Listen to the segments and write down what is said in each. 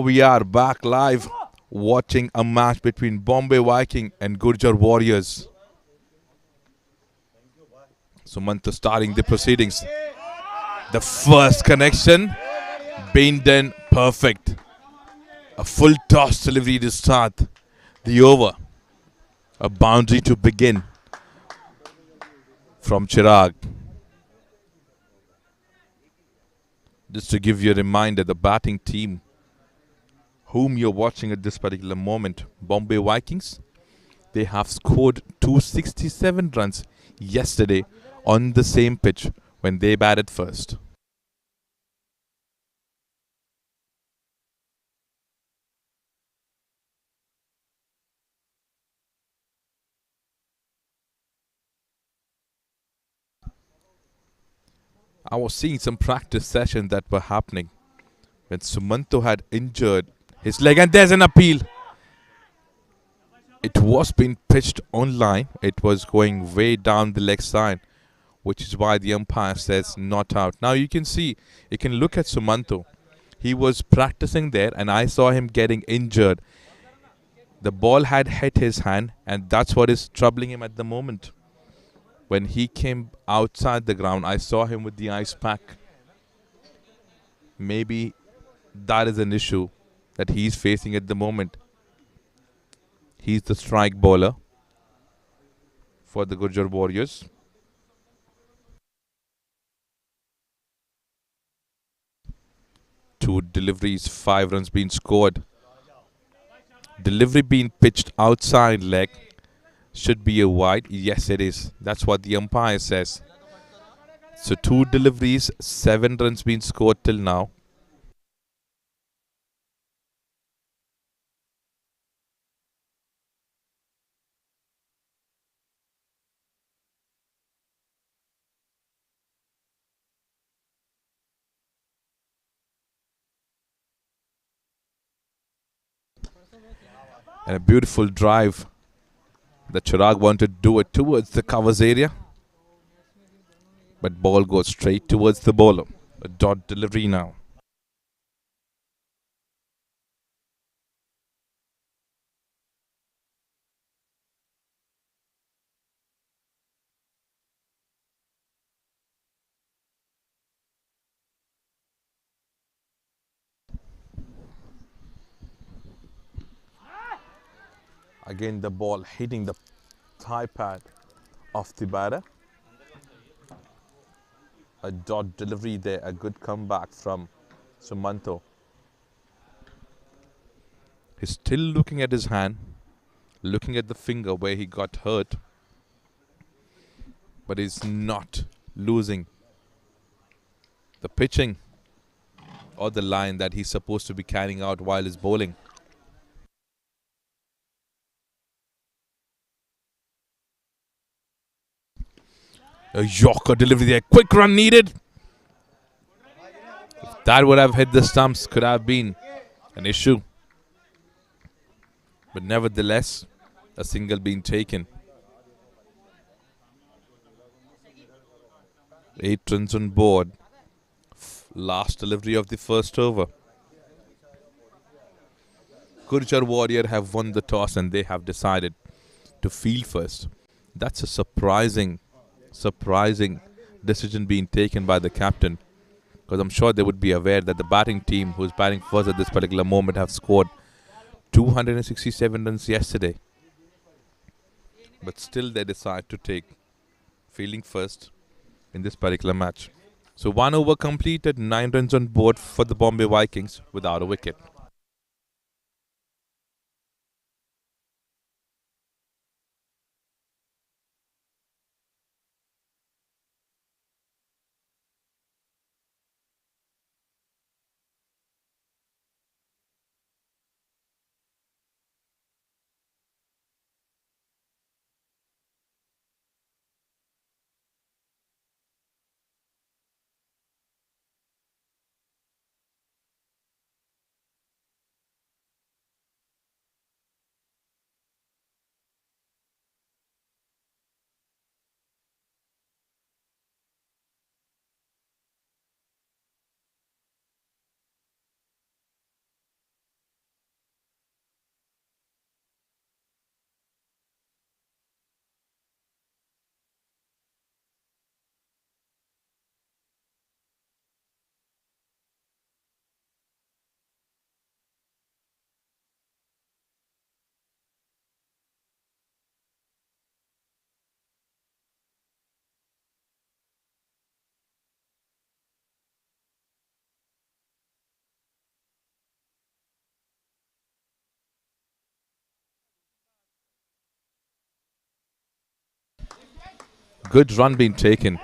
we are back live watching a match between Bombay Viking and Gurjar Warriors. Sumanta starting the proceedings. The first connection being done perfect. A full toss delivery to start the over. A boundary to begin from Chirag. Just to give you a reminder, the batting team whom you're watching at this particular moment, Bombay Vikings, they have scored 267 runs yesterday on the same pitch when they batted first. I was seeing some practice sessions that were happening when Sumanto had injured his leg, and there's an appeal. It was being pitched online. It was going way down the leg side, which is why the umpire says not out. Now you can see, you can look at Sumanto. He was practicing there, and I saw him getting injured. The ball had hit his hand, and that's what is troubling him at the moment. When he came outside the ground, I saw him with the ice pack. Maybe that is an issue that he's facing at the moment. He's the strike bowler for the Gurjar Warriors. Two deliveries, 5 runs being scored. Delivery being pitched outside leg. Should be a wide. Yes, it is. That's what the umpire says. So 2 deliveries, 7 runs being scored till now. And a beautiful drive that Chirag wanted to do it towards the covers area. But ball goes straight towards the bowler. A dot delivery now. Again, the ball hitting the thigh pad of the batter. A dot delivery there. A good comeback from Sumanto. He's still looking at his hand, looking at the finger where he got hurt, but he's not losing the pitching or the line that he's supposed to be carrying out while he's bowling. A Yorker delivery there. Quick run needed. If that would have hit the stumps, could have been an issue. But nevertheless, a single being taken. 8 runs on board. Last delivery of the first over. Gurjar Warrior have won the toss and they have decided to field first. That's a surprising decision being taken by the captain, because I'm sure they would be aware that the batting team who's batting first at this particular moment have scored 267 runs yesterday. But still they decide to take fielding first in this particular match. So 1 over completed, 9 runs on board for the Bombay Vikings without a wicket. Good run being taken.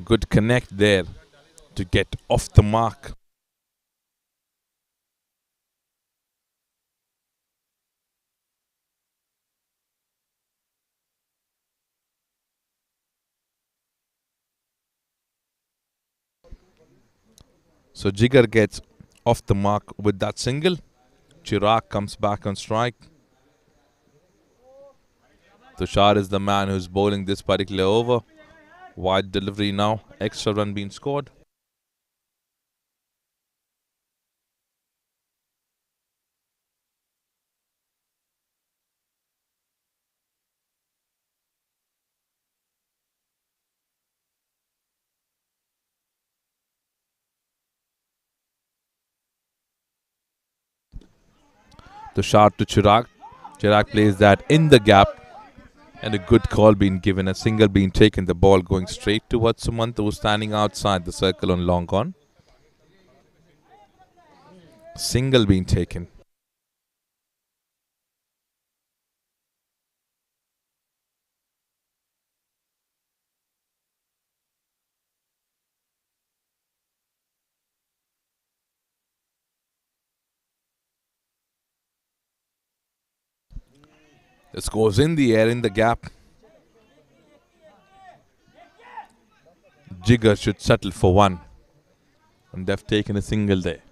Good connect there to get off the mark. So Jigar gets off the mark with that single. Chirag comes back on strike. Tushar is the man who's bowling this particular over. Wide delivery now. Extra run being scored. Tushar to Chirag. Chirag plays that in the gap. And a good call being given. A single being taken. The ball going straight towards Sumant, who's standing outside the circle on long on. Single being taken. This goes in the air in the gap. Jigar should settle for one. And they've taken a single there.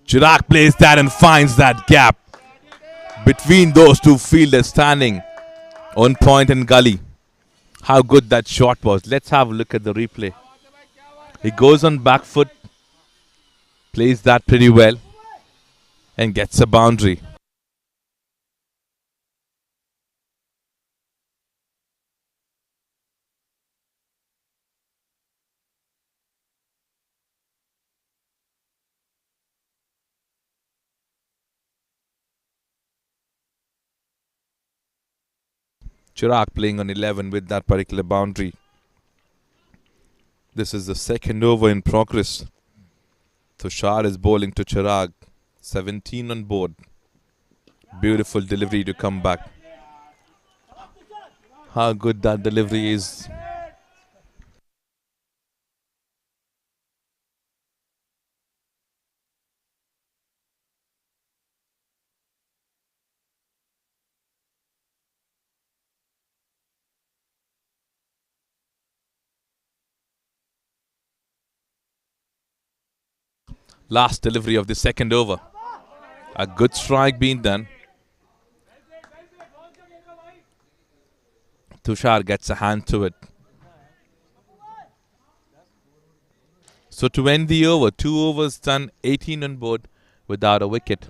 Chirag plays that and finds that gap between those two fielders standing on point and gully. How good that shot was. Let's have a look at the replay. He goes on back foot, plays that pretty well, and gets a boundary. Chirag playing on 11 with that particular boundary. This is the second over in progress. Tushar is bowling to Chirag. 17 on board. Beautiful delivery to come back. How good that delivery is. Last delivery of the second over. A good strike being done. Tushar gets a hand to it. So to end the over, 2 overs done, 18 on board without a wicket.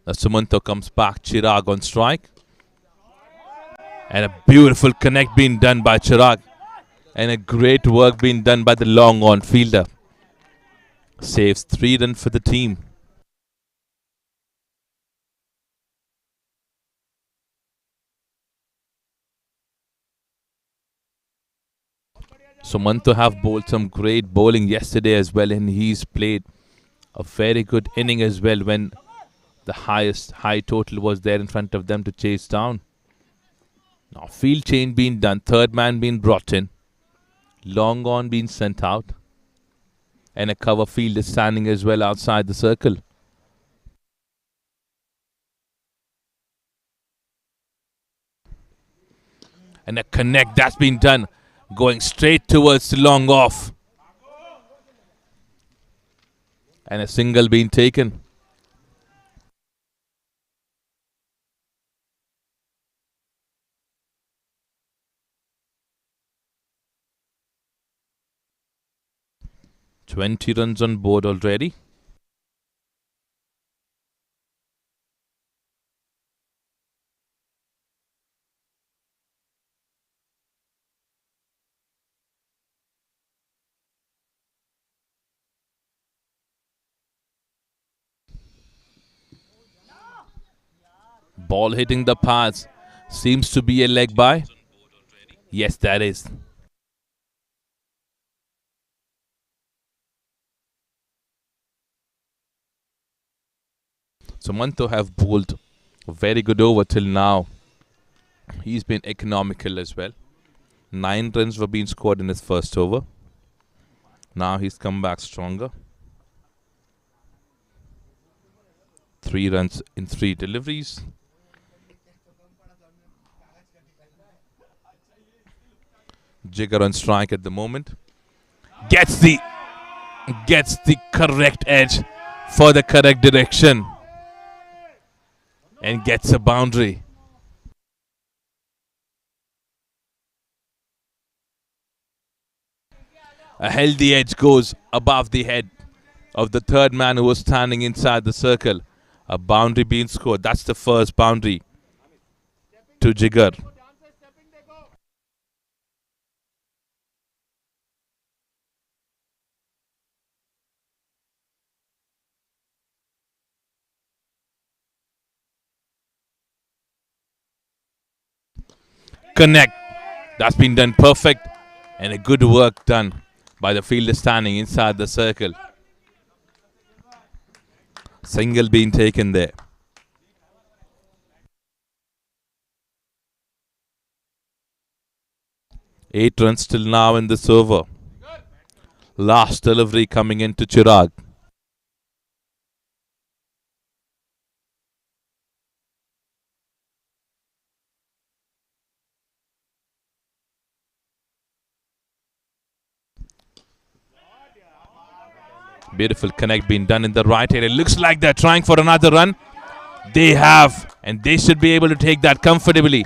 Sumanto comes back, Chirag on strike. And a beautiful connect being done by Chirag. And a great work being done by the long on fielder. Saves 3 runs for the team. Sumanto have bowled some great bowling yesterday as well, and he's played a very good inning as well when the highest high total was there in front of them to chase down. Now field change being done, third man being brought in, long on being sent out. And a cover field is standing as well outside the circle. And a connect that's been done, going straight towards the long off. And a single being taken. "20 runs on board already." Ball hitting the pads. Seems to be a leg by. Yes, that is. So Manto have bowled a very good over till now. He's been economical as well. 9 runs were being scored in his first over. Now he's come back stronger. 3 runs in 3 deliveries. Jigger on strike at the moment. Gets the correct edge for the correct direction. And gets a boundary. A healthy edge goes above the head of the third man who was standing inside the circle. A boundary being scored. That's the first boundary to Jigger. Connect. That's been done perfect. And a good work done by the fielder standing inside the circle. Single being taken there. 8 runs till now in this over. Last delivery coming into Chirag. Beautiful connect being done in the right hand. It looks like they're trying for another run. They have, and they should be able to take that comfortably.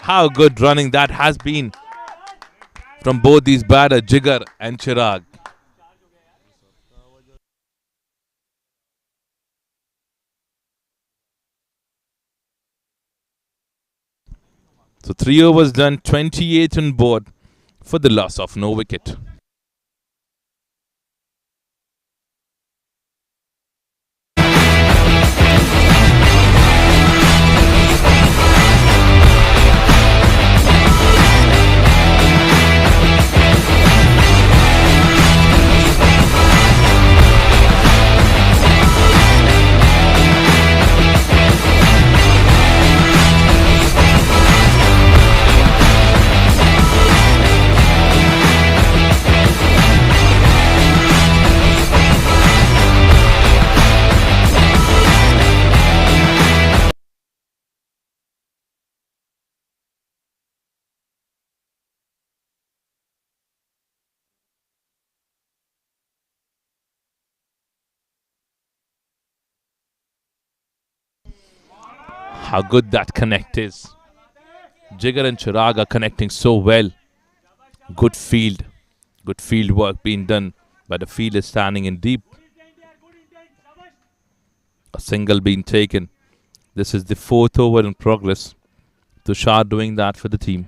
How good running that has been from both these batters, Jigger and Chirag. So 3 overs done, 28 on board for the loss of no wicket. How good that connect is. Jigger and Chirag are connecting so well. Good field. Good field work being done by the fielder standing in deep. A single being taken. This is the 4th over in progress. Tushar doing that for the team.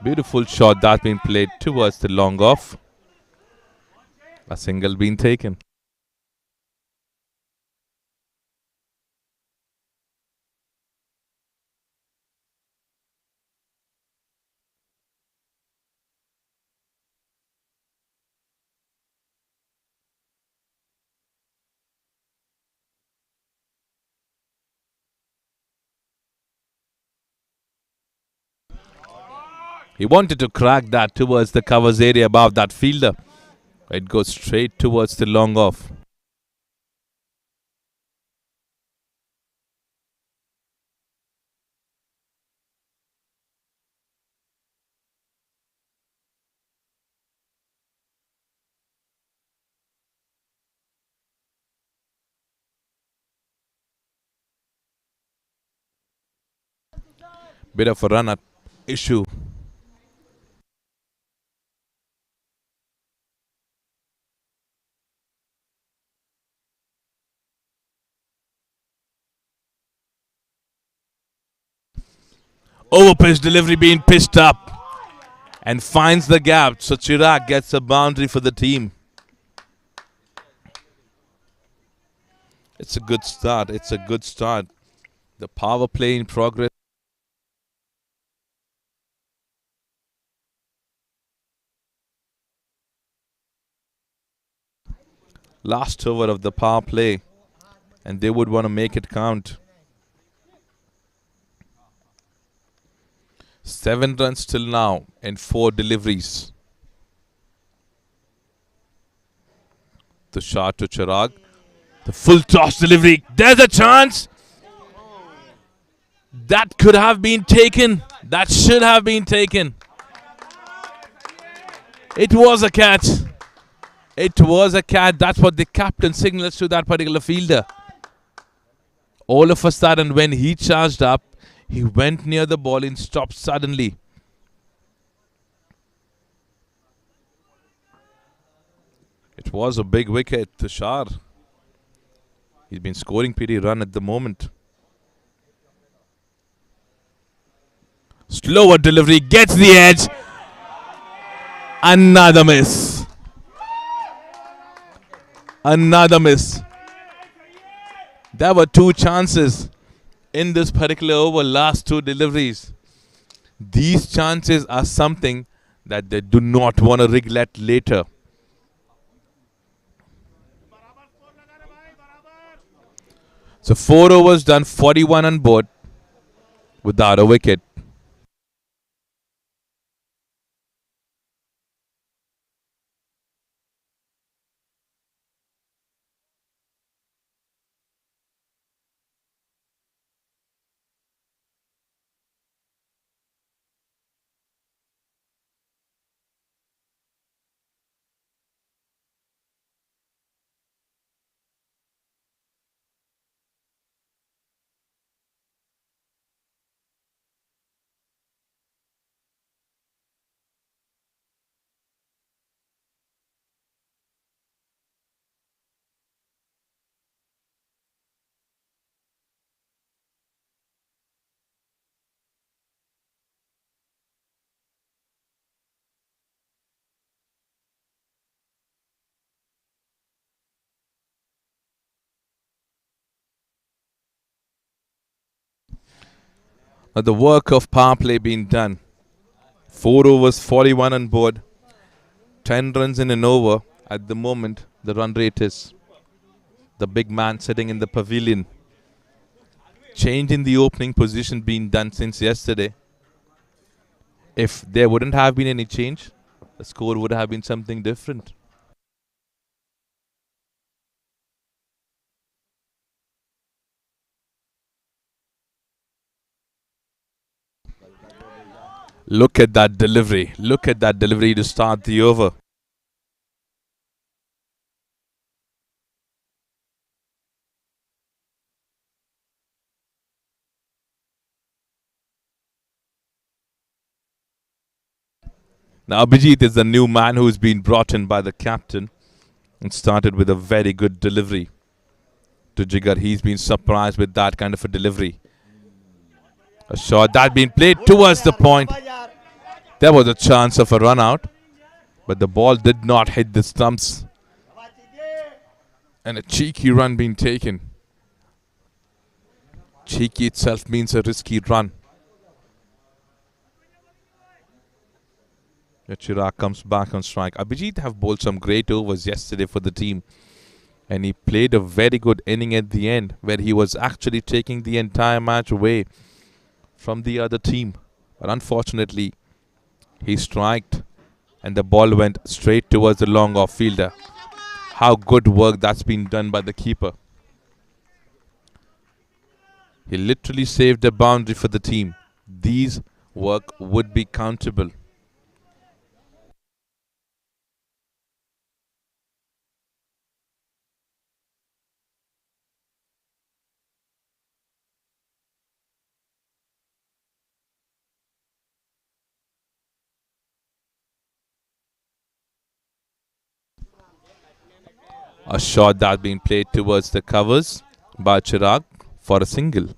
Beautiful shot that being played towards the long off. A single being taken. He wanted to crack that towards the covers area above that fielder. It goes straight towards the long off. Bit of a run at issue. Over pitch delivery being pitched up and finds the gap. So Chirag gets a boundary for the team. It's a good start. It's a good start. The power play in progress. Last over of the power play. And they would want to make it count. 7 runs till now and 4 deliveries. The shot to Chirag. The full toss delivery. There's a chance. That could have been taken. That should have been taken. It was a catch. It was a catch. That's what the captain signals to that particular fielder. All of a sudden, when he charged up, he went near the ball and stopped suddenly. It was a big wicket, Tushar. He's been scoring pretty run at the moment. Slower delivery, gets the edge. Another miss. Another miss. There were 2 chances in this particular over, last 2 deliveries. These chances are something that they do not want to regret later. So 4 overs done, 41 on board without a wicket. Now the work of power play being done. 4 overs, 41 on board. 10 runs in an over. At the moment, the run rate is. The big man sitting in the pavilion. Change in the opening position being done since yesterday. If there wouldn't have been any change, the score would have been something different. Look at that delivery. Look at that delivery to start the over. Now Abhijit is the new man who's been brought in by the captain and started with a very good delivery to Jigar. He's been surprised with that kind of a delivery. A shot that been played towards the point. There was a chance of a run out, but the ball did not hit the stumps. And a cheeky run being taken. Cheeky itself means a risky run. Chirag comes back on strike. Abhijit have bowled some great overs yesterday for the team. And he played a very good inning at the end, where he was actually taking the entire match away from the other team. But unfortunately, He striked and the ball went straight towards the long off fielder. How good work that's been done by the keeper. He literally saved a boundary for the team. These work would be countable. A shot that been played towards the covers by Chirag for a single.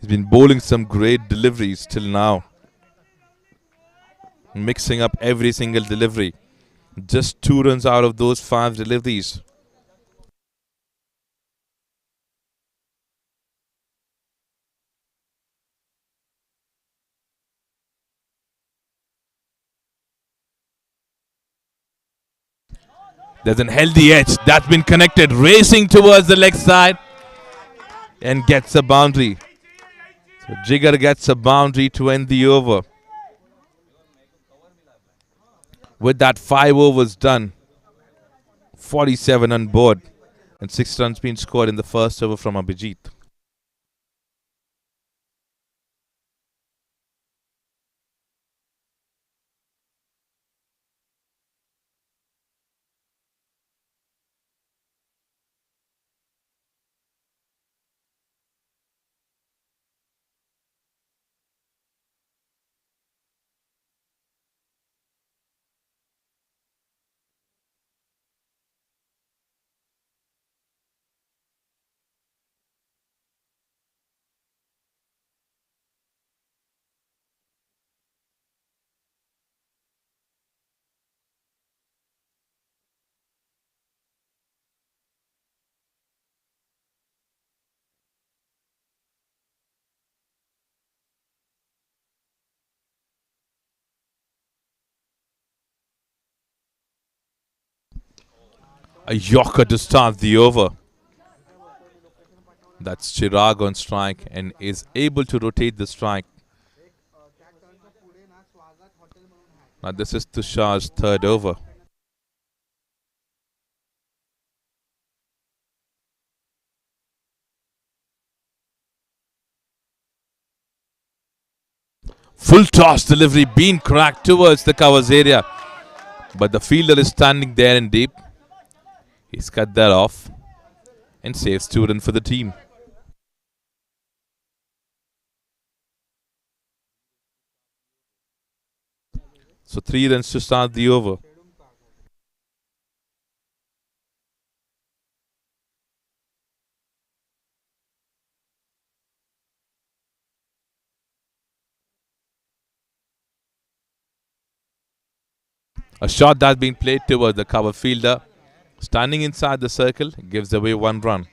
He's been bowling some great deliveries till now. Mixing up every single delivery. Just 2 runs out of those 5 deliveries. There's an healthy edge that's been connected, racing towards the leg side and gets a boundary. So Jigar gets a boundary to end the over. With that, 5 overs done, 47 on board, and 6 runs being scored in the first over from Abhijit. A Yorker to start the over. That's Chirag on strike and is able to rotate the strike. Now this is Tushar's 3rd over. Full toss delivery being cracked towards the covers area. But the fielder is standing there in deep. He's cut that off and saves 2 runs for the team. So 3 runs to start the over. A shot that's been played towards the cover fielder. Standing inside the circle, gives away 1 run.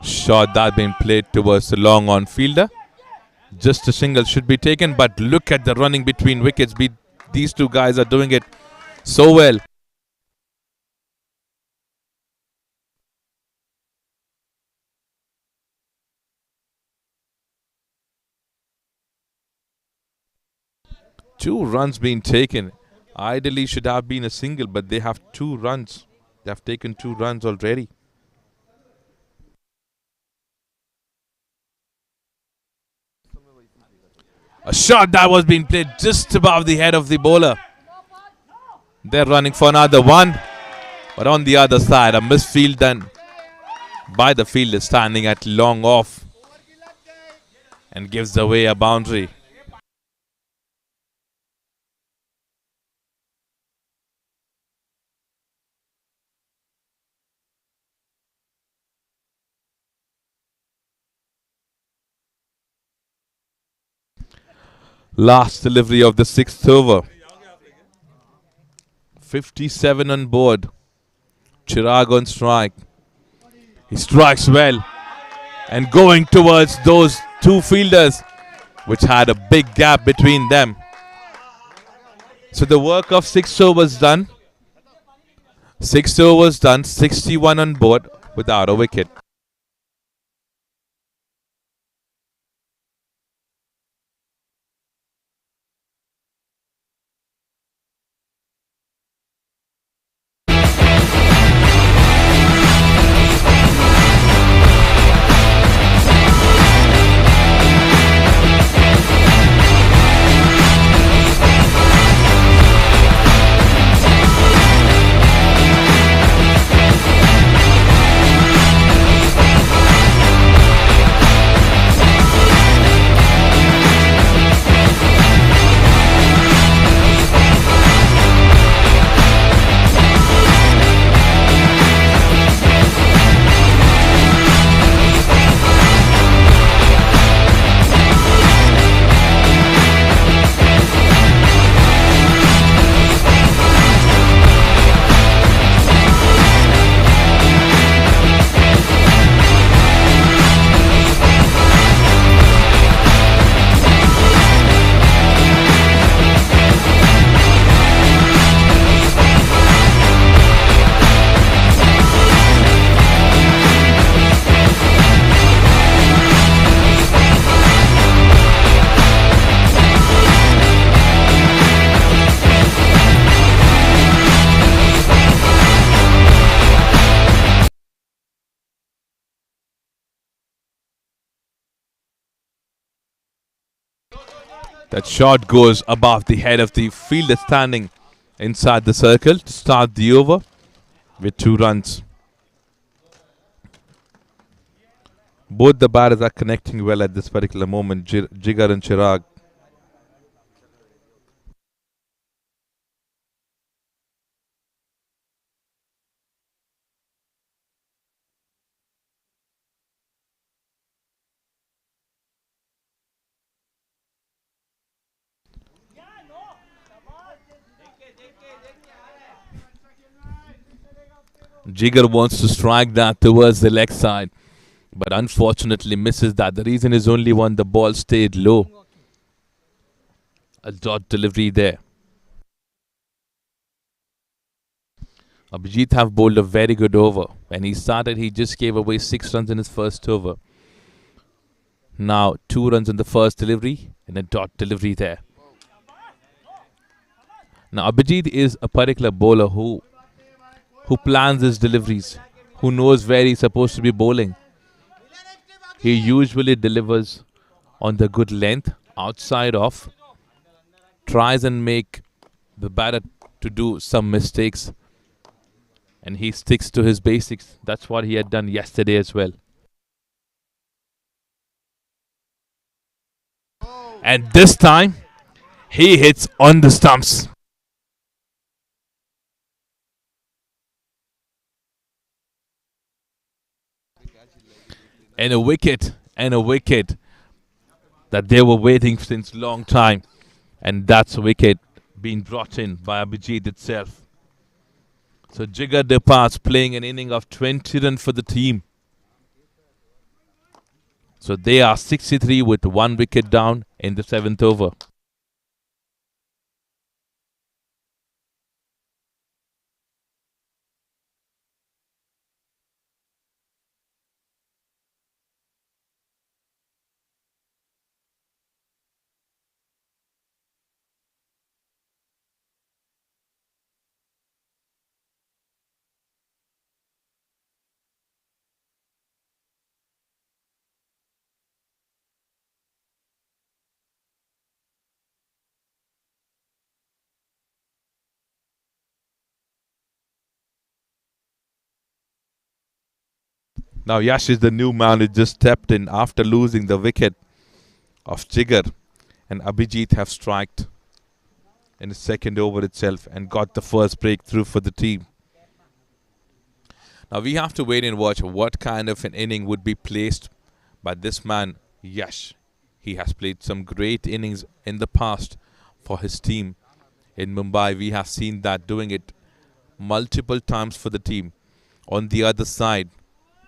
Shot that been played towards the long on fielder. Just a single should be taken, but look at the running between wickets. These 2 guys are doing it so well. Two runs being taken. Ideally should have been a single, but they have 2 runs. They have taken 2 runs already. A shot that was being played just above the head of the bowler. They're running for another one. But on the other side, a misfield done by the fielder standing at long off. and gives away a boundary. Last delivery of the sixth over. 57 on board. Chirag on strike. He strikes well and going towards those two fielders, which had a big gap between them. So the work of 6 overs done. 6 overs done, 61 on board without a wicket. That shot goes above the head of the fielder standing inside the circle to start the over with 2 runs. Both the batters are connecting well at this particular moment, Jigar and Chirag. Jigar wants to strike that towards the leg side, but unfortunately misses that. The reason is only one, the ball stayed low. A dot delivery there. Abhijit have bowled a very good over. When he started, he just gave away 6 runs in his first over. Now 2 runs in the first delivery and a dot delivery there. Now Abhijit is a particular bowler who plans his deliveries, who knows where he's supposed to be bowling. He usually delivers on the good length, outside off, tries and make the batter to do some mistakes, and he sticks to his basics. That's what he had done yesterday as well. And this time, he hits on the stumps. And a wicket that they were waiting since long time. And that's a wicket being brought in by Abhijit itself. So Jigar departs playing an inning of 20 runs for the team. So they are 63 with 1 wicket down in the 7th over. Now Yash is the new man who just stepped in after losing the wicket of Jigar and Abhijit have striked in the second over itself and got the first breakthrough for the team. Now we have to wait and watch what kind of an inning would be placed by this man, Yash. He has played some great innings in the past for his team. In Mumbai, we have seen that doing it multiple times for the team. On the other side,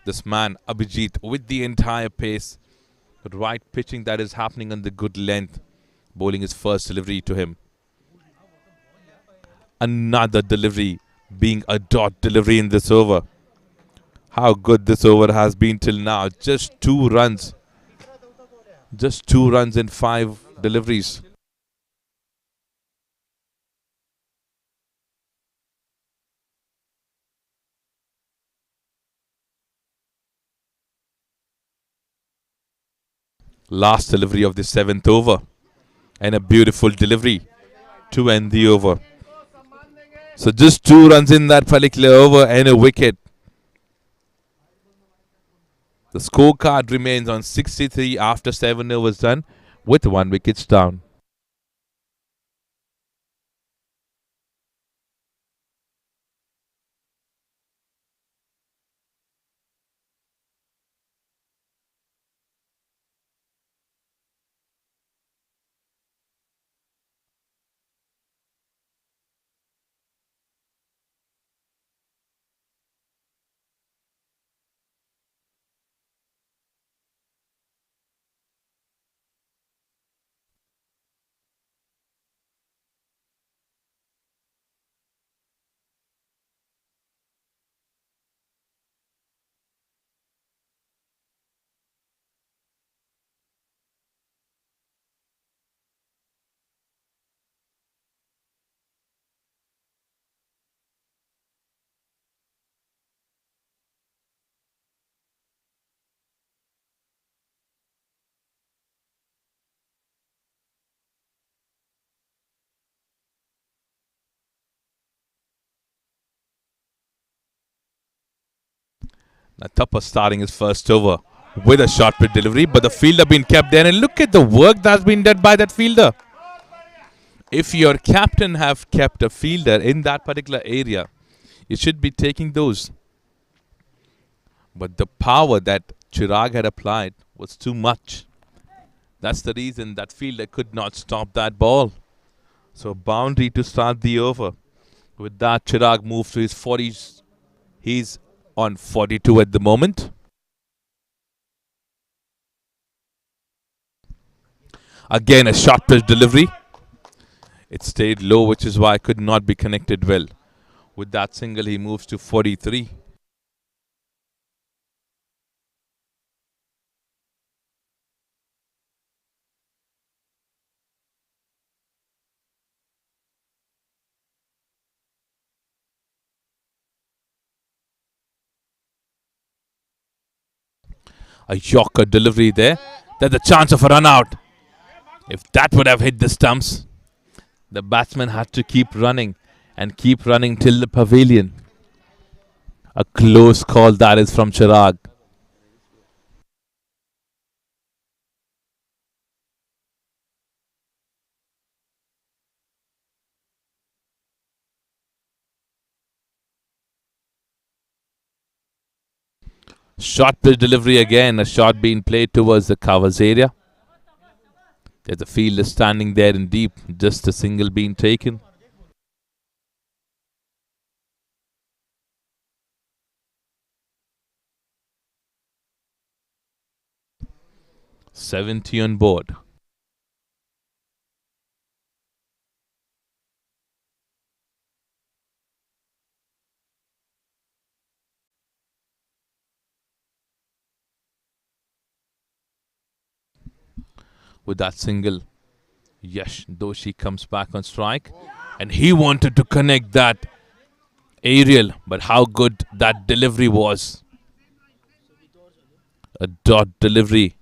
this man, Abhijit, with the entire pace, right pitching that is happening on the good length, bowling his first delivery to him. Another delivery being a dot delivery in this over. How good this over has been till now. Just 2 runs. Just 2 runs in 5 deliveries. Last delivery of the 7th over. And a beautiful delivery to end the over. So just 2 runs in that particular over and a wicket. The scorecard remains on 63 after 7 overs done with 1 wicket down. Now Thappa starting his first over with a short pitch delivery, but the fielder been kept there. And look at the work that's been done by that fielder. If your captain have kept a fielder in that particular area, you should be taking those. But the power that Chirag had applied was too much. That's the reason that fielder could not stop that ball. So boundary to start the over. With that, Chirag moved to his 40s. He's on 42 at the moment. Again, a short pitch delivery. It stayed low, which is why it could not be connected well. With that single, he moves to 43. A Yorker delivery there. There's a chance of a run out. If that would have hit the stumps, the batsman had to keep running and keep running till the pavilion. A close call that is from Chirag. Short pitch delivery again. A shot being played towards the covers area. There's a fielder standing there in deep. Just a single being taken. 70 on board. With that single, Yash Doshi comes back on strike. And he wanted to connect that aerial. But how good that delivery was. A dot delivery.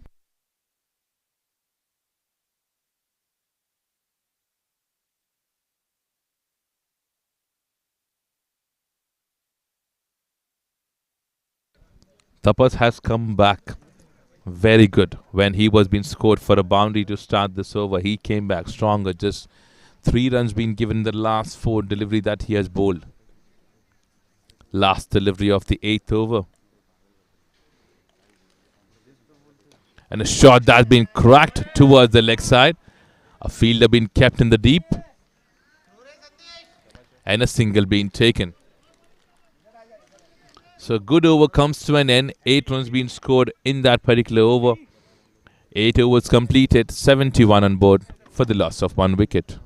Tapas has come back Very good. When he was being scored for a boundary to start this over, he came back stronger. Just 3 runs being given in the last 4 delivery that he has bowled. Last delivery of the 8th over. And a shot that's been cracked towards the leg side. A fielder being kept in the deep. And a single being taken. So a good over comes to an end. 8 runs being scored in that particular over. 8 overs completed. 71 on board for the loss of 1 wicket.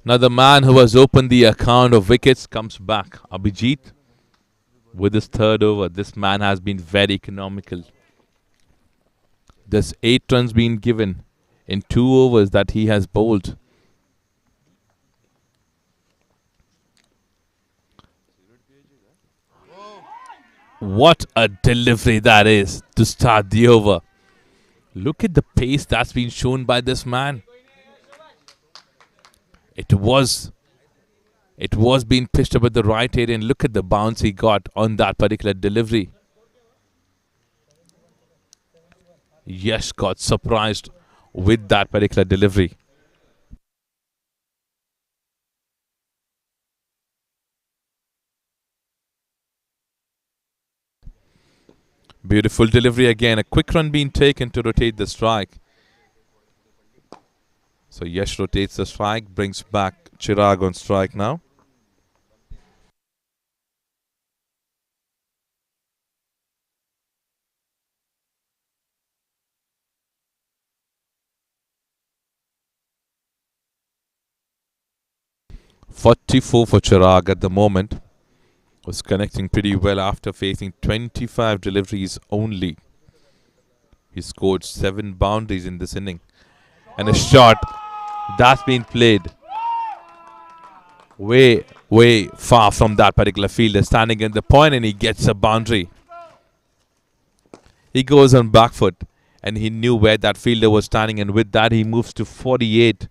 Now the man who has opened the account of wickets comes back. Abhijit with his 3rd over. This man has been very economical. There's 8 runs being given in 2 overs that he has bowled. What a delivery that is to start the over. Look at the pace that's been shown by this man. It was being pitched up at the right area, and look at the bounce he got on that particular delivery. Yash got surprised with that particular delivery. Beautiful delivery again. A quick run being taken to rotate the strike. So Yash rotates the strike, brings back Chirag on strike now. .44 for Chirag at the moment. Was connecting pretty well after facing 25 deliveries only. He scored 7 boundaries in this inning. And a shot that's been played way far from that particular fielder standing in the point, and he gets a boundary. He goes on back foot, and he knew where that fielder was standing, and with that he moves to 48.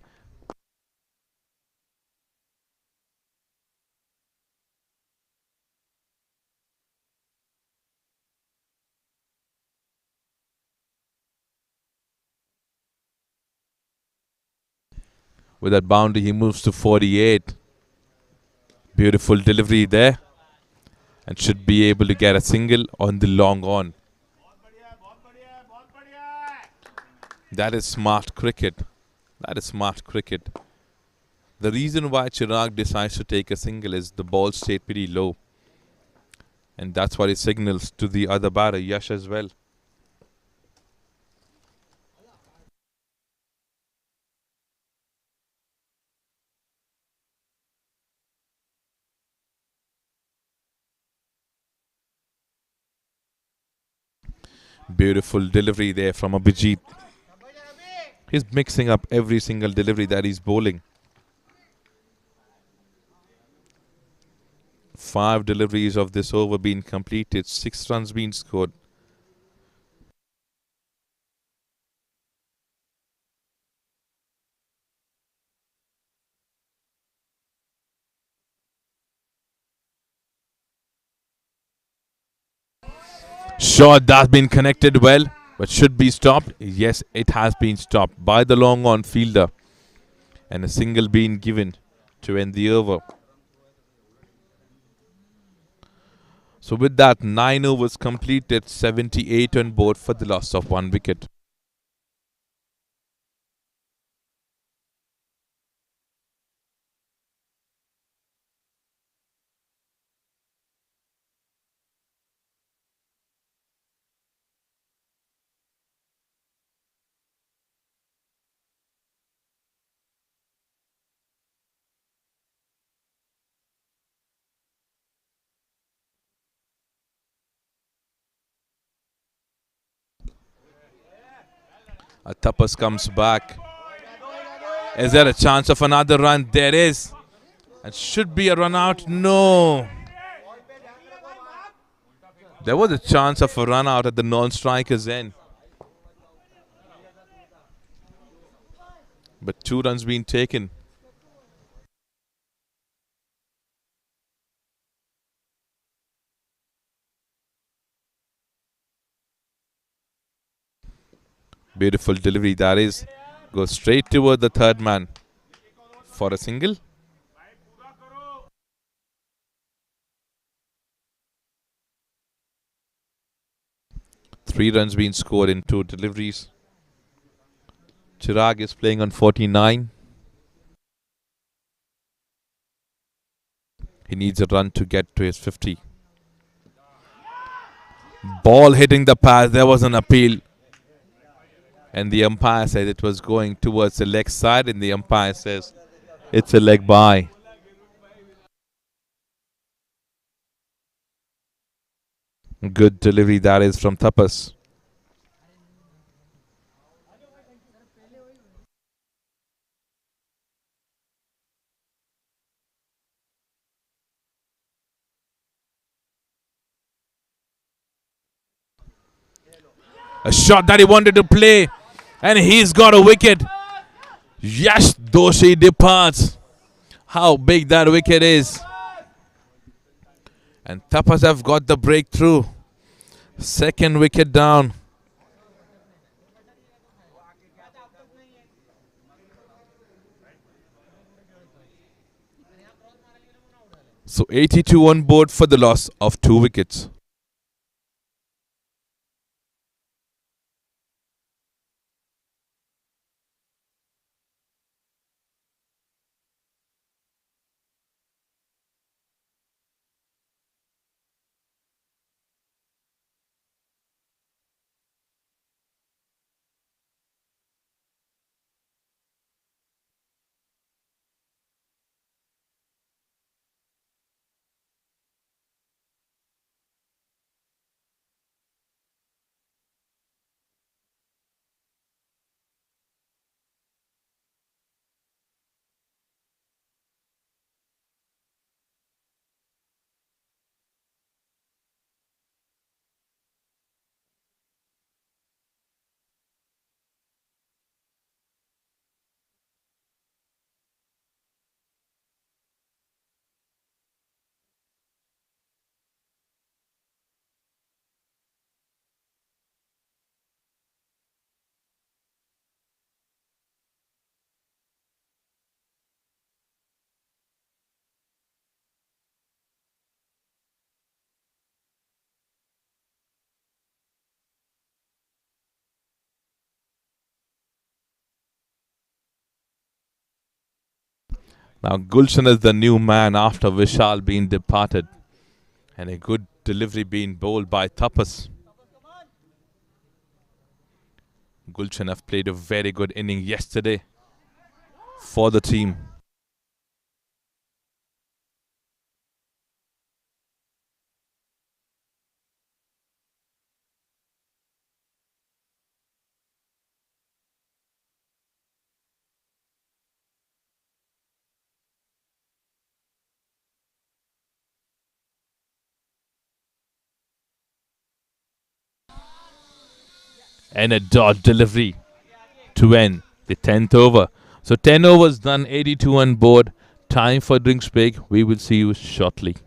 With that boundary he moves to 48. Beautiful delivery there, and should be able to get a single on the long on. That is smart cricket. That is smart cricket. The reason why Chirag decides to take a single is the ball stayed pretty low. And that's what he signals to the other batter, Yash, as well. Beautiful delivery there from Abhijit. He's mixing up every single delivery that he's bowling. 5 deliveries of this over being completed, 6 runs being scored. Shot that's been connected well, but should be stopped. Yes, it has been stopped by the long on fielder. And a single being given to end the over. So with that, 9 overs completed, 78 on board for the loss of 1 wicket. Tapas comes back. Is there a chance of another run? There is. And should be a run out. No. There was a chance of a run out at the non-striker's end. But 2 runs being taken. Beautiful delivery that is. Goes straight toward the third man for a single. Three runs being scored in 2 deliveries. Chirag is playing on 49. He needs a run to get to his 50. Ball hitting the path. There was an appeal. And the umpire said it was going towards the leg side. And the umpire says it's a leg by. Good delivery that is from Tapas. A shot that he wanted to play. And he's got a wicket. Yes, Doshi departs. How big that wicket is. And Tapas have got the breakthrough. Second wicket down. So 82 on board for the loss of 2 wickets. Now Gulshan is the new man after Vishal being departed. And a good delivery being bowled by Tapas. Gulshan have played a very good inning yesterday for the team. And a dot delivery to end the 10th over. So 10 overs done, 82 on board. Time for drinks break. We will see you shortly.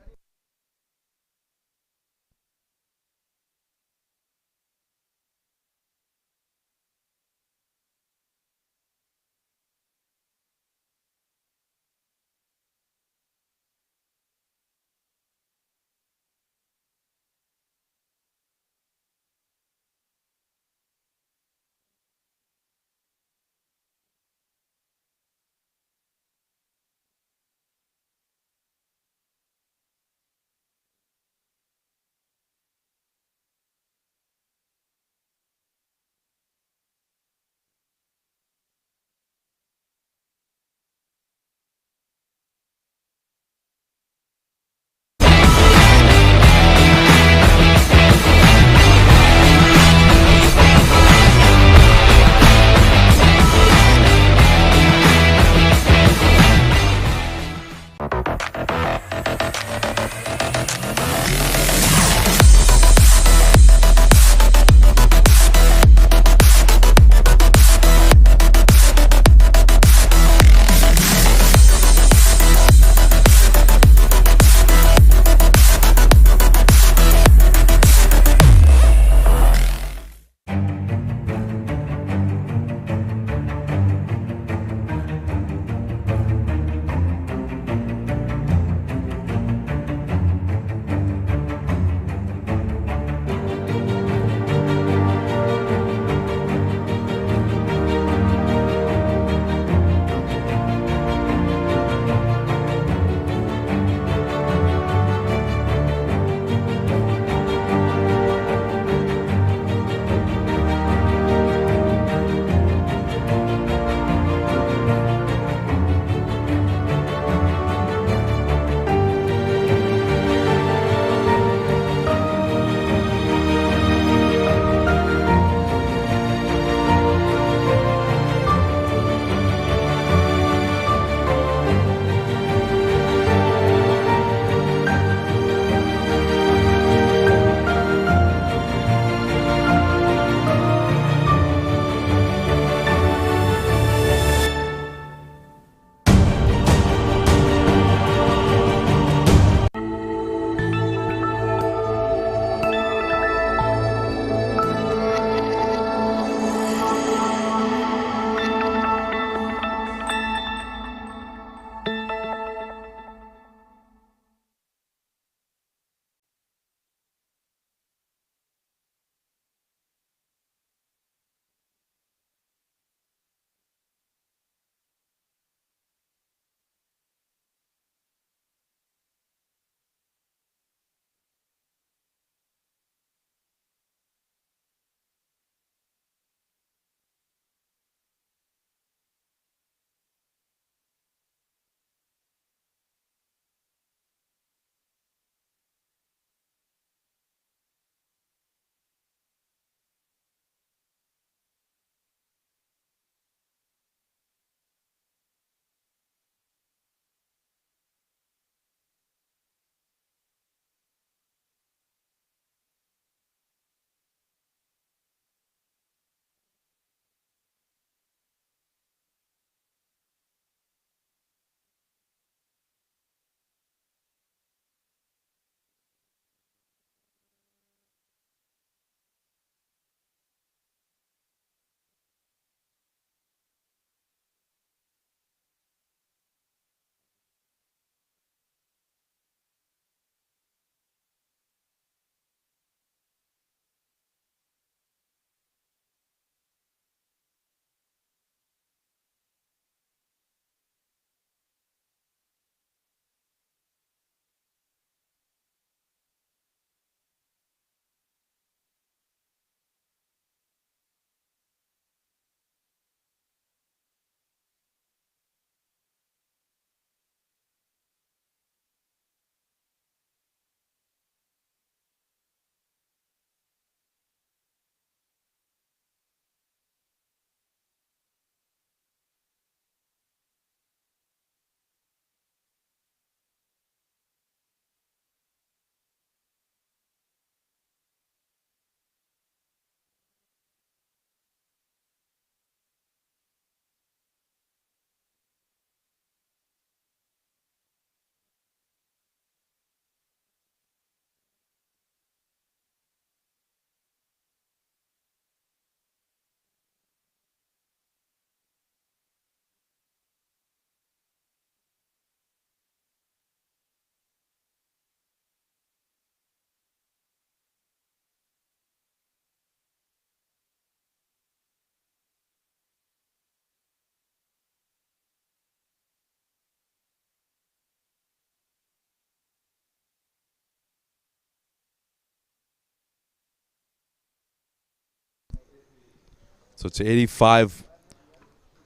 So it's 85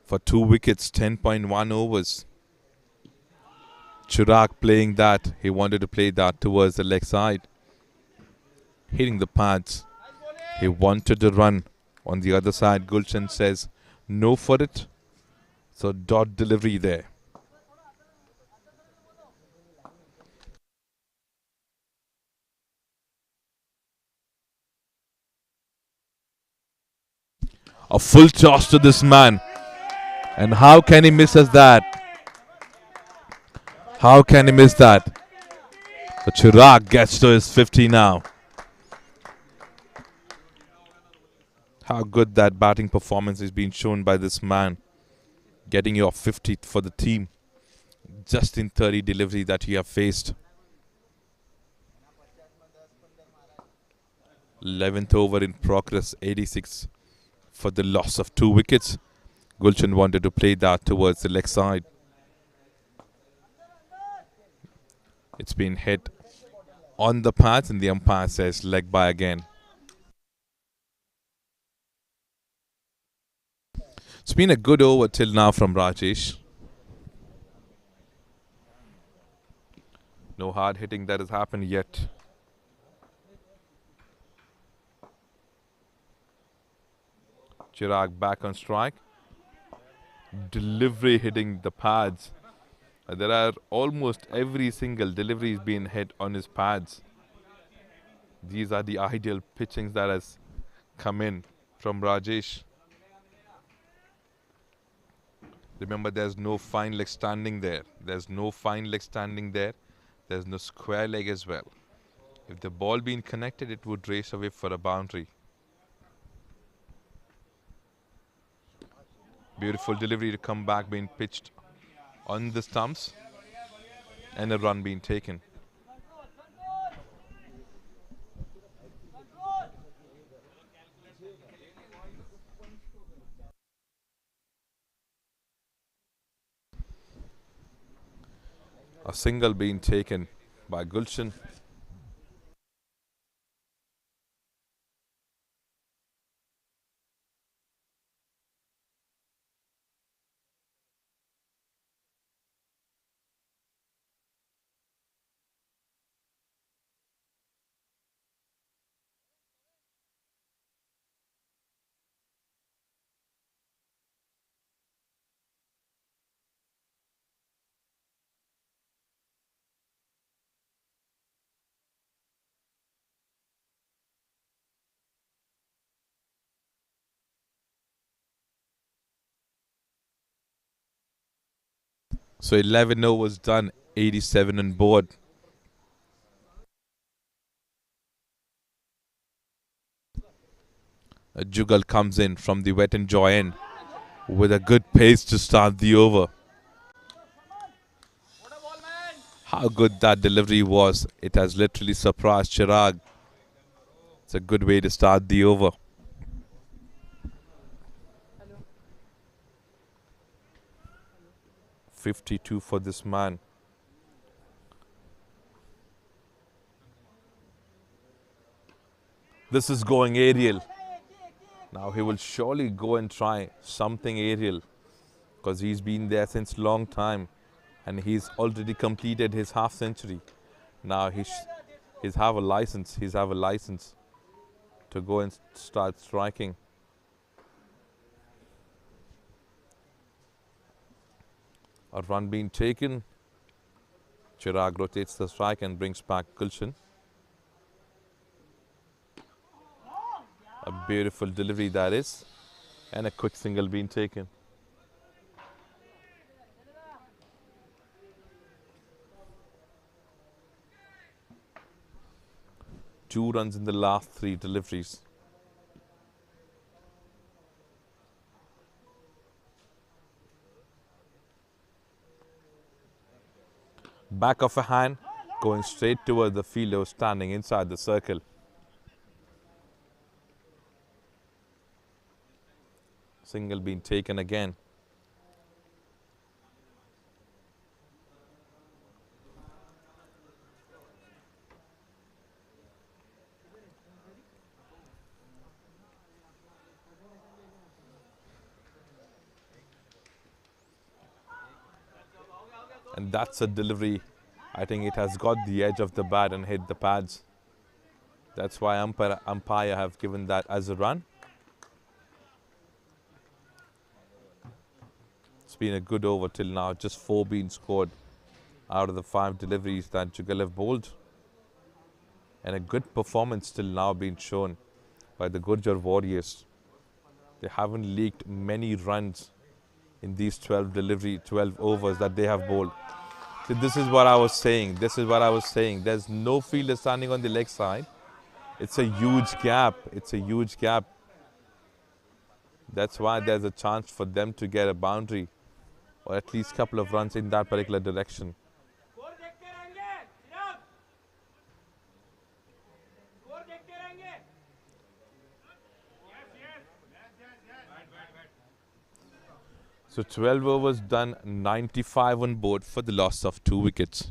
for 2 wickets, 10.1 overs. Chirag playing that. He wanted to play that towards the leg side. Hitting the pads. He wanted to run. On the other side, Gulshan says no for it. So dot delivery there. A full toss to this man. And how can he miss us that? How can he miss that? So Chirag gets to his 50 now. How good that batting performance is being shown by this man. Getting your 50 for the team. Just in 30 delivery that you have faced. 11th over in progress, 86 for the loss of 2 wickets. Gulshan wanted to play that towards the leg side. It's been hit on the pads and the umpire says leg by again. It's been a good over till now from Rajesh. No hard hitting that has happened yet. Chirag back on strike. Delivery hitting the pads. There are almost every single delivery is being hit on his pads. These are the ideal pitchings that has come in from Rajesh. Remember, there's no fine leg standing there. There's no fine leg standing there. There's no square leg as well. If the ball being connected, it would race away for a boundary. Beautiful delivery to come back being pitched on the stumps and a run being taken. A single being taken by Gulshan. So 11 overs done, 87 on board. A Jugal comes in from the wet and joy end with a good pace to start the over. How good that delivery was. It has literally surprised Chirag. It's a good way to start the over. 52 for this man. This is going aerial. Now he will surely go and try something aerial because he's been there since long time and he's already completed his half century. Now he's have a license. He's have a license to go and start striking. A run being taken. Chirag rotates the strike and brings back Gulshan. A beautiful delivery that is. And a quick single being taken. Two runs in the last three deliveries. Back of a hand, going straight toward the fielder standing inside the circle. Single being taken again. And that's a delivery. I think it has got the edge of the bat and hit the pads. That's why umpire have given that as a run. It's been a good over till now. Just 4 being scored out of the 5 deliveries that Jugal bowled. And a good performance till now being shown by the Gurjar Warriors. They haven't leaked many runs in these 12 overs that they have bowled. So this is what I was saying. There's no fielder standing on the leg side. It's a huge gap. That's why there's a chance for them to get a boundary or at least a couple of runs in that particular direction. So 12 overs done, 95 on board for the loss of 2 wickets.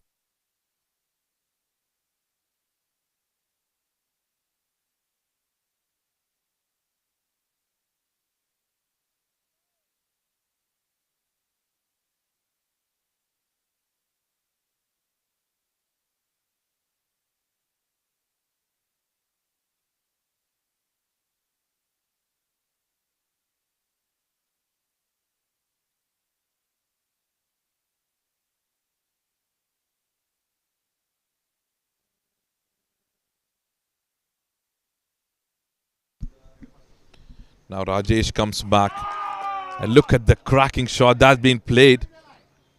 Now Rajesh comes back and look at the cracking shot that's been played.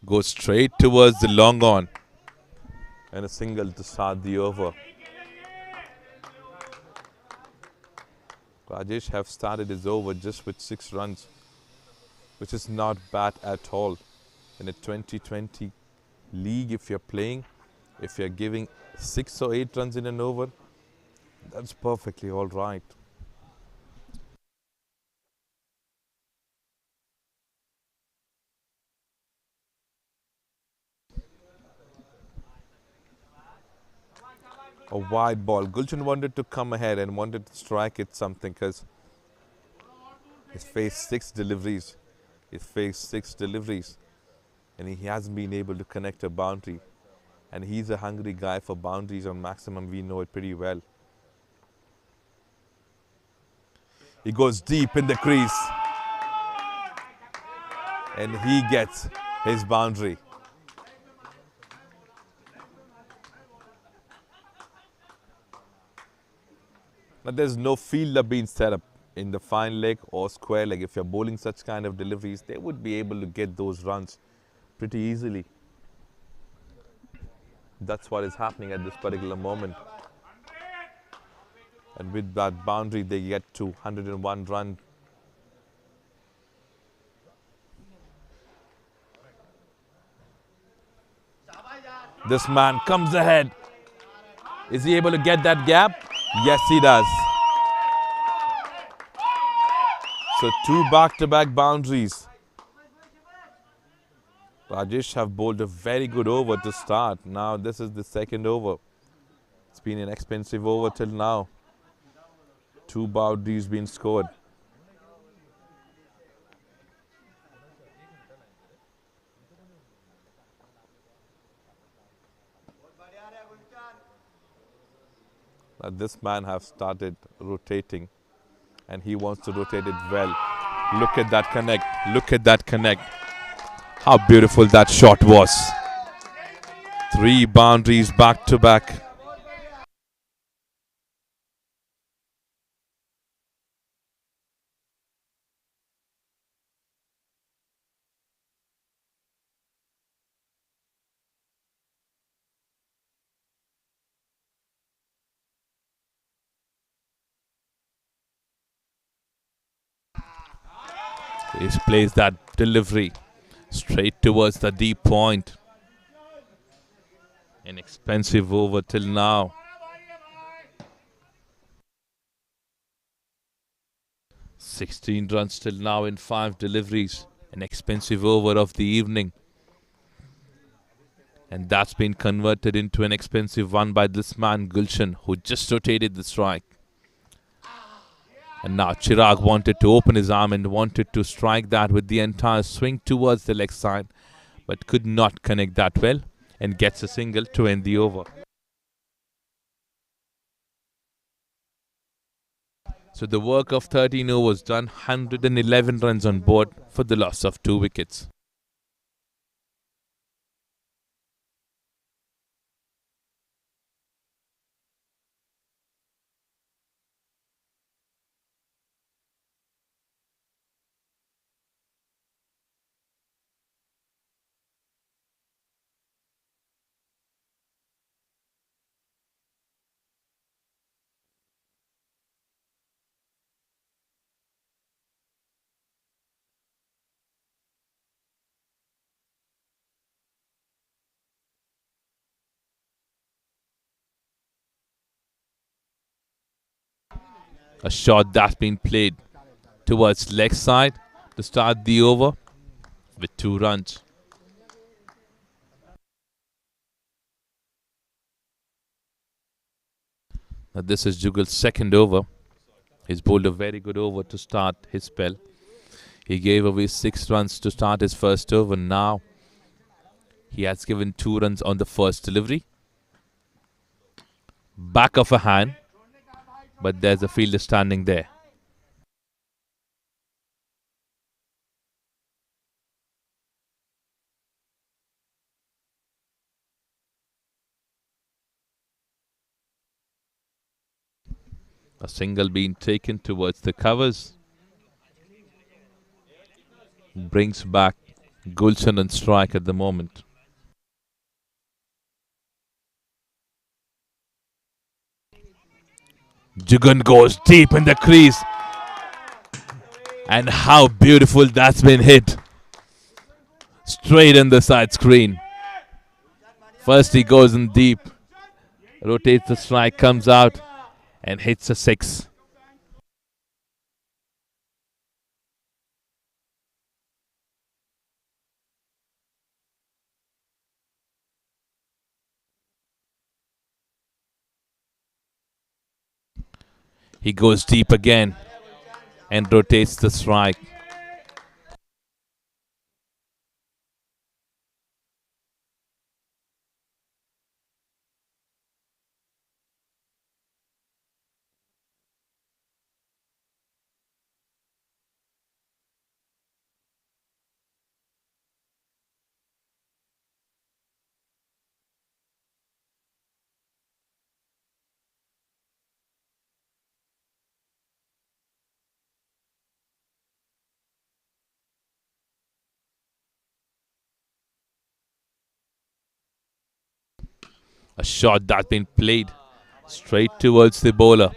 Goes straight towards the long on. And a single to start the over. Rajesh have started his over just with 6 runs, which is not bad at all. In a 2020 league, if you're playing, if you're giving 6 or 8 runs in an over, that's perfectly all right. A wide ball. Gulshan wanted to come ahead and wanted to strike it something because he's faced 6 deliveries. And he hasn't been able to connect a boundary. And he's a hungry guy for boundaries on maximum. We know it pretty well. He goes deep in the crease. And he gets his boundary. But there's no fielder being set up in the fine leg or square leg. If you're bowling such kind of deliveries, they would be able to get those runs pretty easily. That's what is happening at this particular moment. And with that boundary, they get to 101 run. This man comes ahead. Is he able to get that gap? Yes, he does. So 2 back-to-back boundaries. Rajesh have bowled a very good over to start. Now this is the second over. It's been an expensive over till now. 2 boundaries been scored. Now this man have started rotating and he wants to rotate it well. Look at that connect. How beautiful that shot was. 3 boundaries back to back. He plays that delivery straight towards the deep point. An expensive over till now. 16 runs till now in 5 deliveries. An expensive over of the evening. And that's been converted into an expensive one by this man Gulshan, who just rotated the strike. And now Chirag wanted to open his arm and wanted to strike that with the entire swing towards the leg side. but could not connect that well and gets a single to end the over. So the work of 13 overs done, 111 runs on board for the loss of 2 wickets. A shot that's been played towards leg side to start the over with 2 runs. Now this is Jugal's second over. He's bowled a very good over to start his spell. He gave away 6 runs to start his first over. Now he has given 2 runs on the first delivery. Back of a hand, but there's a fielder standing there. A single being taken towards the covers. Brings back Gulshan on strike at the moment. Jugan goes deep in the crease. And how beautiful that's been hit. Straight in the side screen. First he goes in deep. Rotates the strike, comes out and hits a 6. He goes deep again and rotates the strike. A shot that's been played straight towards the bowler.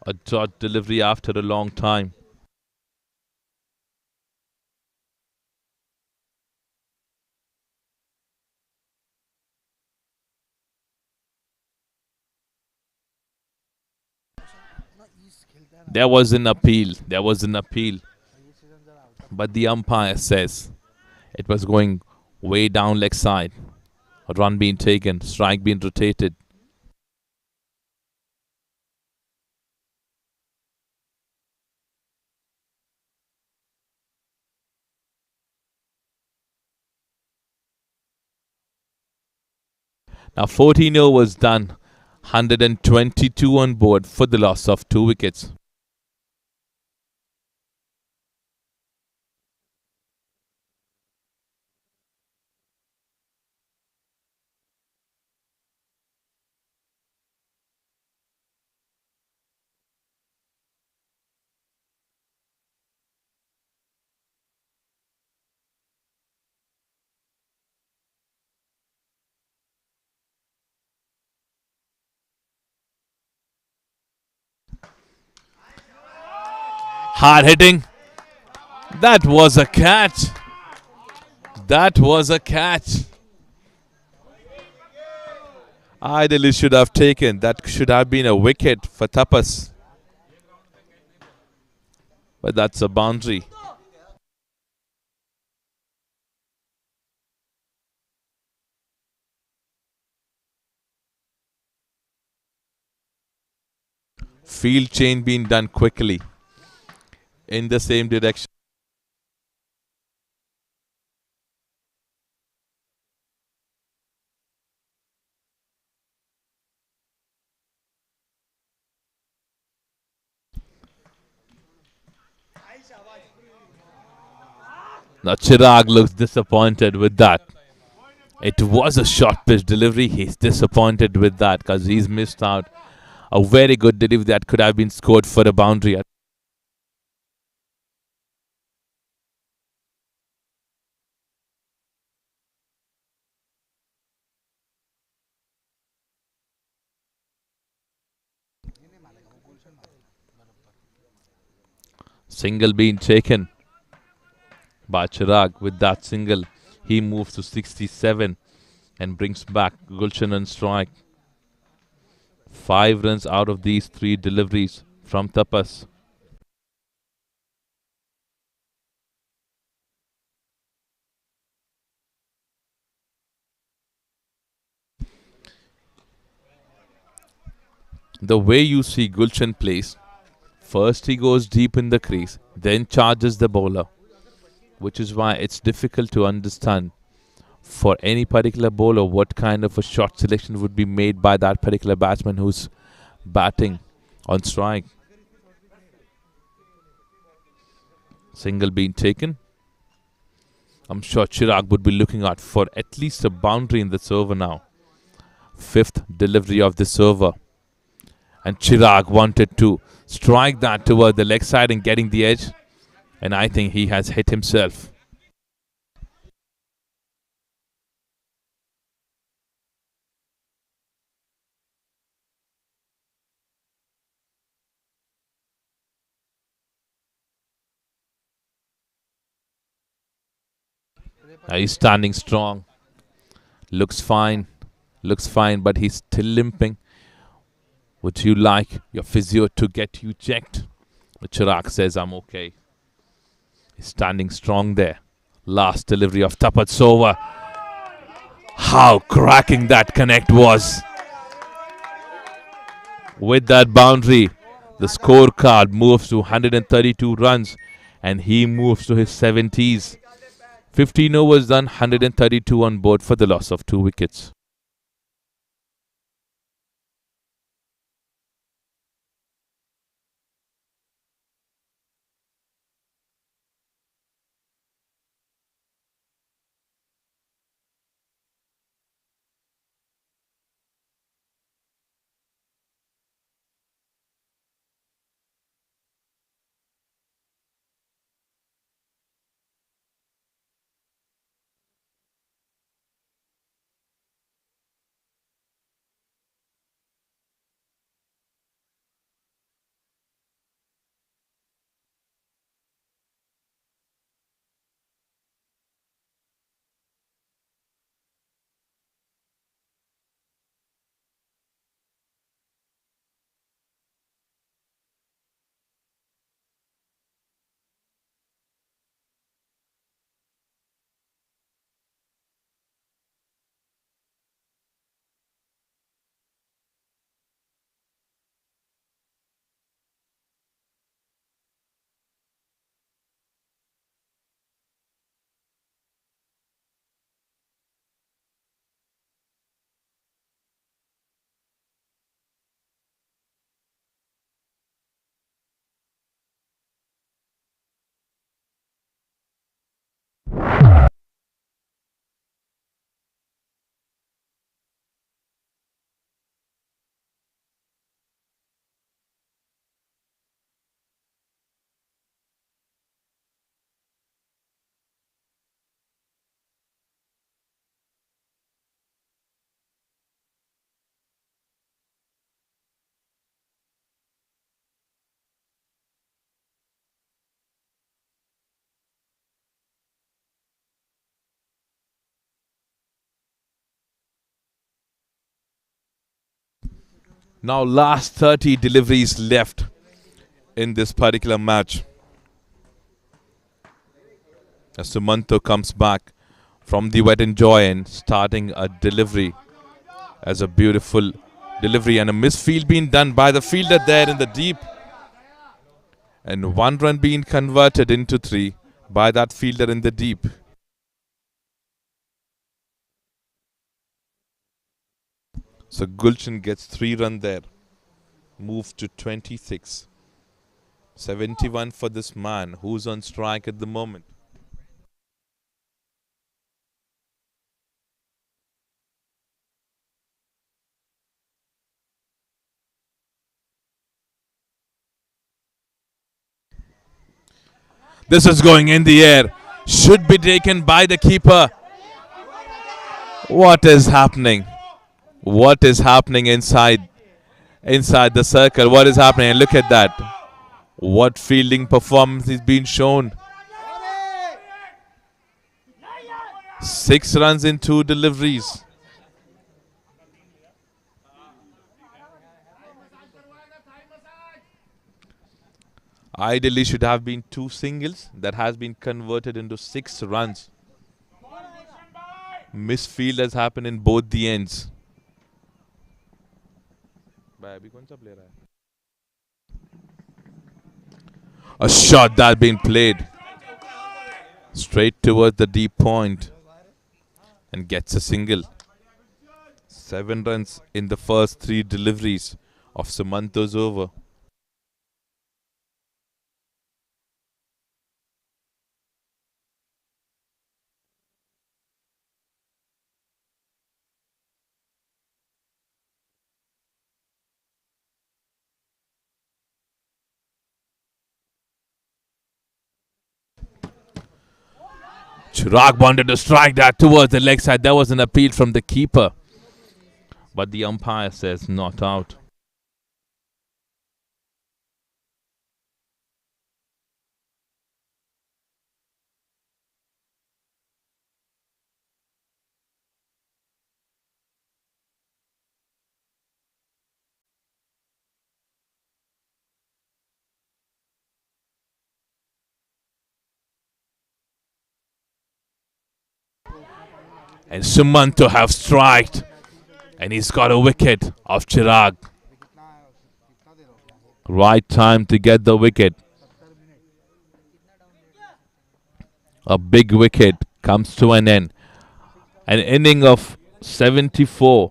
A dot delivery after a long time. There was an appeal. But the umpire says it was going way down leg side. A run being taken, strike being rotated. Now 14 overs done. 122 on board for the loss of 2 wickets. Hard hitting. That was a catch. Ideally should have taken. That should have been a wicket for Tapas. But that's a boundary. Field change being done quickly in the same direction. Now Chirag looks disappointed with that. It was a short pitch delivery. He's disappointed with that because he's missed out a very good delivery that could have been scored for a boundary. Single being taken by Chirag. With that single, he moves to 67 and brings back Gulshan on strike. 5 runs out of these 3 deliveries from Tapas. The way you see Gulshan plays, first he goes deep in the crease, then charges the bowler, which is why it's difficult to understand for any particular bowler what kind of a shot selection would be made by that particular batsman who's batting on strike. Single being taken. I'm sure Chirag would be looking out for at least a boundary in this over now. 5th delivery of this over. And Chirag wanted to strike that toward the leg side and getting the edge. And I think he has hit himself. Now he's standing strong. Looks fine. Looks fine, but he's still limping. Would you like your physio to get you checked? But Chirag says, I'm okay. He's standing strong there. Last delivery of Tapat's over. How cracking that connect was. With that boundary, the scorecard moves to 132 runs and he moves to his 70s. 15 overs done, 132 on board for the loss of 2 wickets. Now last 30 deliveries left in this particular match. As Sumanto comes back from the wet and joy and starting a delivery as a beautiful delivery and a misfield being done by the fielder there in the deep. And 1 run being converted into 3 by that fielder in the deep. So Gulshan gets 3 runs there. Moves to 26. 71 for this man who's on strike at the moment. This is going in the air. Should be taken by the keeper. What is happening? What is happening inside the circle? What is happening? Look at that. What fielding performance is being shown? 6 runs in 2 deliveries. Ideally should have been 2 singles. That has been converted into 6 runs. Misfield has happened in both the ends. A shot that been played straight towards the deep point and gets a single. 7 runs in the first 3 deliveries of Sumanto's over. Chirag wanted to strike that towards the leg side. There was an appeal from the keeper, but the umpire says not out. And Sumanto have striked, and he's got a wicket of Chirag. Right time to get the wicket. A big wicket comes to an end. An inning of 74.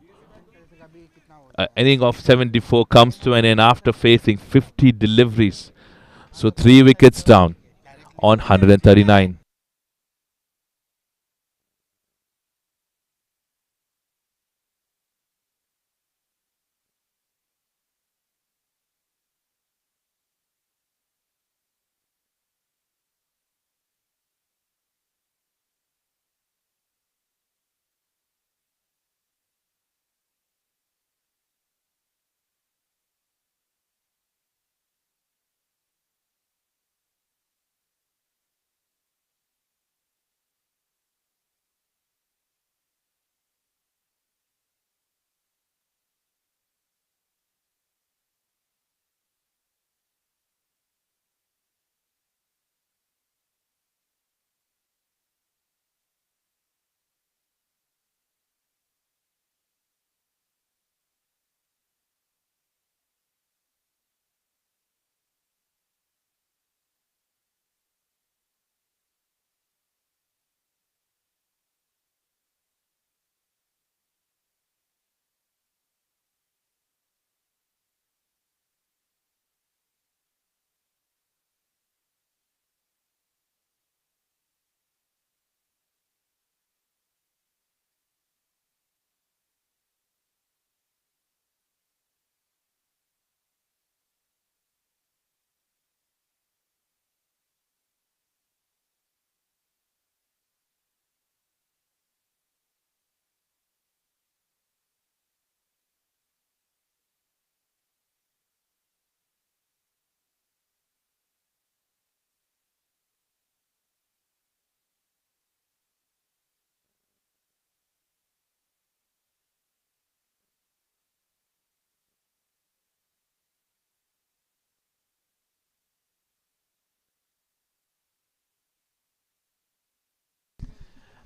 An inning of 74 comes to an end after facing 50 deliveries. So 3 wickets down on 139.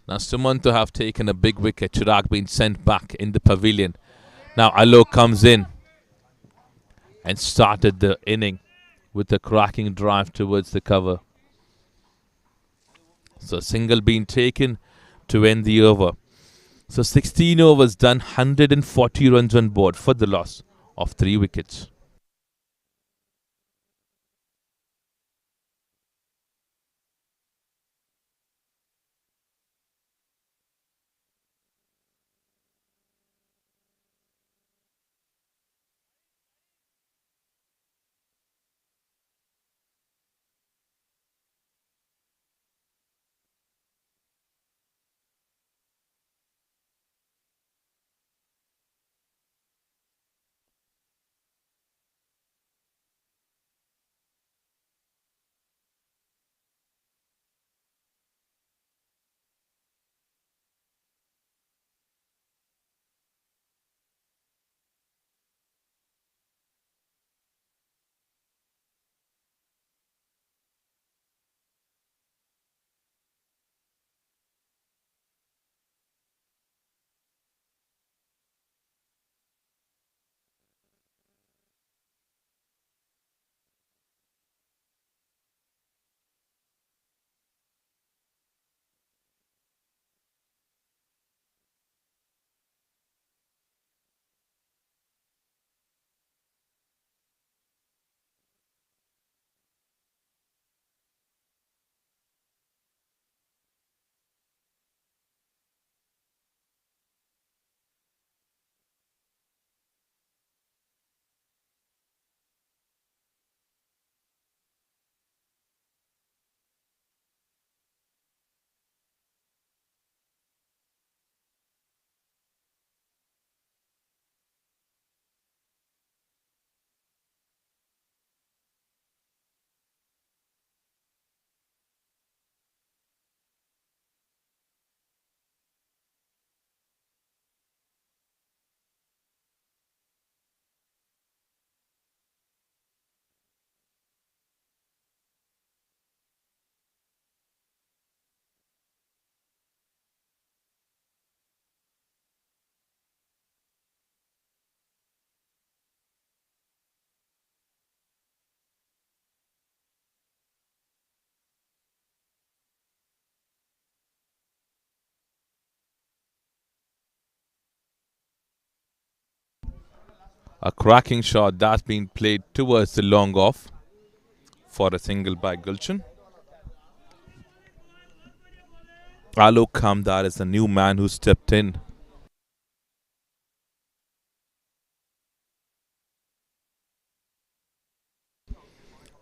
Now Sumanto have taken a big wicket. Chirag being sent back in the pavilion. Now Alok comes in and started the inning with a cracking drive towards the cover. So single being taken to end the over. So 16 overs done, 140 runs on board for the loss of 3 wickets. A cracking shot that's been played towards the long off for a single by Gulshan. Alok Kamdar is the new man who stepped in.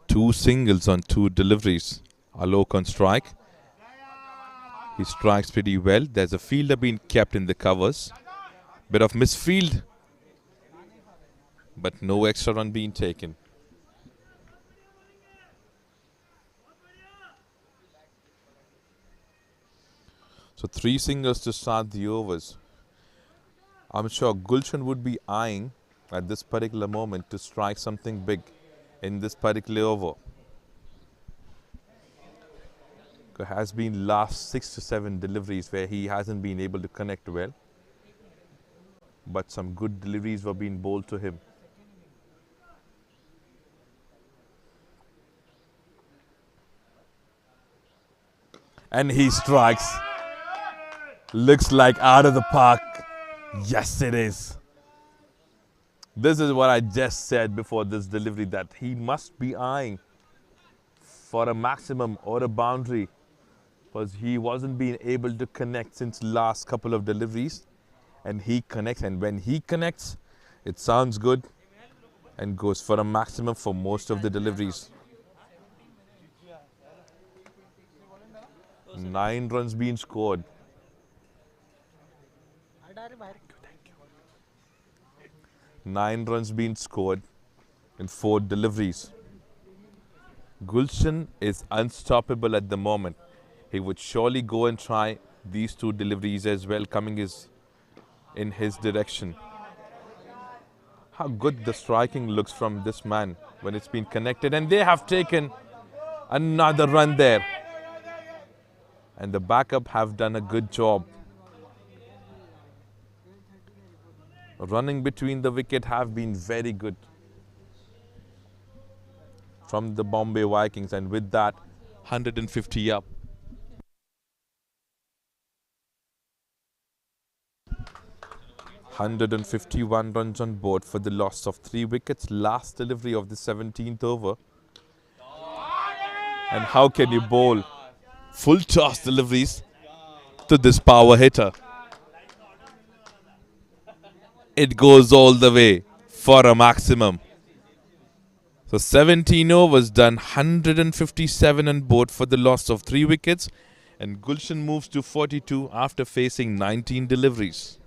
Two singles on two deliveries. Alok on strike. He strikes pretty well. There's a fielder being kept in the covers. Bit of misfield, but no extra run being taken. So three singles to start the overs. I'm sure Gulshan would be eyeing at this particular moment to strike something big in this particular over. There has been last 6 to 7 deliveries where he hasn't been able to connect well, but some good deliveries were being bowled to him. And he strikes. Looks like out of the park. Yes, it is. This is what I just said before this delivery, that he must be eyeing for a maximum or a boundary, because he wasn't being able to connect since last couple of deliveries, and he connects, and when he connects it sounds good and goes for a maximum for most of the deliveries. 9 runs being scored. 9 runs being scored in 4 deliveries. Gulshan is unstoppable at the moment. He would surely go and try these 2 deliveries as well, coming in his direction. How good the striking looks from this man when it's been connected, and they have taken another run there. And the backup have done a good job. Running between the wicket have been very good from the Bombay Vikings, and with that 150 up. 151 runs on board for the loss of 3 wickets. Last delivery of the 17th over. And how can you bowl full toss deliveries to this power hitter? It goes all the way for a maximum. So 17 overs done, 157 on board for the loss of 3 wickets. And Gulshan moves to 42 after facing 19 deliveries.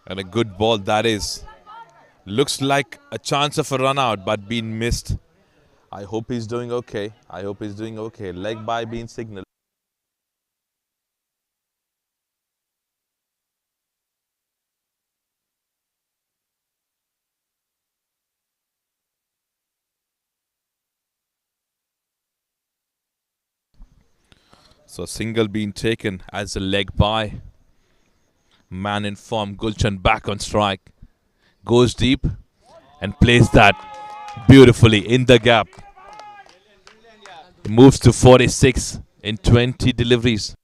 And a good ball that is. Looks like a chance of a run out, but being missed. I hope he's doing okay. I hope he's doing okay. Leg by being signaled. So a single being taken as a leg by. Man in form, Gulshan back on strike. Goes deep and plays that beautifully in the gap. Moves to 46 in 20 deliveries.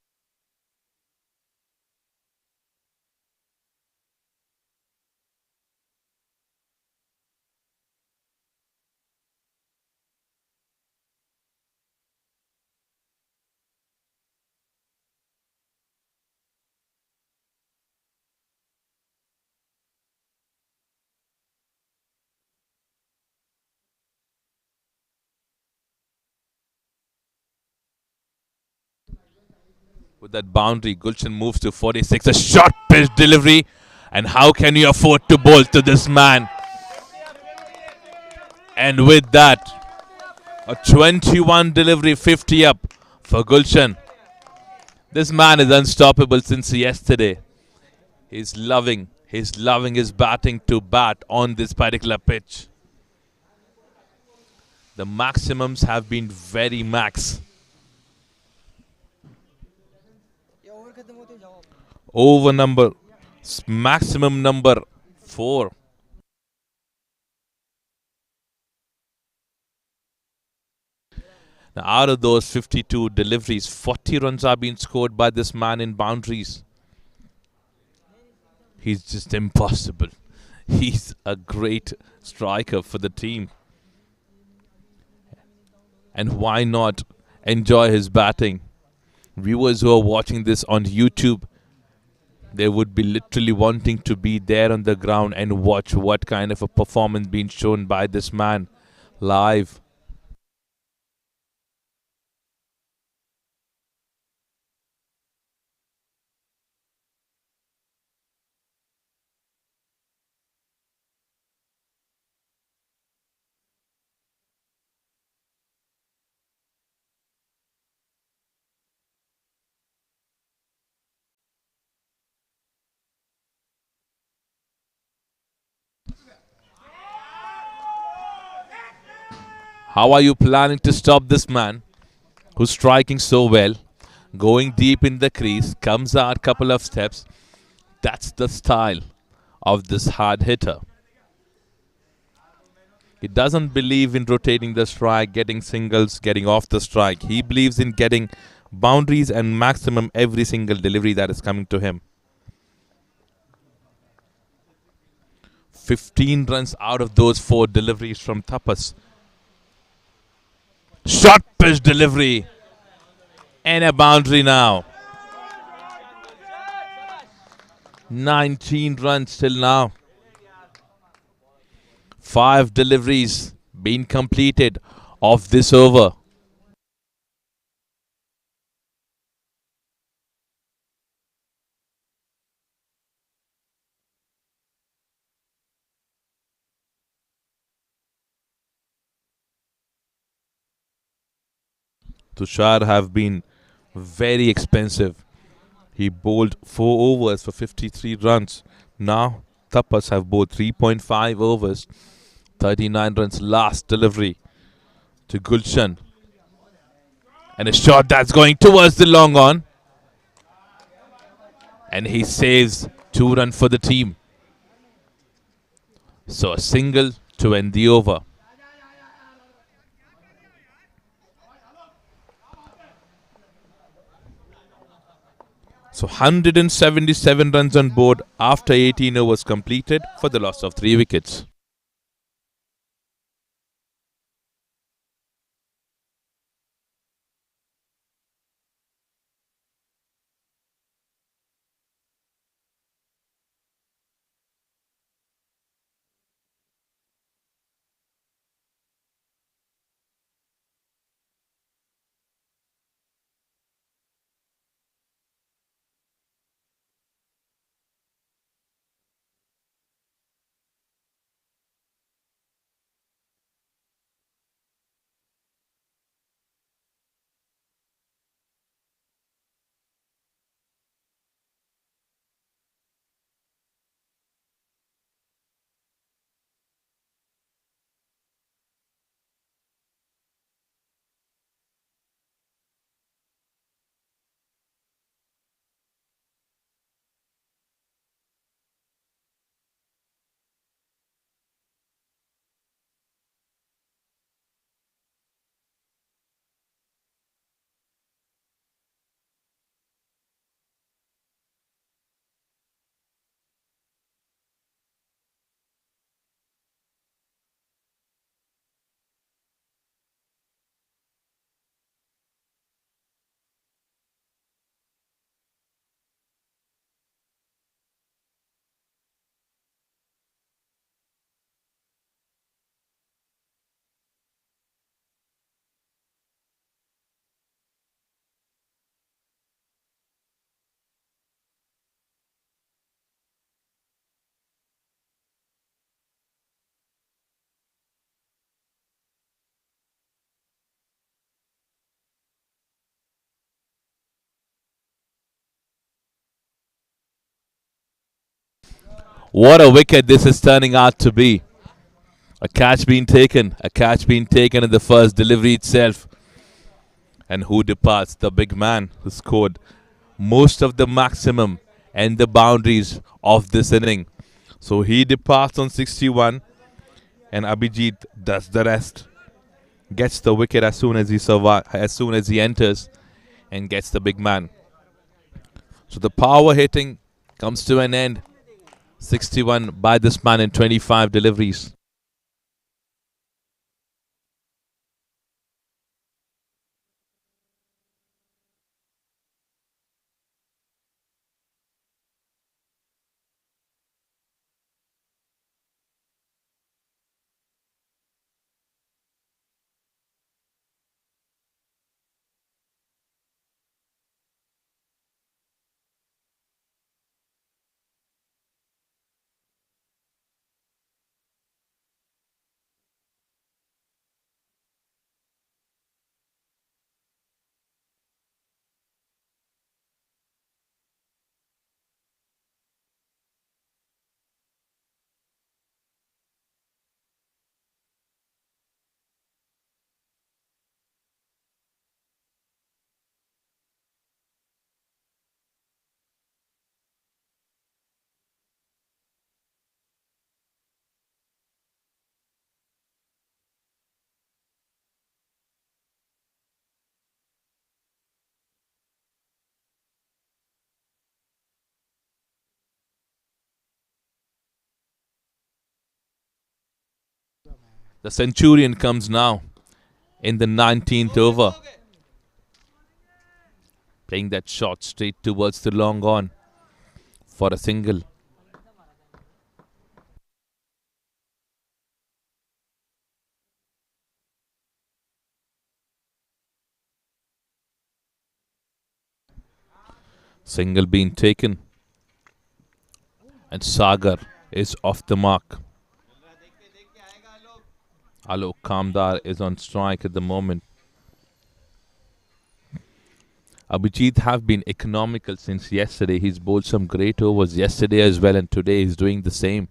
With that boundary, Gulshan moves to 46. A short pitch delivery. And how can you afford to bowl to this man? And with that, a 21 delivery, 50 up for Gulshan. This man is unstoppable since yesterday. He's loving his batting to bat on this particular pitch. The maximums have been very max. Over number, maximum number 4. Now, out of those 52 deliveries, 40 runs are being scored by this man in boundaries. He's just impossible. He's a great striker for the team. And why not enjoy his batting? Viewers who are watching this on YouTube, they would be literally wanting to be there on the ground and watch what kind of a performance being shown by this man live. How are you planning to stop this man who's striking so well? Going deep in the crease, comes out couple of steps. That's the style of this hard hitter. He doesn't believe in rotating the strike, getting singles, getting off the strike. He believes in getting boundaries and maximum every single delivery that is coming to him. 15 runs out of those 4 deliveries from Tapas. Short pitch delivery and a boundary now. 19 runs till now. 5 deliveries being completed of this over. Tushar have been very expensive. He bowled 4 overs for 53 runs. Now Tapas have bowled 3.5 overs, 39 runs. Last delivery to Gulshan. And a shot that's going towards the long on. And he saves 2 runs for the team. So a single to end the over. So 177 runs on board after 18 overs completed for the loss of 3 wickets. What a wicket this is turning out to be. A catch being taken. A catch being taken in the first delivery itself. And who departs? The big man who scored most of the maximum and the boundaries of this inning. So he departs on 61, and Abhijit does the rest. Gets the wicket as soon as he enters, and gets the big man. So the power hitting comes to an end. 61 by this man in 25 deliveries. The centurion comes now in the 19th over, playing that shot straight towards the long on for a single. Single being taken, and Sagar is off the mark. Alok Kamdar is on strike at the moment. Abhijit have been economical since yesterday. He's bowled some great overs yesterday as well, and today he's doing the same.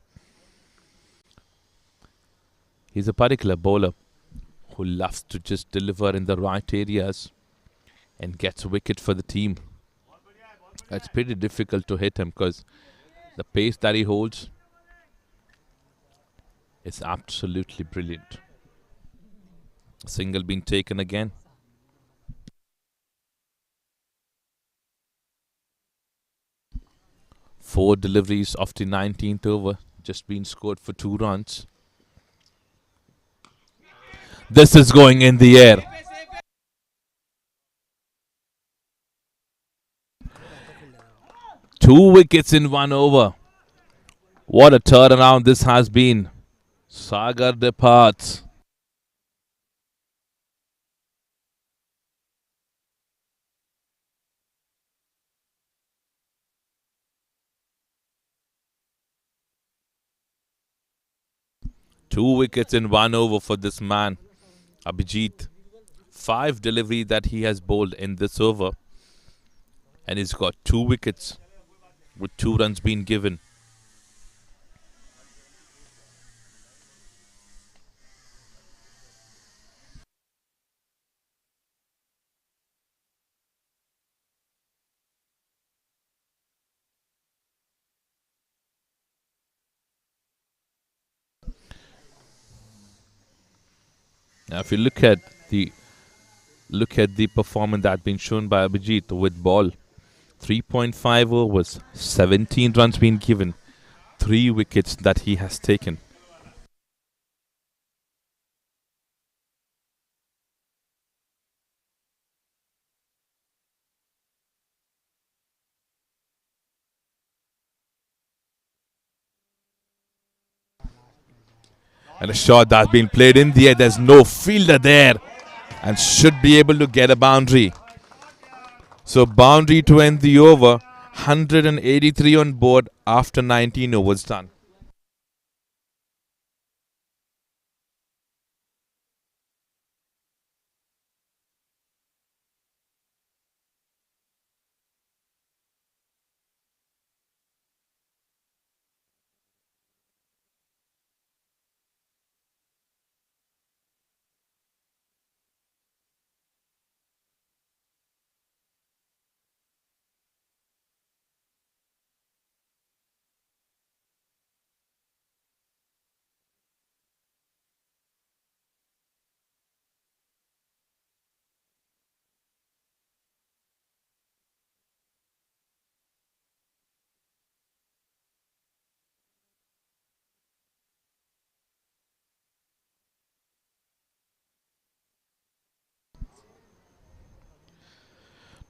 He's a particular bowler who loves to just deliver in the right areas and gets a wicket for the team. It's pretty difficult to hit him because the pace that he holds is absolutely brilliant. Single being taken again. Four deliveries of the 19th over, just been scored for 2 runs. This is going in the air. Two wickets in 1 over. What a turnaround this has been. Sagar departs. Two wickets in 1 over for this man, Abhijit. 5 delivery that he has bowled in this over, and he's got 2 wickets with 2 runs being given. Now, if you look at the performance that's been shown by Abhijit with ball, 3.5 overs, 17 runs being given, 3 wickets that he has taken. And a shot that's been played in the air. There's no fielder there and should be able to get a boundary. So boundary to end the over. 183 on board after 19 overs done.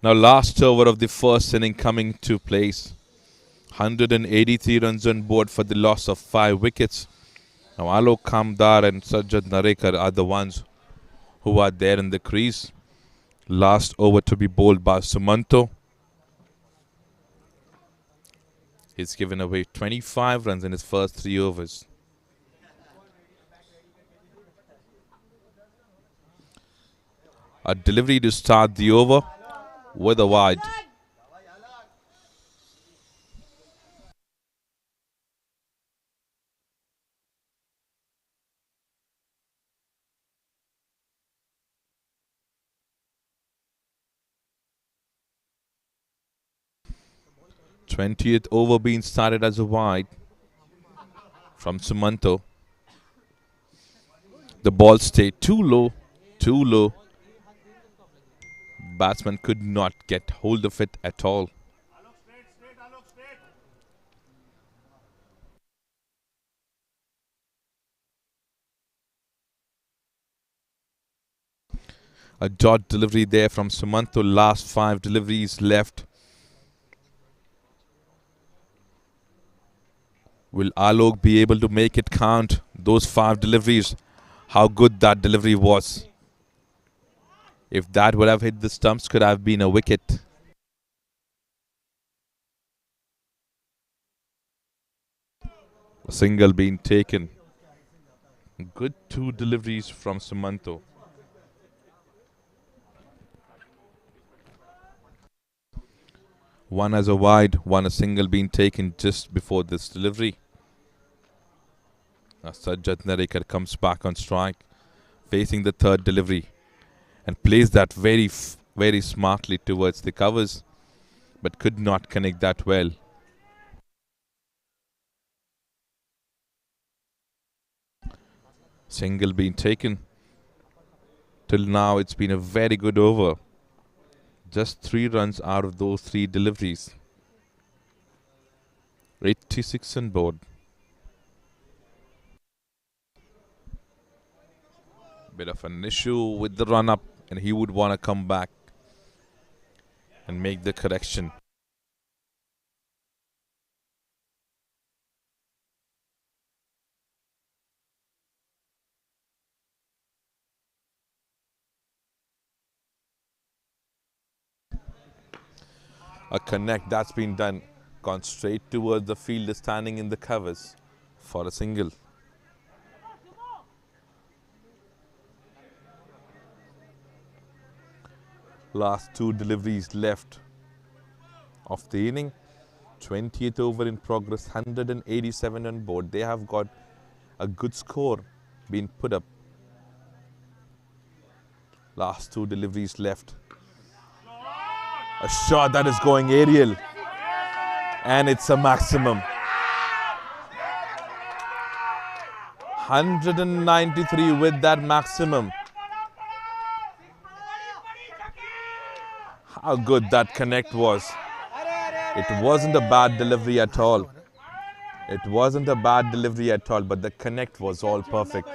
Now last over of the first inning coming to place. 183 runs on board for the loss of 5 wickets. Now Alok Kamdar and Sajjad Narekar are the ones who are there in the crease. Last over to be bowled by Sumanto. He's given away 25 runs in his first 3 overs. A delivery to start the over with a wide. th over being started as a wide from Sumanto. The ball stayed too low, too low. Batsman could not get hold of it at all. A dot delivery there from Sumanto. Last 5 deliveries left. Will Alok be able to make it count? Those 5 deliveries. How good that delivery was. If that would have hit the stumps, could have been a wicket. A single being taken. Good 2 deliveries from Sumanto. One as a wide, one a single being taken just before this delivery. Now Sajjad Narekar comes back on strike, facing the 3rd delivery, and plays that very smartly towards the covers, but could not connect that well. Single being taken. Till now it's been a very good over. Just 3 runs out of those 3 deliveries. 86 on board. Bit of an issue with the run up, and he would want to come back and make the correction. A connect that's been done, gone straight towards the fielder standing in the covers for a single. Last 2 deliveries left of the inning. 20th over in progress, 187 on board. They have got a good score being put up. Last 2 deliveries left. A shot that is going aerial, and it's a maximum. 193 with that maximum. How good that connect was. It wasn't a bad delivery at all. It wasn't a bad delivery at all, but the connect was all perfect.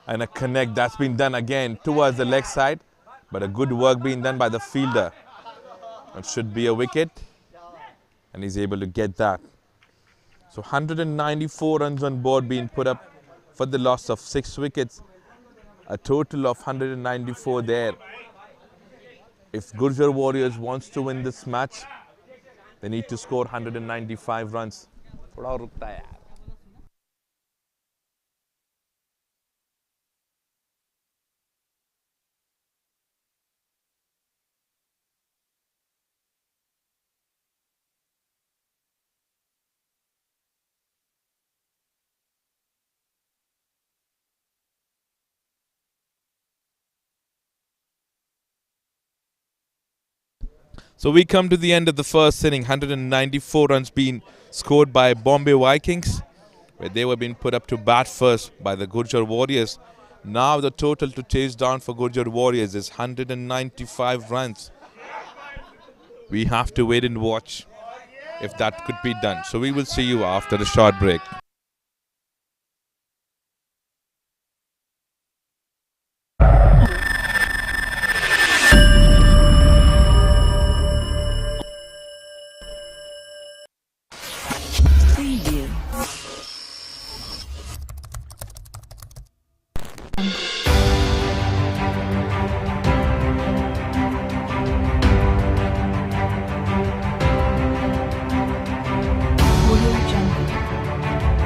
And a connect that's been done again towards the leg side, but a good work being done by the fielder. It should be a wicket, and he's able to get that. So 194 runs on board being put up for the loss of 6 wickets. A total of 194 there. If Gurjar Warriors wants to win this match, they need to score 195 runs. So we come to the end of the first inning. 194 runs being scored by Bombay Vikings, where they were being put up to bat first by the Gurjar Warriors. Now the total to chase down for Gurjar Warriors is 195 runs. We have to wait and watch. if that could be done. So we will see you after the short break. Preview. Audio Jungle.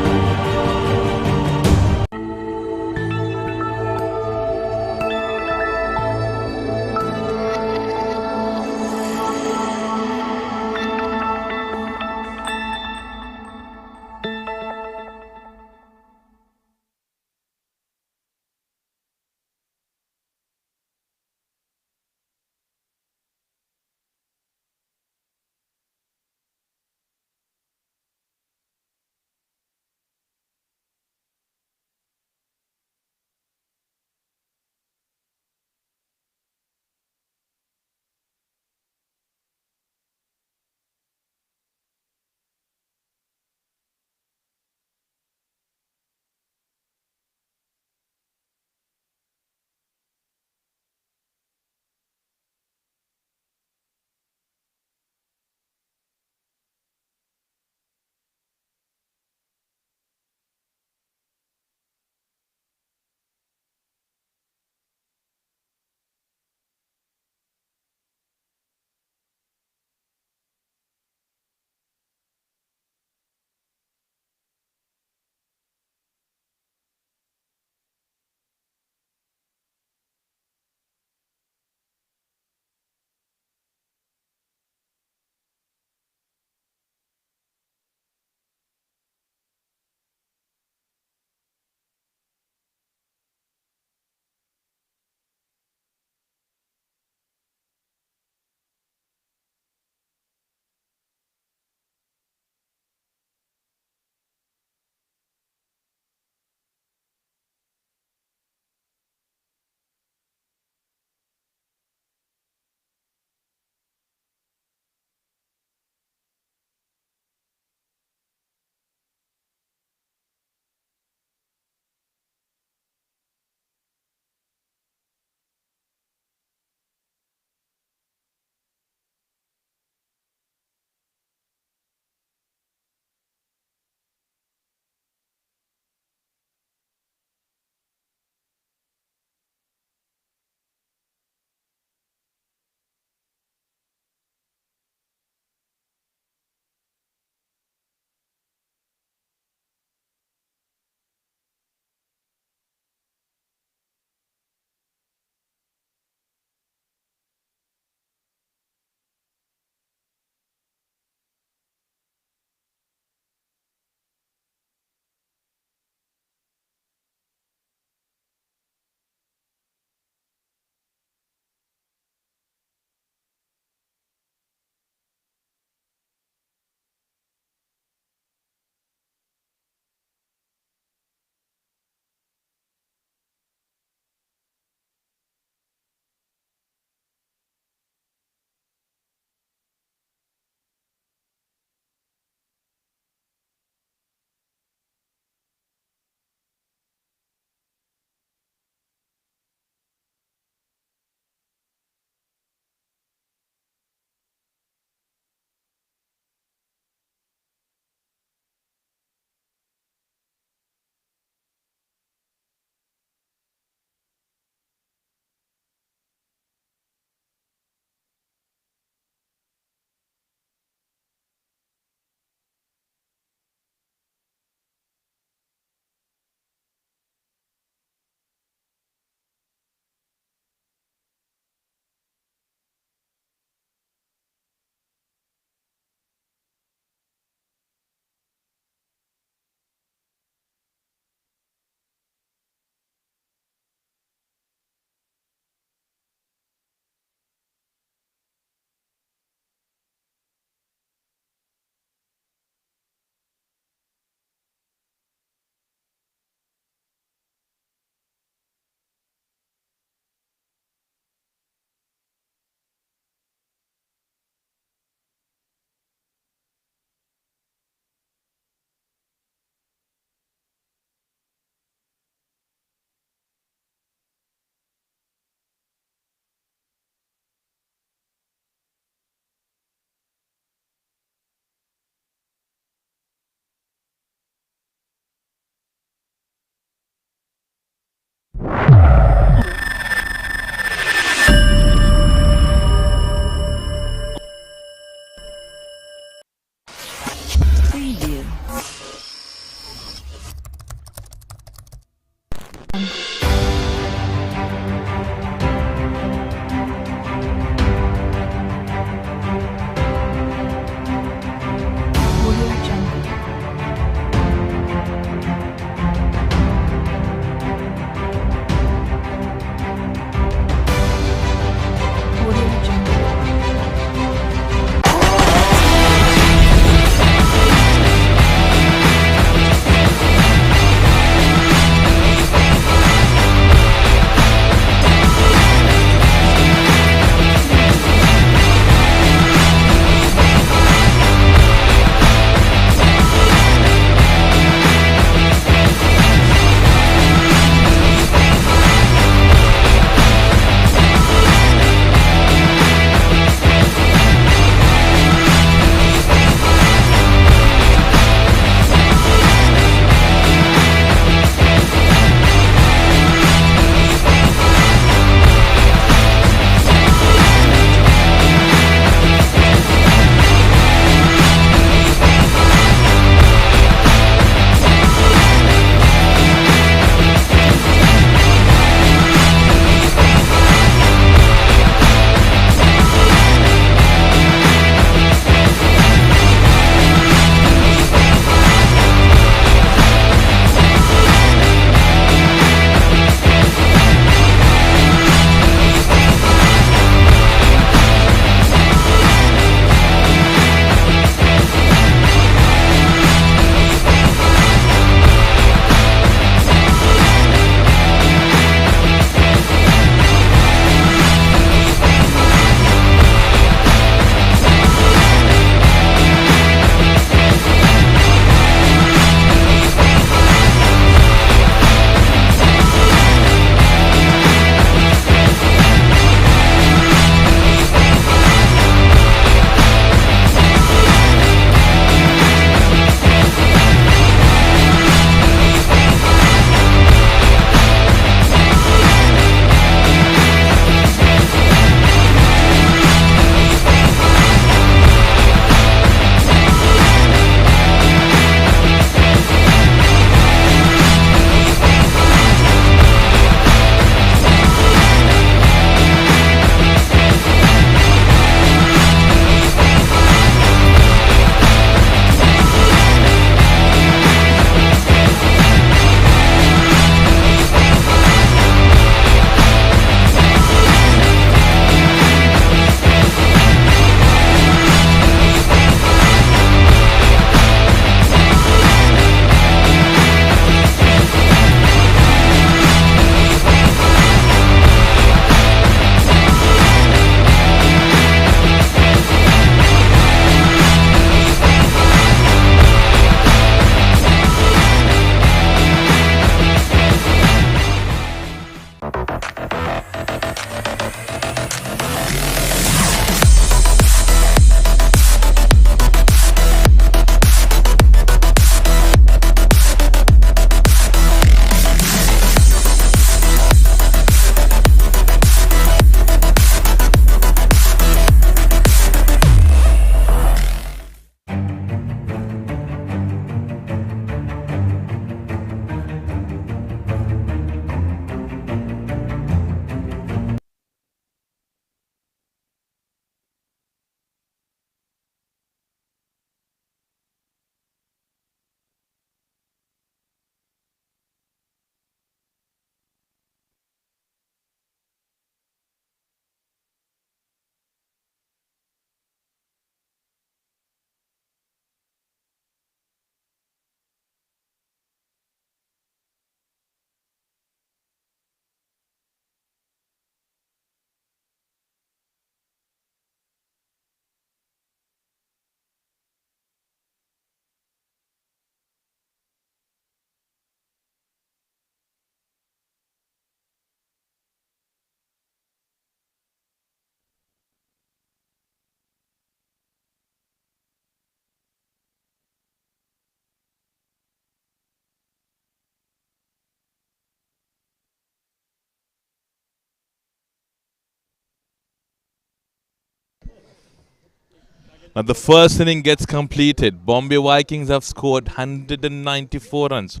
Now the first inning gets completed. Bombay Vikings have scored 194 runs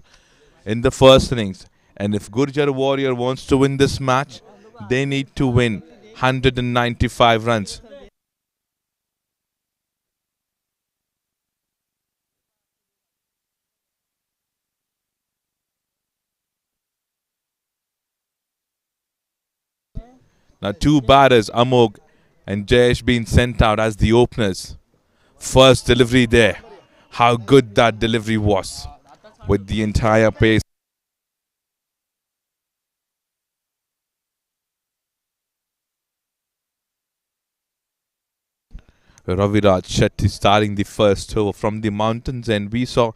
in the first innings. And if Gurjar Warrior wants to win this match, they need to win 195 runs. Now two batters, Amog and Jayesh, being sent out as the openers. First delivery there. How good that delivery was with the entire pace. Raviraj Shetty starting the first over from the mountains, and we saw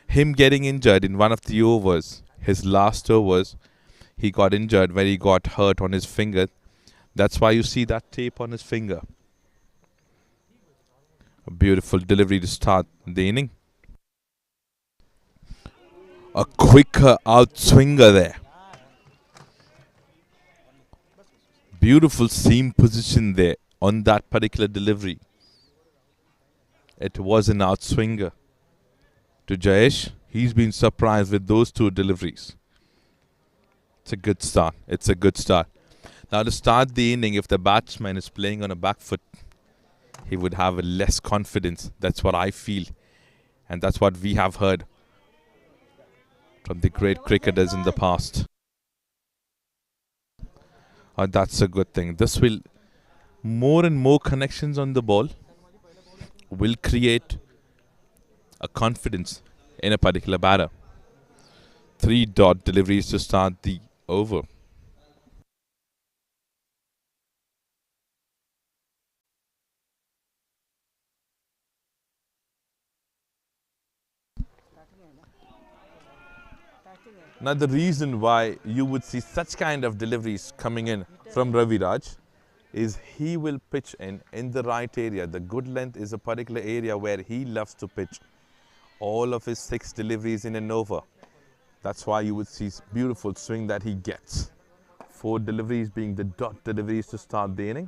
him getting injured in one of the overs. His last overs, he got injured where he got hurt on his finger. That's why you see that tape on his finger. A beautiful delivery to start the inning. A quicker outswinger there. Beautiful seam position there on that particular delivery. It was an outswinger to Jayesh. He's been surprised with those two deliveries. It's a good start. It's a good start. Now to start the inning, if the batsman is playing on a back foot, he would have a less confidence. That's what I feel. And that's what we have heard from the great cricketers in the past. That's a good thing. This will, more and more connections on the ball will create a confidence in a particular batter. 3-dot deliveries to start the over. Now the reason why you would see such kind of deliveries coming in from Raviraj is he will pitch in the right area. The good length is a particular area where he loves to pitch. All of his 6 deliveries in an over. That's why you would see beautiful swing that he gets. 4 deliveries being the dot deliveries to start the inning.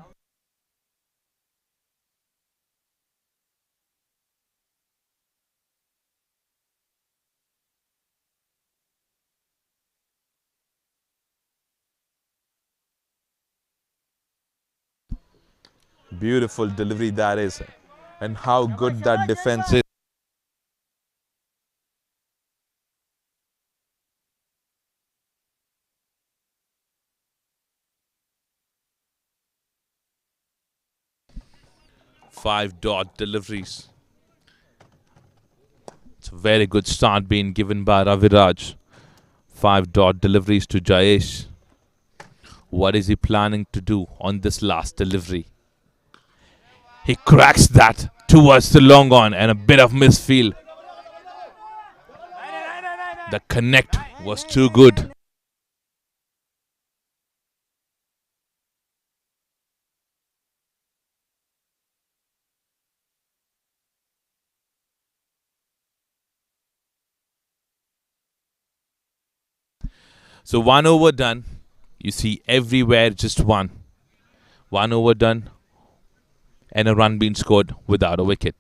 Beautiful delivery that is. And how good that defense is. Five-dot deliveries. It's a very good start being given by Raviraj. 5-dot deliveries to Jayesh. What is he planning to do on this last delivery? He cracks that towards the long on and a bit of misfield. The connect was too good. So 1 over done. You see everywhere just one. 1 over done and a run being scored without a wicket.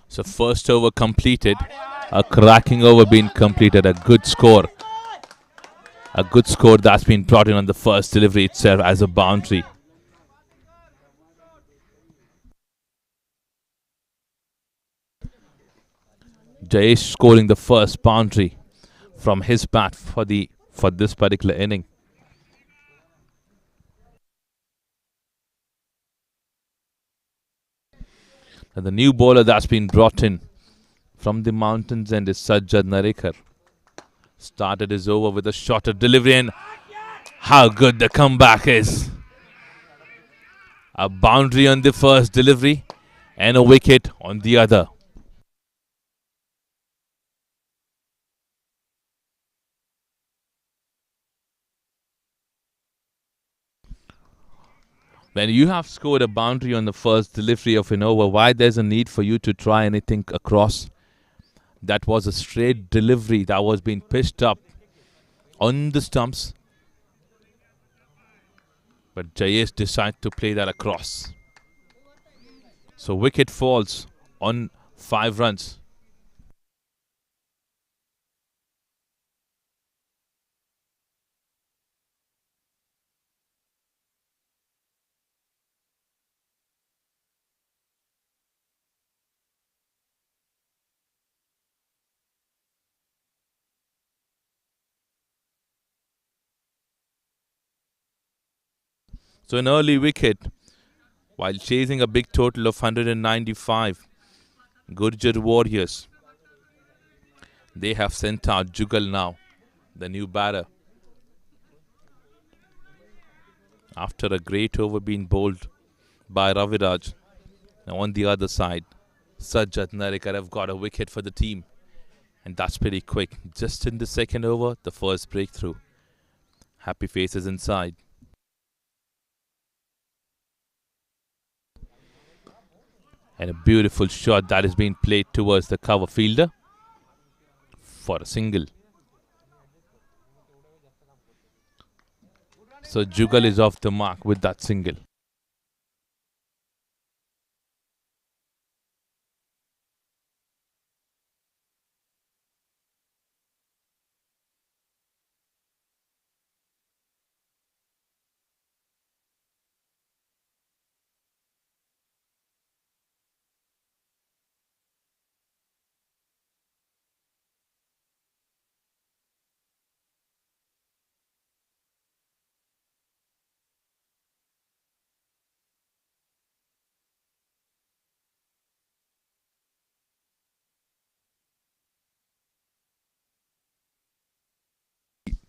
So first over completed. A cracking over being completed. A good score A good score that's been brought in on the first delivery itself as a boundary. Jayesh scoring the first boundary from his bat for this particular inning. And the new bowler that's been brought in from the mountains and is Sajjad Narikar. Started his over with a shorter delivery, and how good the comeback is. A boundary on the first delivery and a wicket on the other. When you have scored a boundary on the first delivery of an over, why there's a need for you to try anything across? That was a straight delivery that was being pitched up on the stumps. But Jayesh decided to play that across. So wicket falls on 5 runs. So an early wicket while chasing a big total of 195. Gurjar Warriors. They have sent out Jugal now, the new batter. After a great over being bowled by Raviraj. Now on the other side, Sajjad Narikar have got a wicket for the team. And that's pretty quick. Just in the second over, the first breakthrough. Happy faces inside. And a beautiful shot that is being played towards the cover fielder for a single. So Jugal is off the mark with that single.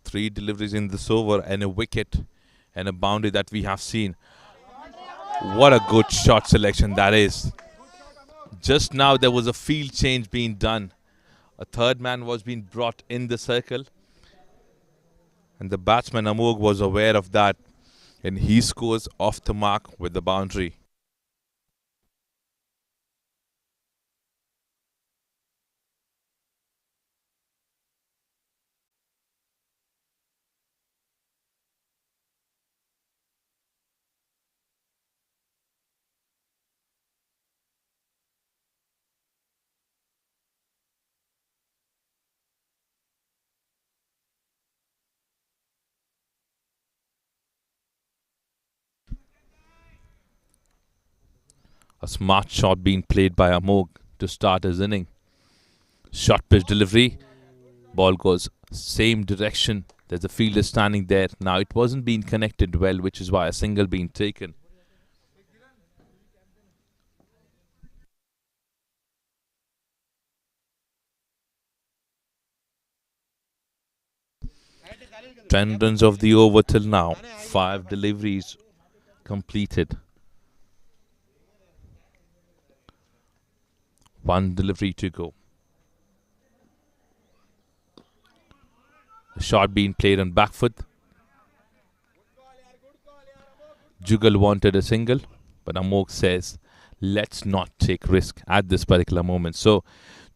Three deliveries in this over and a wicket and a boundary that we have seen. What a good shot selection that is. Just now there was a field change being done. A third man was being brought in the circle. And the batsman Amog was aware of that. And he scores off the mark with the boundary. A smart shot being played by Amog to start his inning. Short pitch delivery. Ball goes same direction. There's a fielder standing there. Now it wasn't being connected well, which is why a single being taken. Ten runs of the over till now. 5 deliveries completed. 1 delivery to go. A shot being played on back foot. Jugal wanted a single, but Amok says, let's not take risk at this particular moment. So,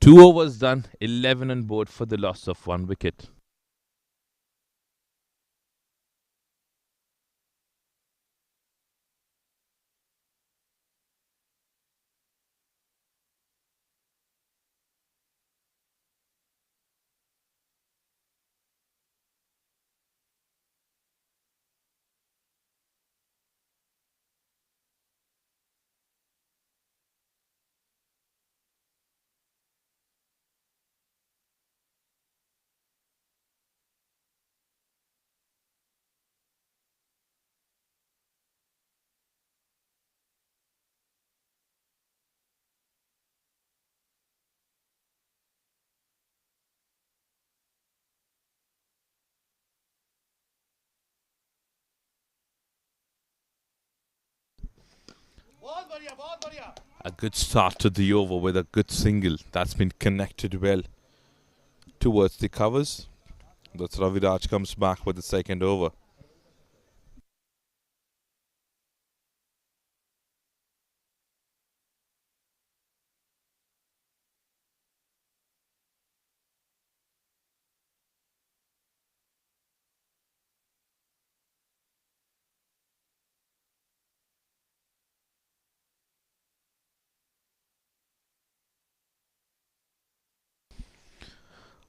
2 overs done, 11 on board for the loss of 1 wicket. A good start to the over with a good single that's been connected well towards the covers. That's Raviraj comes back with the second over.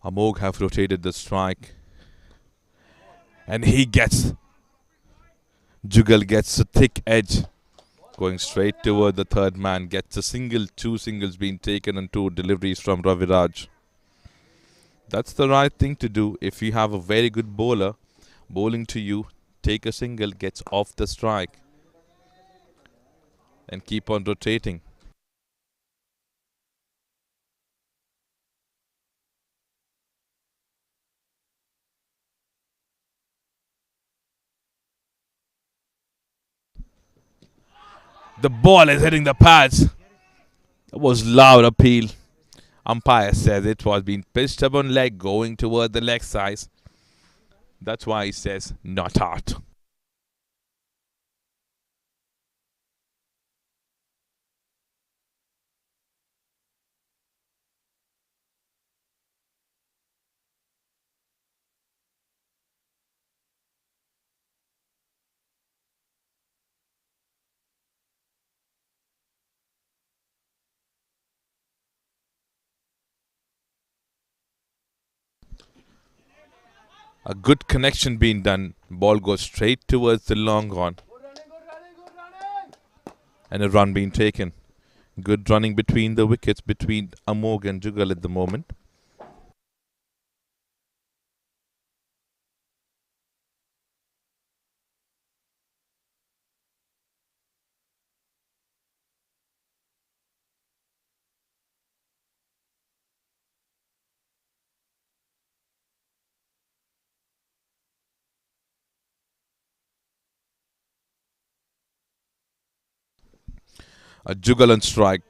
Amog have rotated the strike, and Jugal gets a thick edge, going straight toward the third man. Gets a single, two singles being taken, and two deliveries from Raviraj. That's the right thing to do. If you have a very good bowler bowling to you, take a single, gets off the strike, and keep on rotating. The ball is hitting the pads. It was loud appeal. Umpire says it was being pitched up on leg going toward the leg size. That's why he says not out. A good connection being done. Ball goes straight towards the long on. And a run being taken. Good running between the wickets between Amog and Jugal at the moment. A Jugal on strike.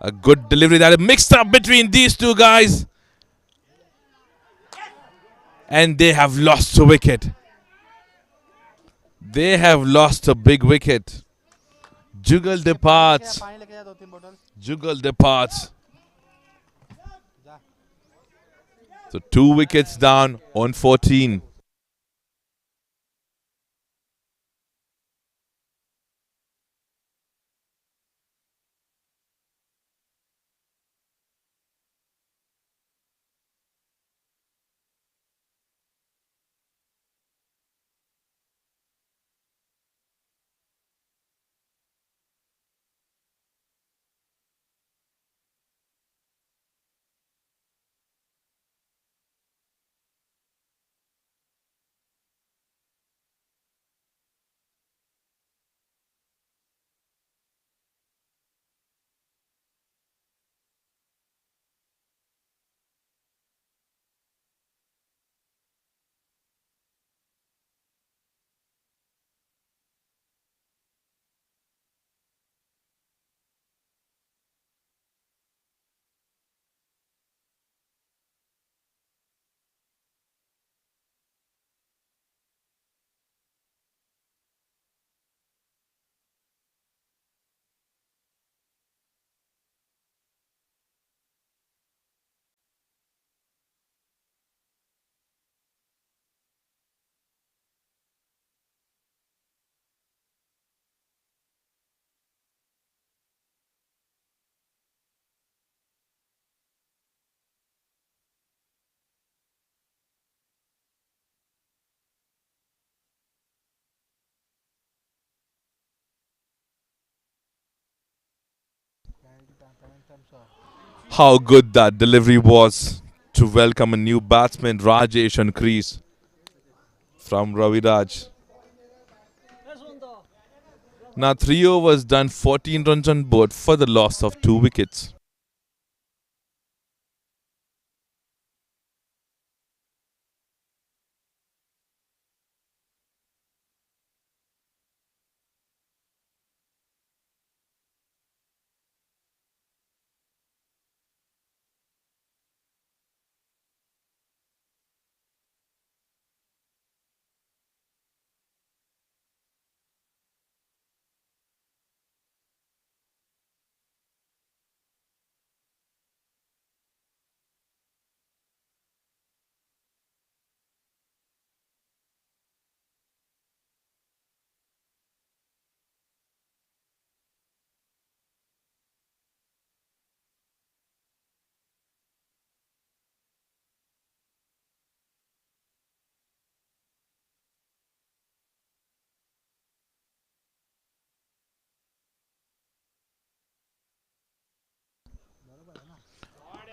A good delivery that is mixed up between these two guys. And they have lost a wicket. They have lost a big wicket. Jugal departs. Jugal departs. So 2 wickets down on 14. How good that delivery was to welcome a new batsman, Rajesh, on crease from Raviraj. Now 3 overs done, 14 runs on board for the loss of 2 wickets.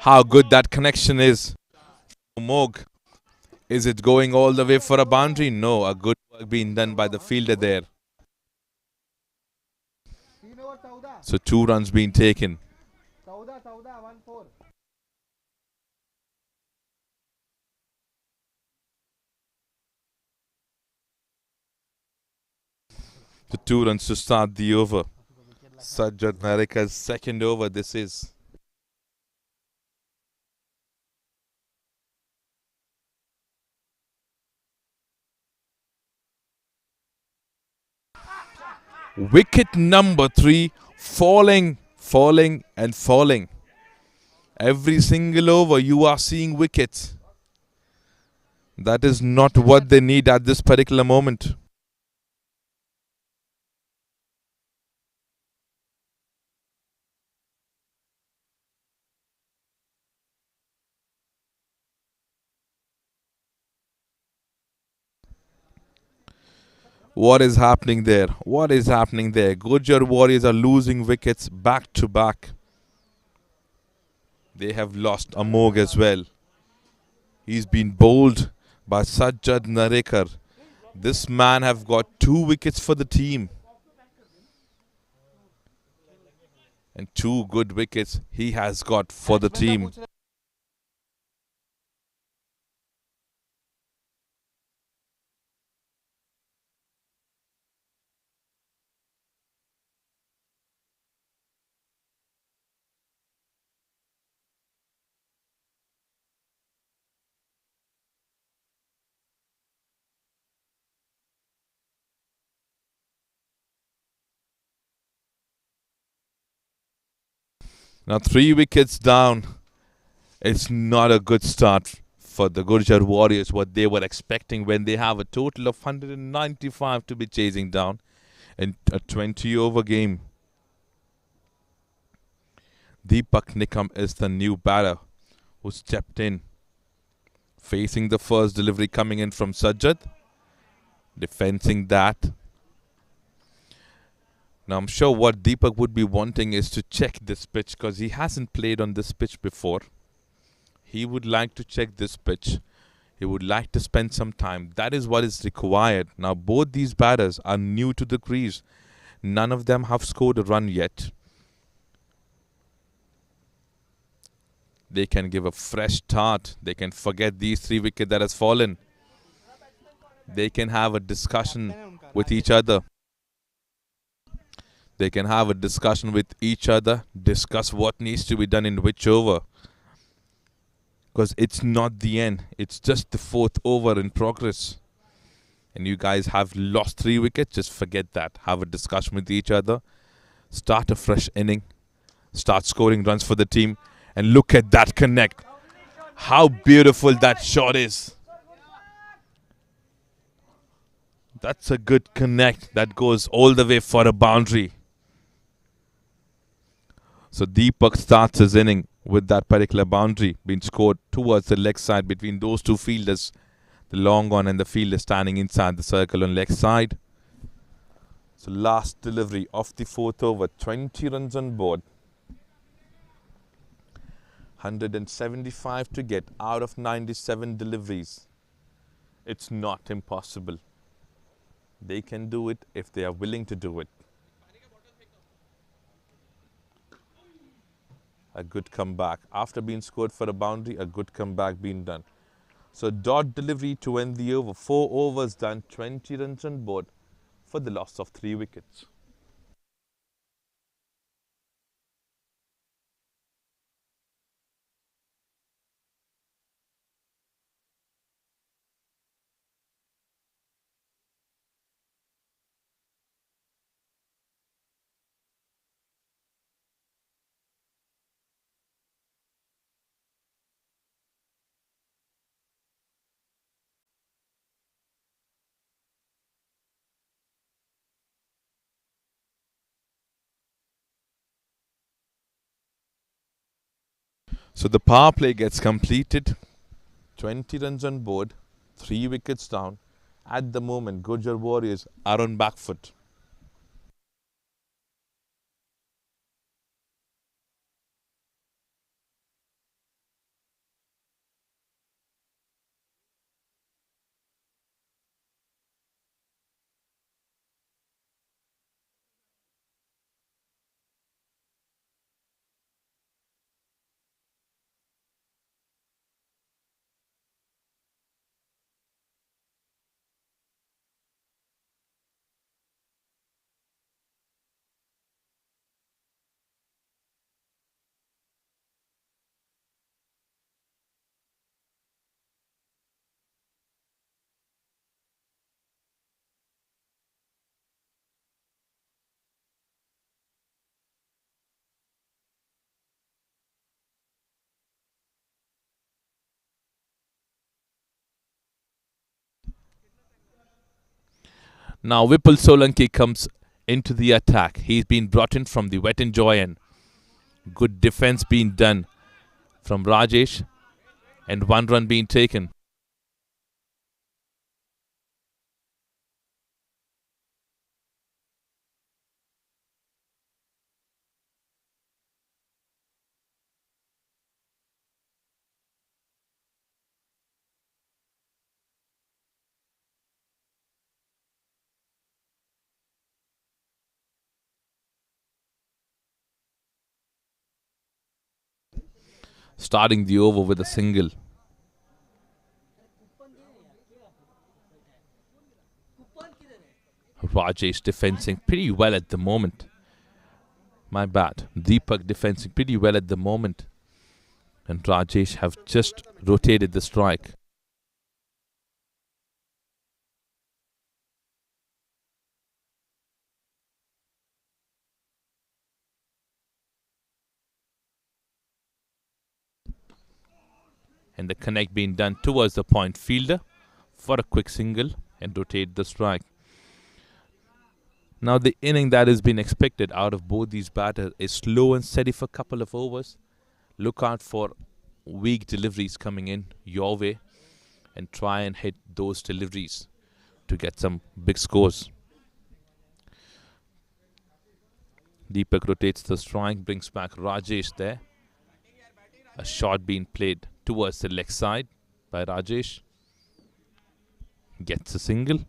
How good that connection is. Mog, is it going all the way for a boundary? No, a good work being done by the fielder there. So 2 runs being taken. The 2 runs to start the over. Sajjad Narika's second over this is. Wicket number 3, falling, falling and falling. Every single over you are seeing wickets. That is not what they need at this particular moment. What is happening there? What is happening there? Gurjar Warriors are losing wickets back to back. They have lost Amog as well. He's been bowled by Sajjad Narikar. This man have got 2 wickets for the team. And 2 good wickets he has got for the team. Now 3 wickets down. It's not a good start for the Gurjar Warriors, what they were expecting when they have a total of 195 to be chasing down in a 20 over game. Deepak Nikam is the new batter who stepped in, facing the first delivery coming in from Sajjad, defending that. Now I'm sure what Deepak would be wanting is to check this pitch because he hasn't played on this pitch before. He would like to check this pitch. He would like to spend some time. That is what is required. Now both these batters are new to the crease. None of them have scored a run yet. They can give a fresh start. They can forget these 3 wickets that has fallen. They can have a discussion with each other. They can have a discussion with each other, discuss what needs to be done in which over. Because it's not the end. It's just the 4th over in progress. And you guys have lost 3 wickets, just forget that. Have a discussion with each other. Start a fresh inning. Start scoring runs for the team. And look at that connect. How beautiful that shot is. That's a good connect. That goes all the way for a boundary. So Deepak starts his inning with that particular boundary being scored towards the leg side between those 2 fielders. The long on and the fielder standing inside the circle on leg side. So last delivery of the 4th over. 20 runs on board. 175 to get out of 97 deliveries. It's not impossible. They can do it if they are willing to do it. A good comeback. After being scored for a boundary, a good comeback being done. So dot delivery to end the over. 4 overs done, 20 runs on board for the loss of 3 wickets. So the power play gets completed. 20 runs on board, 3 wickets down. At the moment, Gurjar Warriors are on back foot. Now Vipul Solanki comes into the attack. He's been brought in from the wet and joy end. Good defense being done from Rajesh and one run being taken. Starting the over with a single. Rajesh defending pretty well at the moment. My bad. Deepak defending pretty well at the moment. And Rajesh have just rotated the strike. And the connect being done towards the point fielder for a quick single and rotate the strike. Now the inning that has been expected out of both these batters is slow and steady for a couple of overs. Look out for weak deliveries coming in your way and try and hit those deliveries to get some big scores. Deepak rotates the strike, brings back Rajesh there. A shot being played towards the leg side by Rajesh. Gets a single.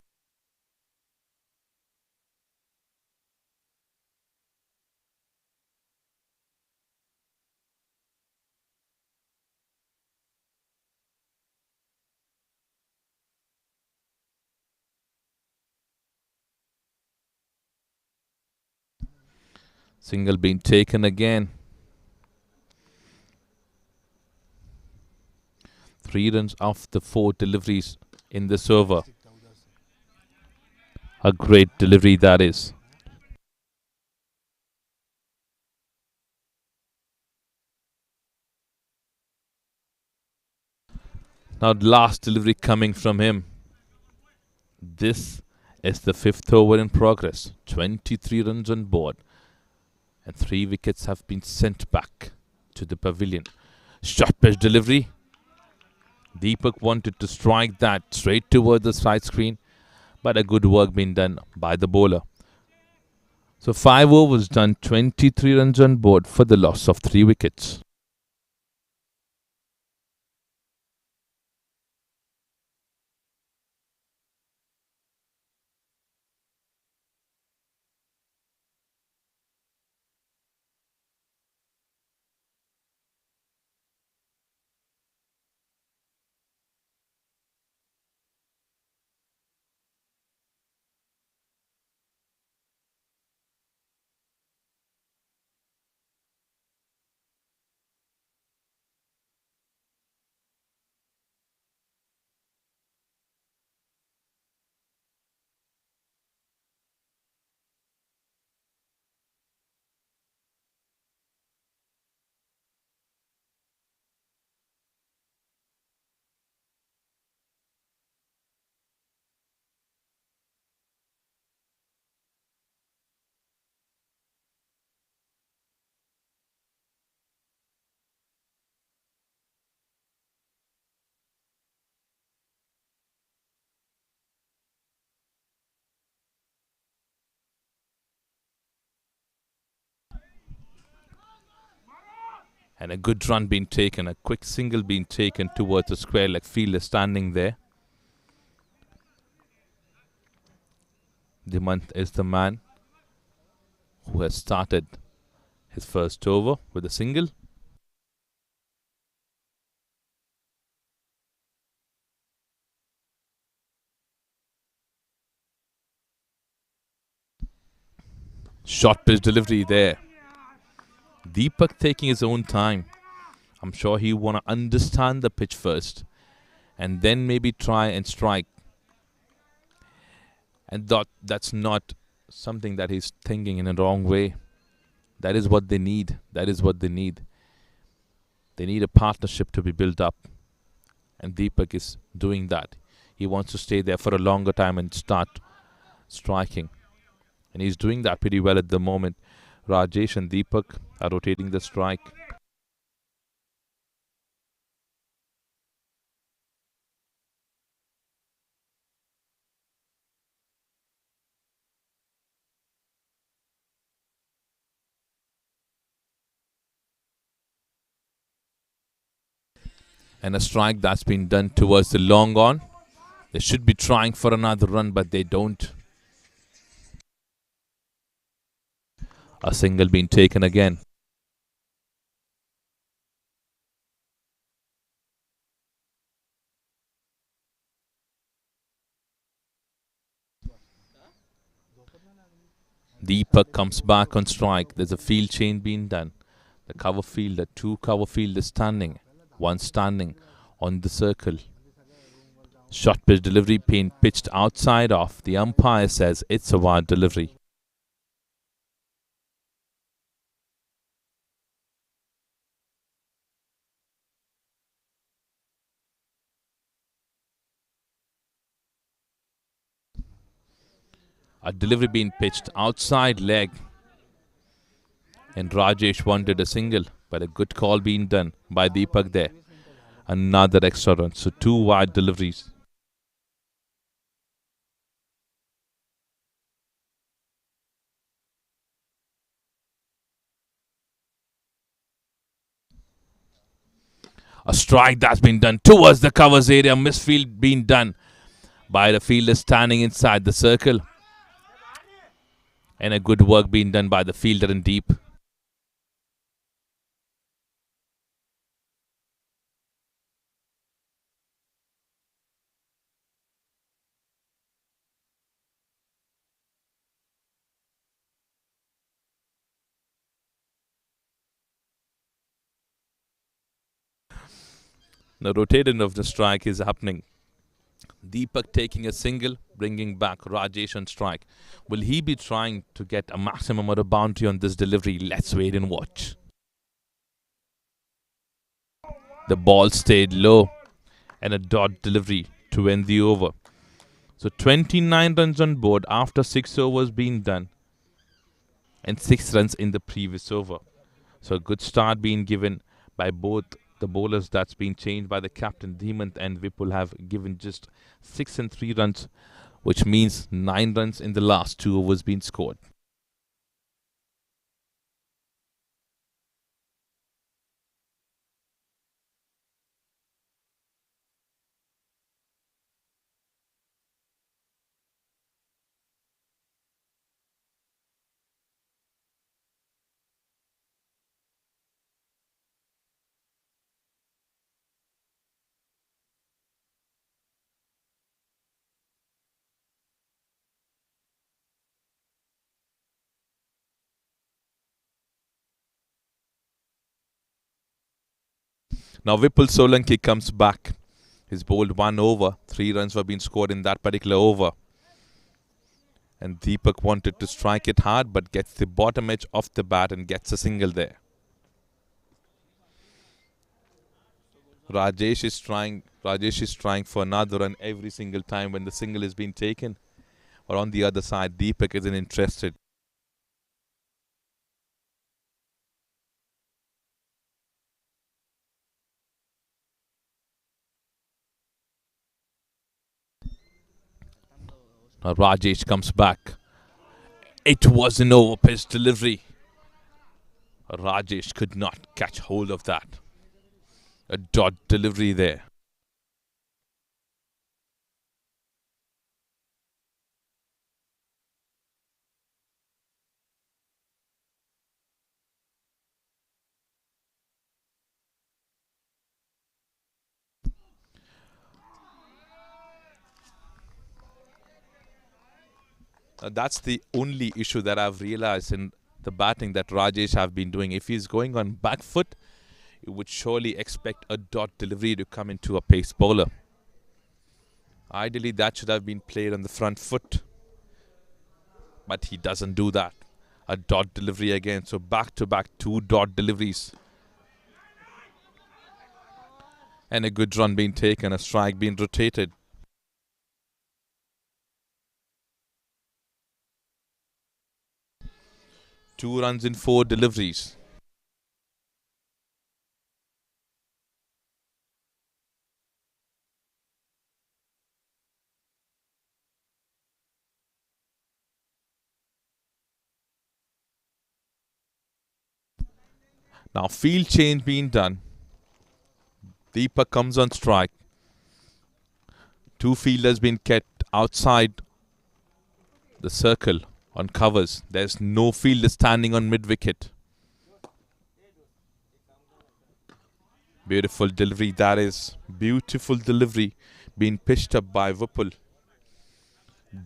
Single being taken again. 3 runs off the 4 deliveries in this over. A great delivery that is. Now the last delivery coming from him. This is the 5th over in progress. 23 runs on board. And 3 wickets have been sent back to the pavilion. Short pitch delivery. Deepak wanted to strike that straight towards the side screen, but a good work being done by the bowler. So 5 overs done, 23 runs on board for the loss of 3 wickets. And a good run being taken, a quick single being taken towards the square leg fielder standing there. Dimant is the man who has started his first over with a single. Short pitch delivery there. Deepak taking his own time. I'm sure he want to understand the pitch first and then maybe try and strike. And that's not something that he's thinking in a wrong way. That is what they need. That is what they need. They need a partnership to be built up. And Deepak is doing that. He wants to stay there for a longer time and start striking. And he's doing that pretty well at the moment. Rajesh and Deepak are rotating the strike. And a strike that's been done towards the long on. They should be trying for another run, but they don't. A single being taken again. Deepak comes back on strike. There's a field change being done. The cover fielder, two cover fielders standing, one standing on the circle. Short pitch delivery being pitched outside off. The umpire says it's a wide delivery. A delivery being pitched outside leg. And Rajesh wanted a single, but a good call being done by Deepak there. Another extra run. So two wide deliveries. A strike that's been done towards the covers area. Misfield being done by the fielder standing inside the circle. And a good work being done by the fielder in deep. The rotation of the strike is happening. Deepak taking a single, bringing back Rajesh on strike. Will he be trying to get a maximum or a boundary on this delivery? Let's wait and watch. The ball stayed low and a dot delivery to end the over. So 29 runs on board after 6 overs being done and 6 runs in the previous over. So a good start being given by both the bowlers. That's been changed by the captain. Dhimant and Vipul have given just 6 and 3 runs, which means 9 runs in the last 2 overs being scored. Now Vipul Solanki comes back. He's bowled 1 over. 3 runs were being scored in that particular over. And Deepak wanted to strike it hard, but gets the bottom edge off the bat and gets a single there. Rajesh is trying for another run every single time when the single is being taken. Or on the other side, Deepak isn't interested. Now Rajesh comes back. It was an over-pitch delivery. Rajesh could not catch hold of that. A dot delivery there. That's the only issue that I've realized in the batting that Rajesh have been doing. If he's going on back foot, you would surely expect a dot delivery to come into a pace bowler. Ideally, that should have been played on the front foot. But he doesn't do that. A dot delivery again. So back-to-back 2 dot deliveries. And a good run being taken, a strike being rotated. 2 runs in 4 deliveries. Now field change being done. Deepak comes on strike. 2 fielders being kept outside the circle on covers. There's no fielder standing on mid wicket. Beautiful delivery, that is. Beautiful delivery being pitched up by Vipul.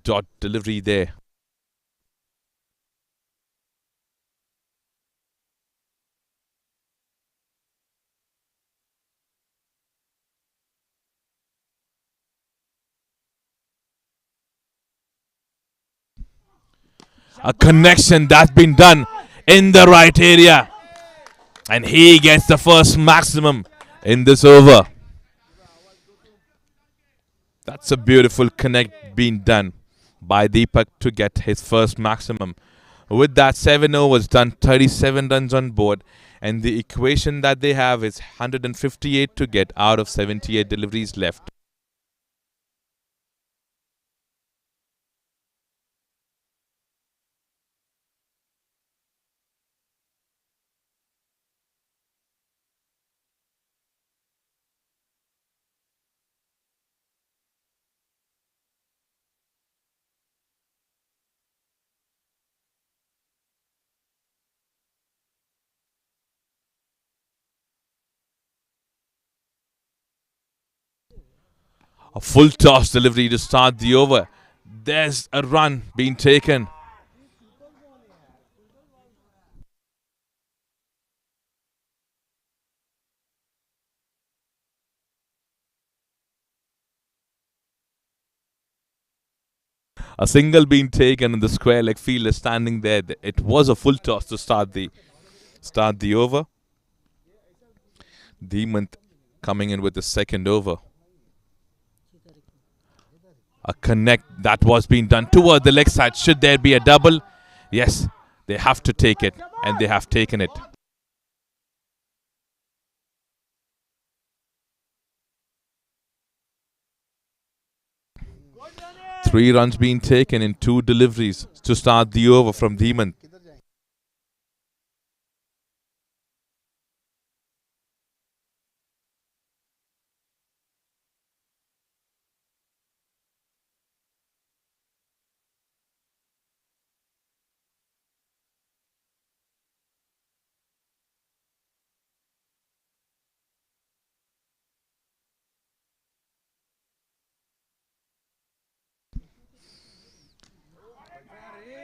Dot delivery there. A connection that's been done in the right area. And he gets the first maximum in this over. That's a beautiful connect being done by Deepak to get his first maximum. With that, 7 overs done, 37 runs on board. And the equation that they have is 158 to get out of 78 deliveries left. A full toss delivery to start the over. There's a run being taken. A single being taken in the square leg fielder standing there. It was a full toss to start the over. Demant coming in with the second over. A connect that was being done toward the leg side. Should there be a double? Yes, they have to take it, and they have taken it. Three runs being taken in 2 deliveries to start the over from Demant.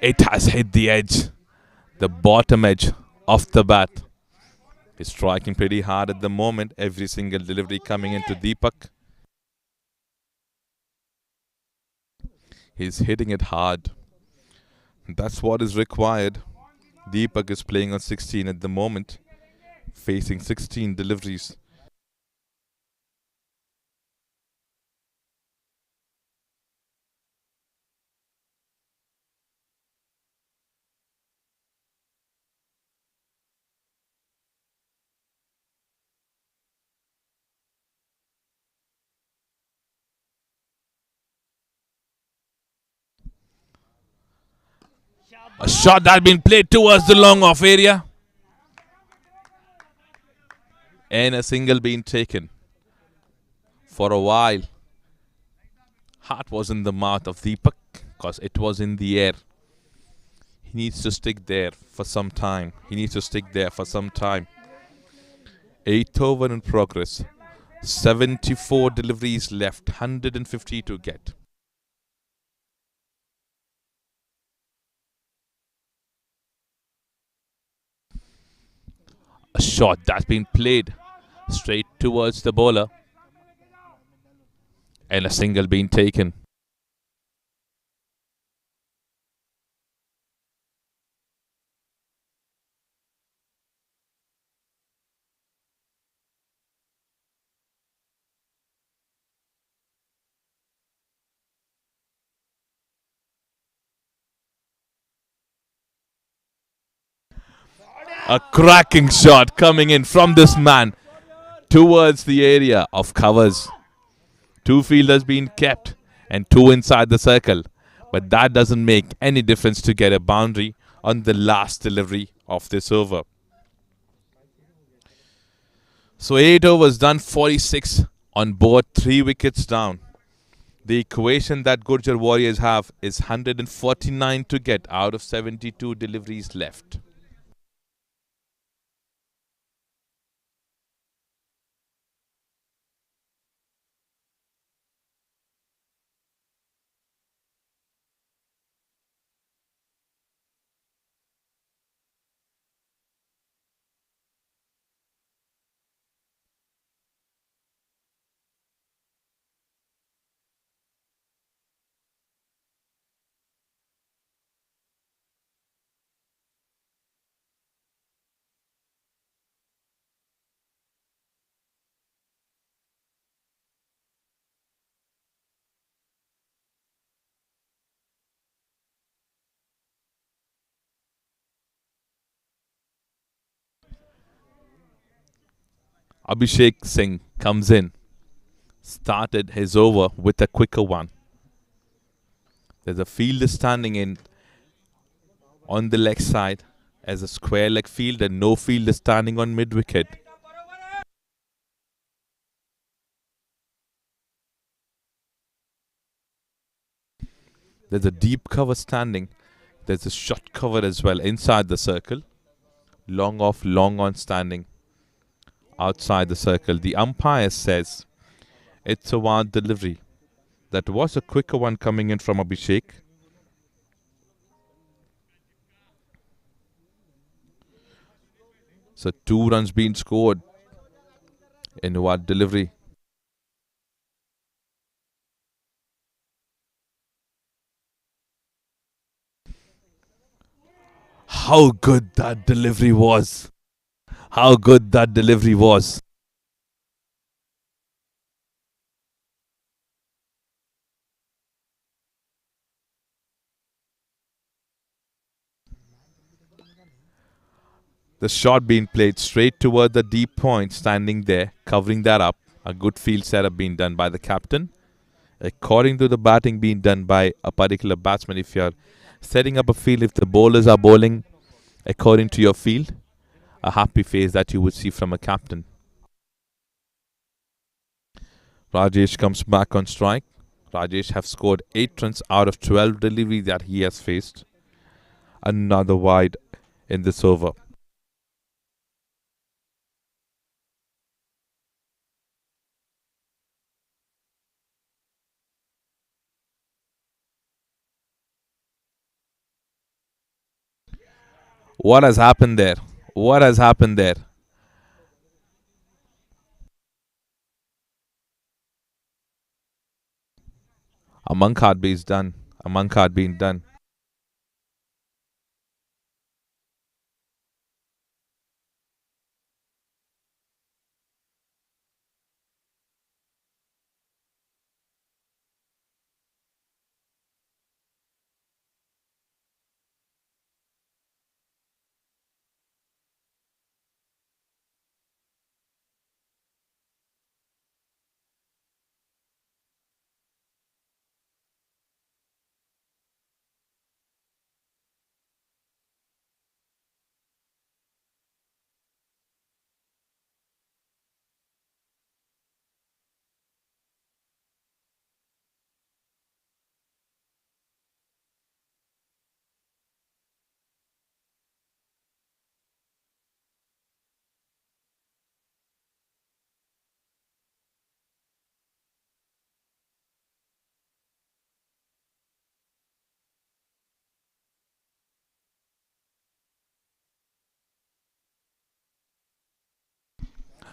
It has hit the edge, the bottom edge of the bat. He's striking pretty hard at the moment. Every single delivery coming into Deepak. He's hitting it hard. That's what is required. Deepak is playing on 16 at the moment, facing 16 deliveries. A shot that been played towards the long off area. And a single being taken. For a while, heart was in the mouth of Deepak because it was in the air. He needs to stick there for some time. 8th over in progress. 74 deliveries left. 150 to get. A shot that's been played straight towards the bowler. And a single being taken. A cracking shot coming in from this man towards the area of covers. Two fielders being kept and two inside the circle. But that doesn't make any difference to get a boundary on the last delivery of this over. So 8 overs done, 46 on board, 3 wickets down. The equation that Gurjar Warriors have is 149 to get out of 72 deliveries left. Abhishek Singh comes in, started his over with a quicker one. There's a fielder standing in on the leg side as a square leg fielder, no fielder standing on mid wicket. There's a deep cover standing. There's a short cover as well inside the circle. Long off, long on standing outside the circle. The umpire says it's a wild delivery. That was a quicker one coming in from Abhishek. So 2 runs being scored in wild delivery. How good that delivery was. How good that delivery was. The shot being played straight toward the deep point, standing there, covering that up. A good field setup being done by the captain. According to the batting being done by a particular batsman, if you're setting up a field, if the bowlers are bowling according to your field, a happy face that you would see from a captain. Rajesh comes back on strike. Rajesh have scored 8 runs out of 12 deliveries that he has faced. Another wide in this over. What has happened there? What has happened there? A monk hard being done. A monk hard being done.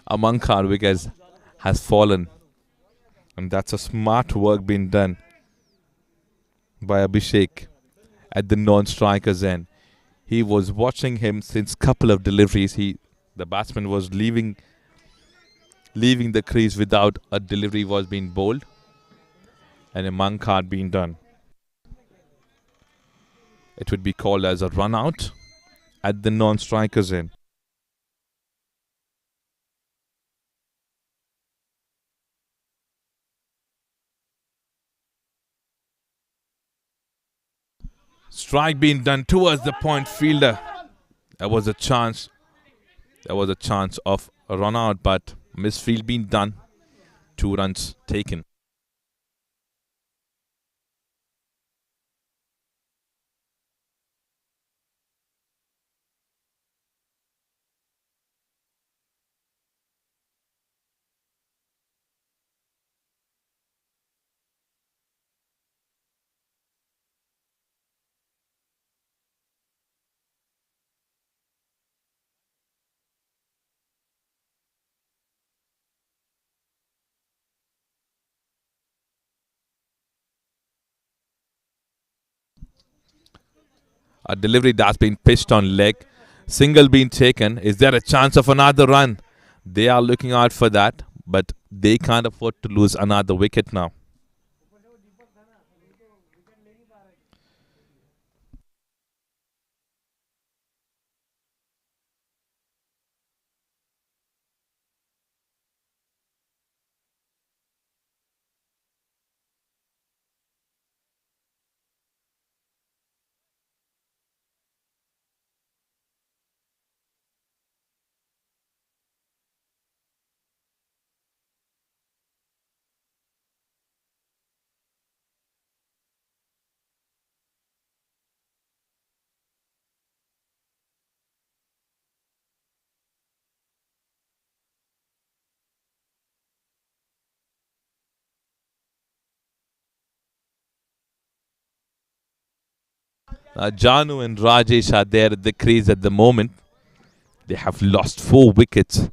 A monk hard wicket has fallen. And that's a smart work being done by Abhishek at the non-striker's end. He was watching him since couple of deliveries. The batsman was leaving the crease without a delivery was being bowled, and a monk hard being done. It would be called as a run out at the non-striker's end. Strike being done towards the point fielder. There was a chance. There was a chance of a run out, but misfield being done. 2 runs taken. A delivery that's been pitched on leg. Single being taken. Is there a chance of another run? They are looking out for that, but they can't afford to lose another wicket now. Janu and Rajesh are there at the crease at the moment. They have lost 4 wickets.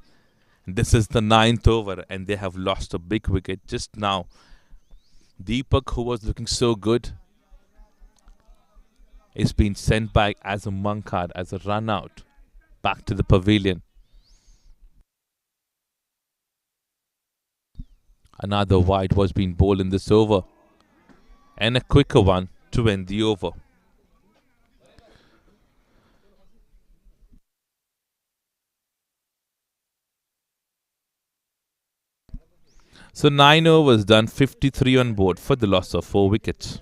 This is the ninth over, and they have lost a big wicket just now. Deepak, who was looking so good, is being sent back as a monkard, as a run out, back to the pavilion. Another wide was being bowled in this over, and a quicker one to end the over. So 9 overs done, 53 on board for the loss of 4 wickets.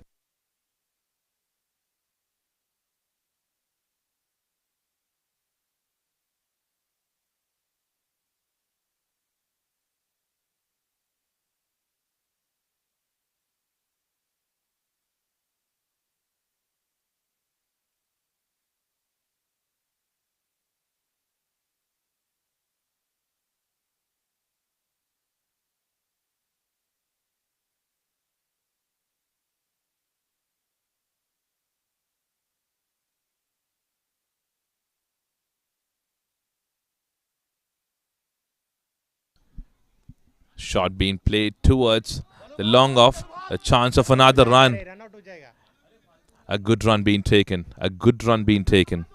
Shot being played towards the long off. A chance of another run. A good run being taken. A good run being taken.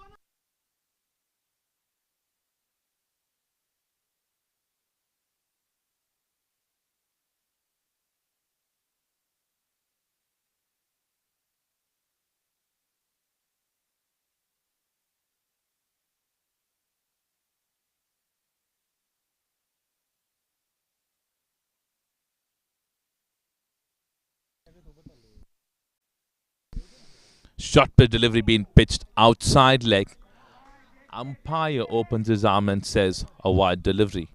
Shot pitch delivery being pitched outside leg. Umpire opens his arm and says a wide delivery.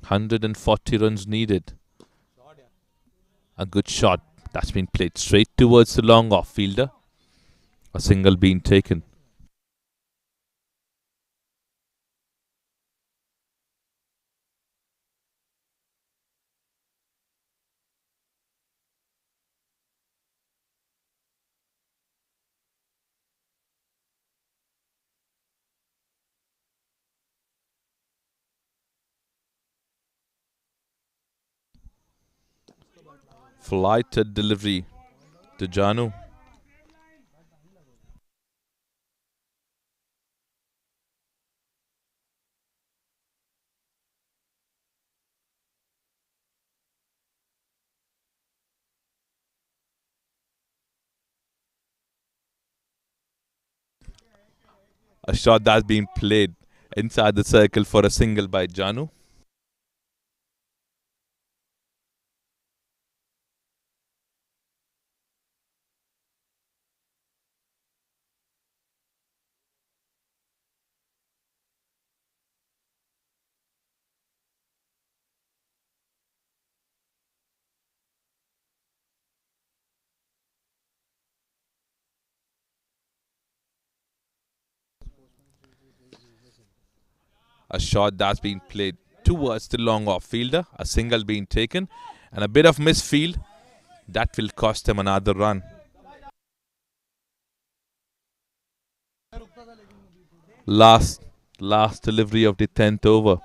₹140 needed. A good shot that's been played straight towards the long off fielder. A single being taken. Flighted delivery to Janu. A shot that's been played inside the circle for a single by Janu. A shot that's been played towards the long off fielder. A single being taken, and a bit of misfield that will cost him another run. Last last delivery of the 10th over.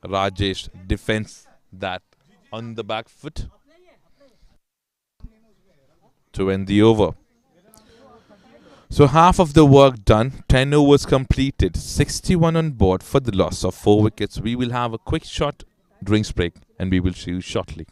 Rajesh defends that on the back foot to end the over. So half of the work done, 10 overs completed, 61 on board for the loss of 4 wickets. We will have a quick short drinks break and we will see you shortly.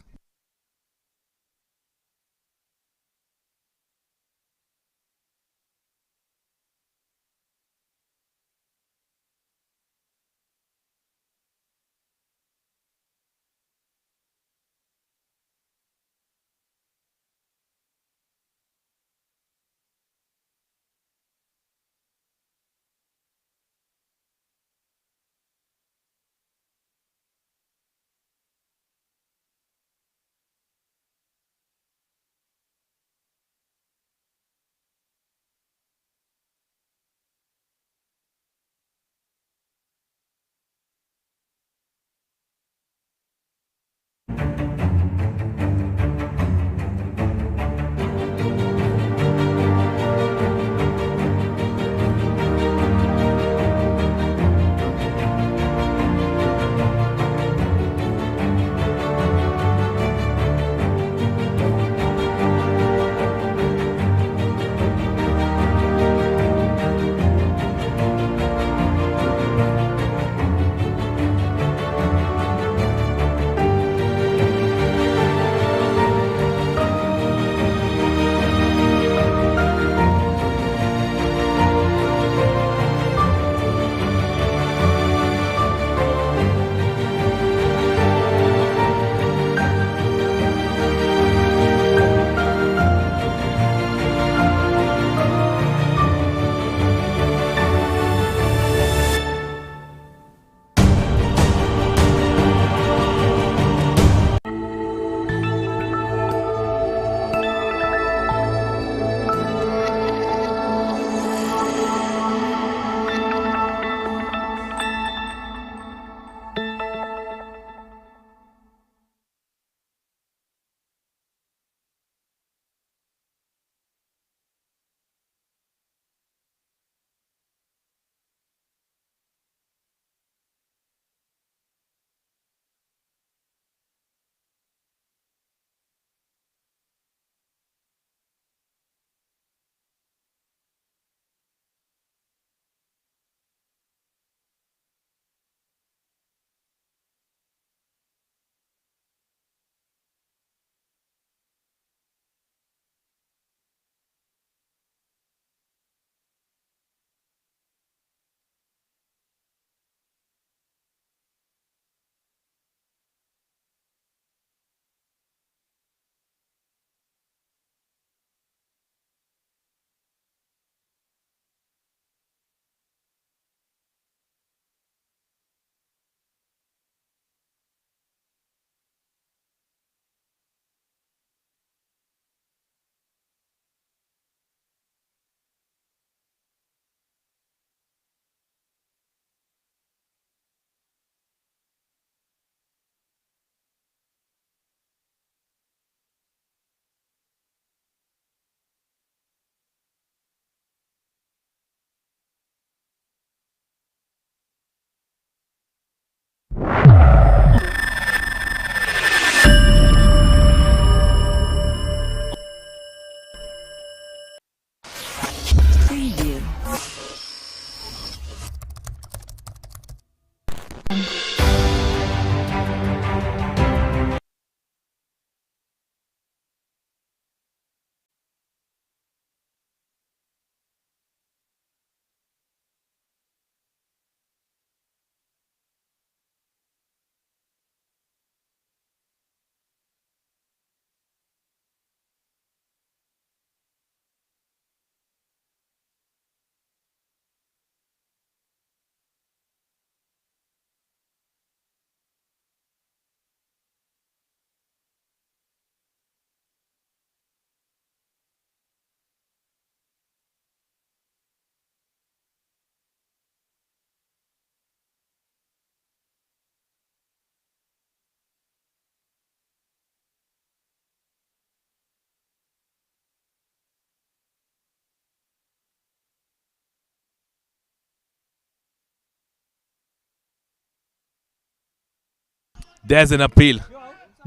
There's an appeal.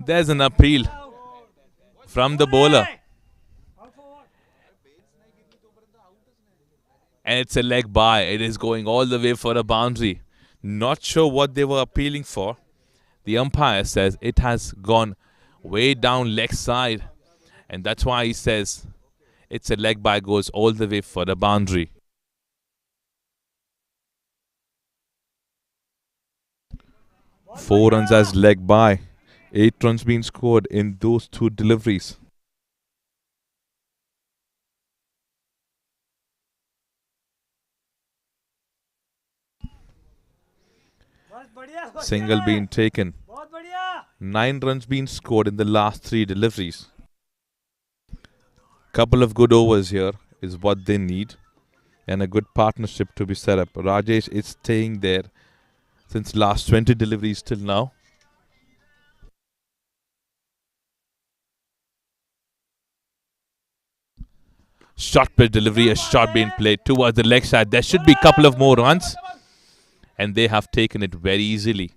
There's an appeal from the bowler. And it's a leg by. It is going all the way for a boundary. Not sure what they were appealing for. The umpire says it has gone way down leg side. And that's why he says it's a leg by, goes all the way for the boundary. Four runs as leg by. 8 runs being scored in those two deliveries. Single being taken. 9 runs being scored in the last 3 deliveries. Couple of good overs here is what they need, and a good partnership to be set up. Rajesh is staying there since last 20 deliveries till now. Short pitch delivery, a shot being played towards the leg side. There should be a couple of more runs, and they have taken it very easily.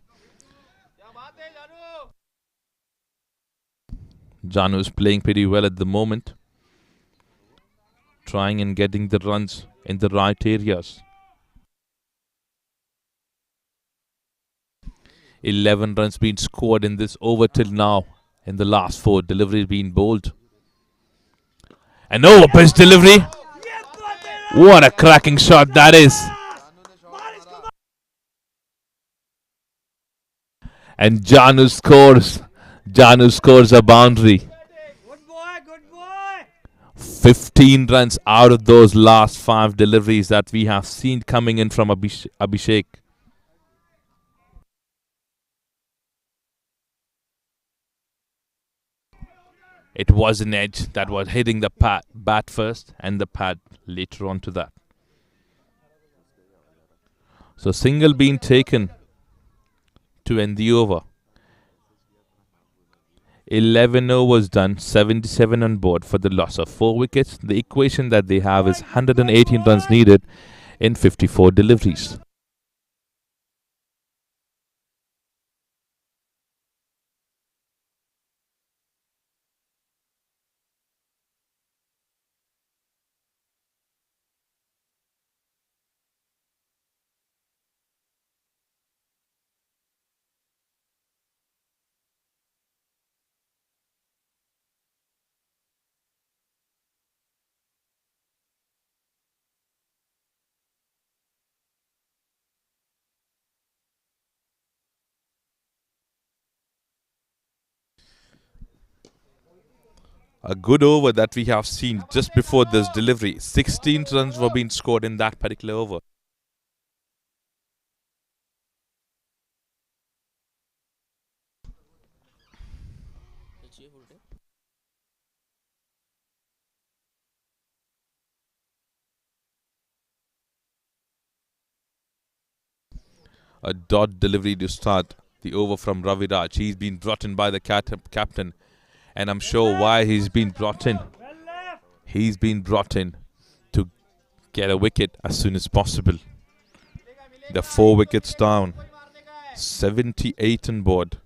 Janu is playing pretty well at the moment, trying and getting the runs in the right areas. 11 runs being scored in this over till now, in the last 4 deliveries being bowled. An over pitch delivery. What a cracking shot that is. And Janu scores. Janu scores a boundary. 15 runs out of those last 5 deliveries that we have seen coming in from Abhishek. It was an edge that was hitting the bat first and the pad later on to that. So single being taken to end the over. 11 overs done, 77 on board for the loss of 4 wickets. The equation that they have is 118 runs needed in 54 deliveries. A good over that we have seen just before this delivery. 16 runs were being scored in that particular over. A dot delivery to start the over from Raviraj. He's been brought in by the captain, and I'm sure why he's been brought in. He's been brought in to get a wicket as soon as possible. The 4 wickets down, 78 on board.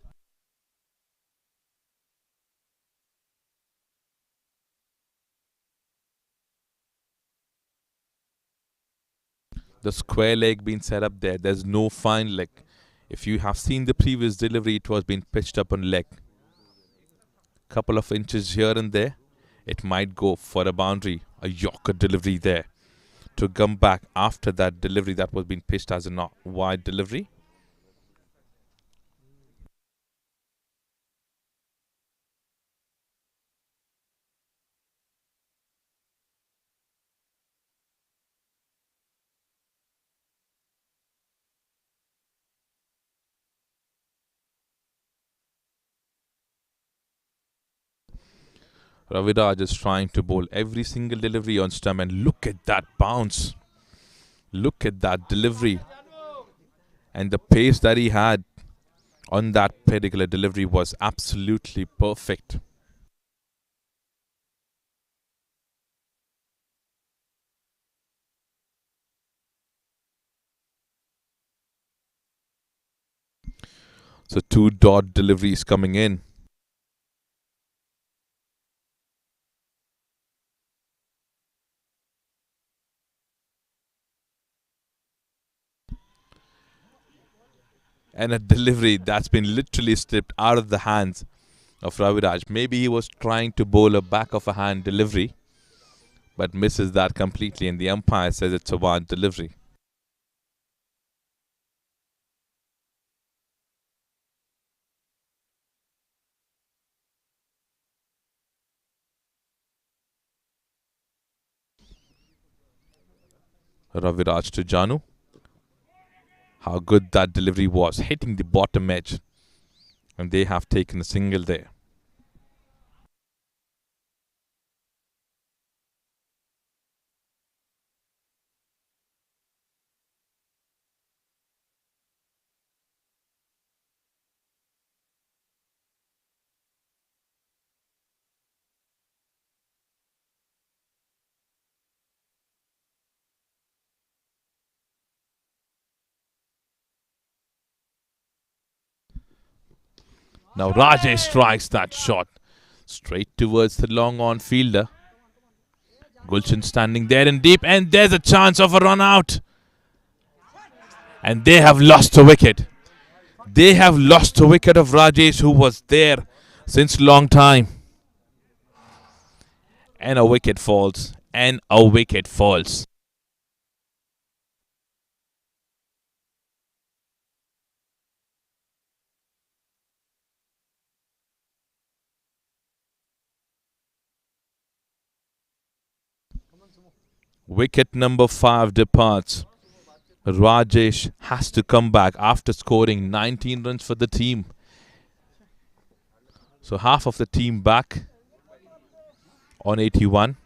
The square leg being set up there. There's no fine leg. If you have seen the previous delivery, it was being pitched up on leg. Couple of inches here and there. It might go for a boundary. A Yorker delivery there to come back after that delivery that was being pitched as a wide delivery. Raviraj is trying to bowl every single delivery on stump, and look at that bounce. Look at that delivery. And the pace that he had on that particular delivery was absolutely perfect. So 2 dot deliveries coming in. And a delivery that's been literally stripped out of the hands of Raviraj. Maybe he was trying to bowl a back of a hand delivery, but misses that completely, and the umpire says it's a one delivery. Raviraj to Janu. How good that delivery was, hitting the bottom edge, and they have taken a single there. Now Rajesh strikes that shot straight towards the long on fielder. Gulshan standing there in deep, and there's a chance of a run out. And they have lost a wicket. They have lost a wicket of Rajesh, who was there since long time. And a wicket falls. And a wicket falls. Wicket number 5 departs. Rajesh has to come back after scoring 19 runs for the team. So half of the team back on 81.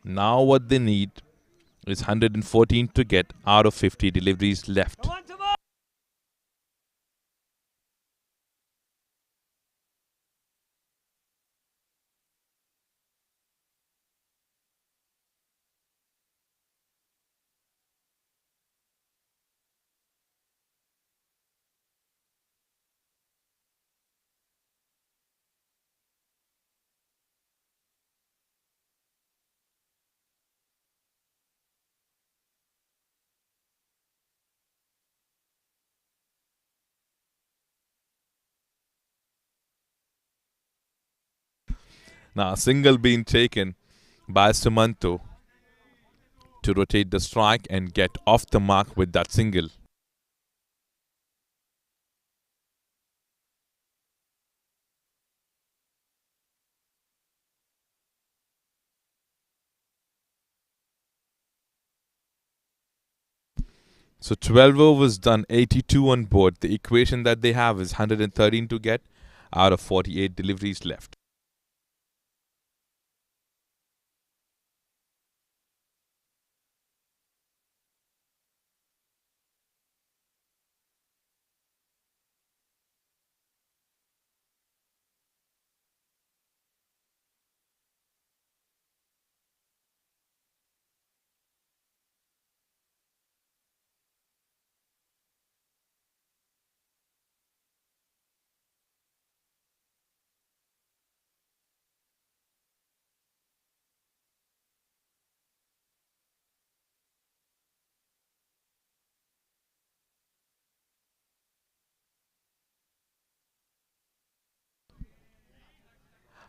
Now what they need is 114 to get out of 50 deliveries left. Now a single being taken by Sumanto to rotate the strike and get off the mark with that single. So 12 overs done, 82 on board. The equation that they have is 113 to get out of 48 deliveries left.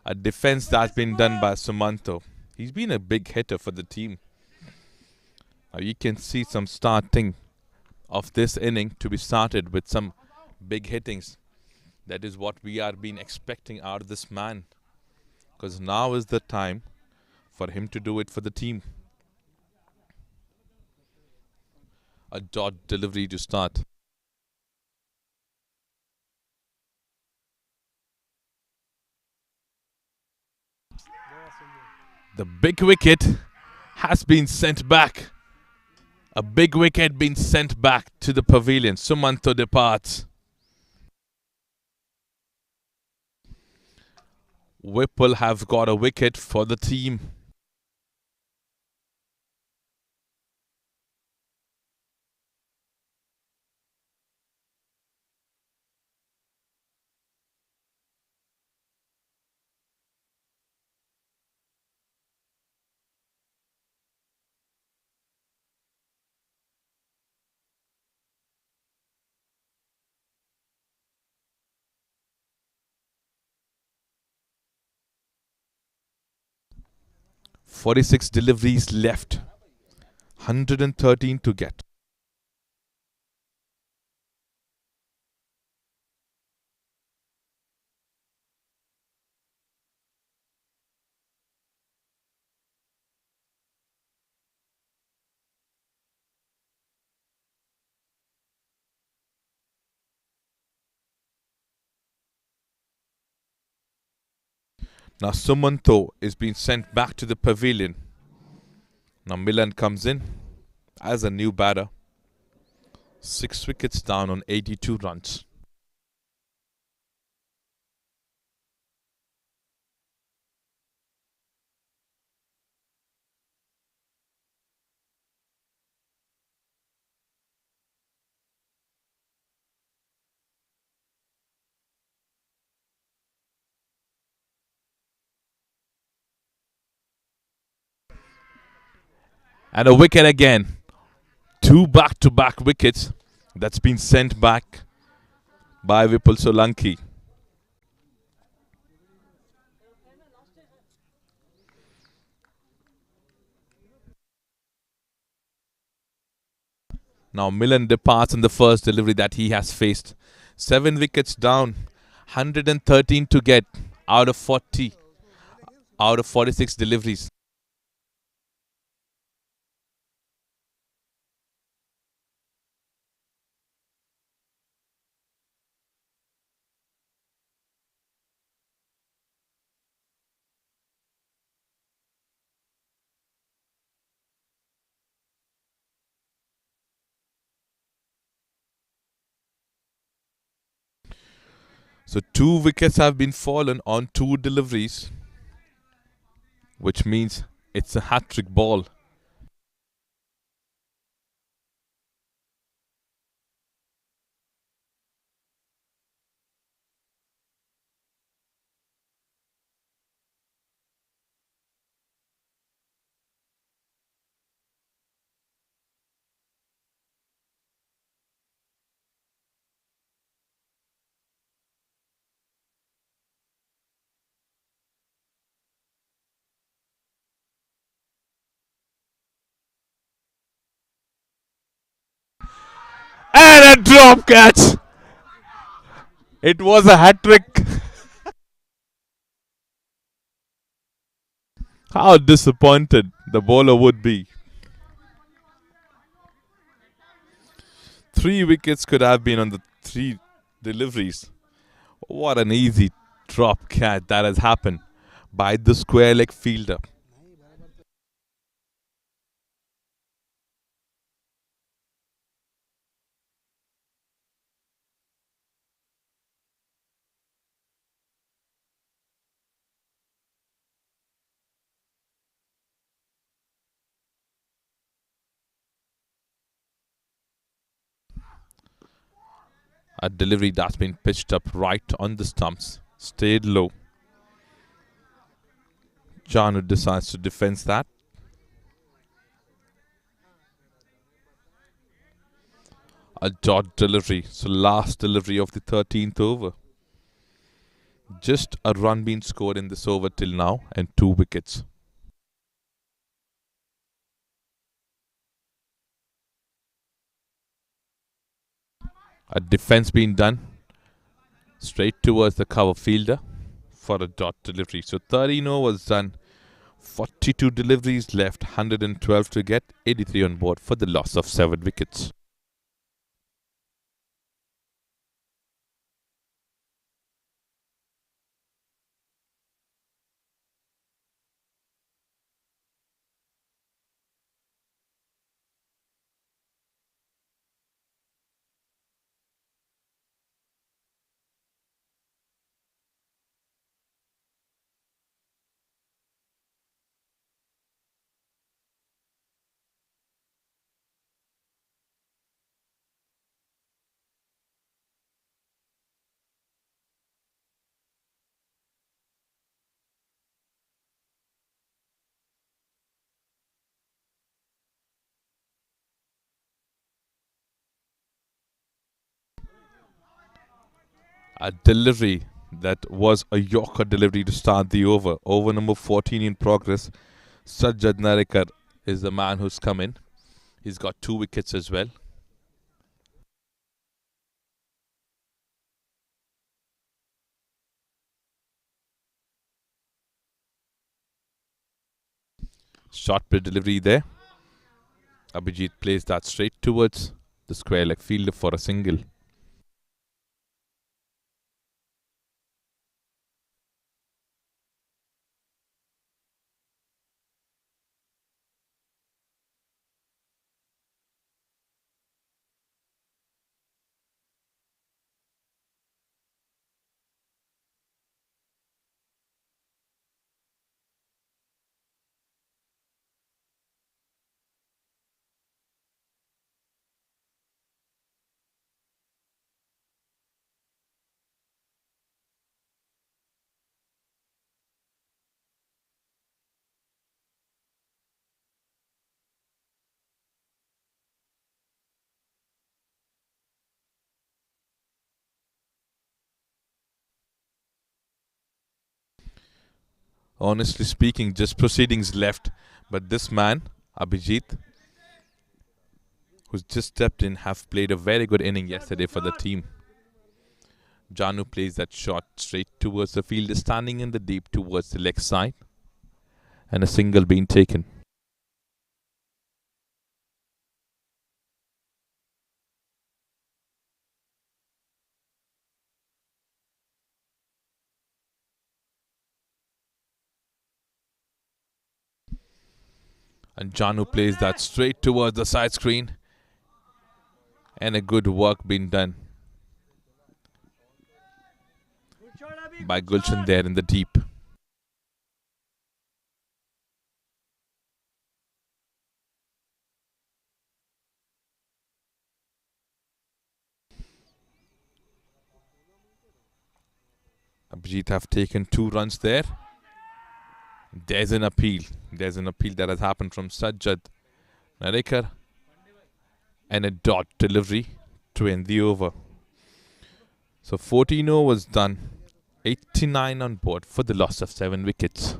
A defense that's been done by Sumanto. He's been a big hitter for the team. Now you can see some starting of this inning to be started with some big hittings. That is what we are being expecting out of this man. Because now is the time for him to do it for the team. A dot delivery to start. The big wicket has been sent back. A big wicket been sent back to the pavilion. Sumanto departs. Whipple have got a wicket for the team. 46 deliveries left. 113 to get. Now Sumanto is being sent back to the pavilion. Now Milan comes in as a new batter. 6 wickets down on 82 runs. And a wicket again. 2 back-to-back wickets that's been sent back by Vipul Solanki. Now Milan departs in the first delivery that he has faced. 7 wickets down, 113 to get out of 46 deliveries. So 2 wickets have been fallen on 2 deliveries, which means it's a hat-trick ball. And a drop catch! It was a hat-trick. How disappointed the bowler would be. 3 wickets could have been on the 3 deliveries. What an easy drop catch that has happened by the square leg fielder. A delivery that's been pitched up right on the stumps, stayed low. Janu decides to defend that. A dot delivery, so last delivery of the 13th over. Just a run being scored in this over till now and 2 wickets. A defense being done straight towards the cover fielder for a dot delivery. So 13 overs done, 42 deliveries left, 112 to get, 83 on board for the loss of 7 wickets. A delivery that was a Yorker delivery to start the over. Over number 14 in progress. Sajjad Narikar is the man who's come in. He's got 2 wickets as well. Short bit delivery there. Abhijit plays that straight towards the square leg fielder for a single. Honestly speaking, just proceedings left. But this man, Abhijit, who's just stepped in, have played a very good inning yesterday for the team. Janu plays that shot straight towards the fielder standing in the deep towards the leg side. And a single being taken. And Janu plays that straight towards the side screen. And a good work being done by Gulshan there in the deep. Abhijit have taken 2 runs there. There's an appeal. There's an appeal that has happened from Sajjad Narikar. And a dot delivery to end the over. So 14 overs done. 89 on board for the loss of 7 wickets.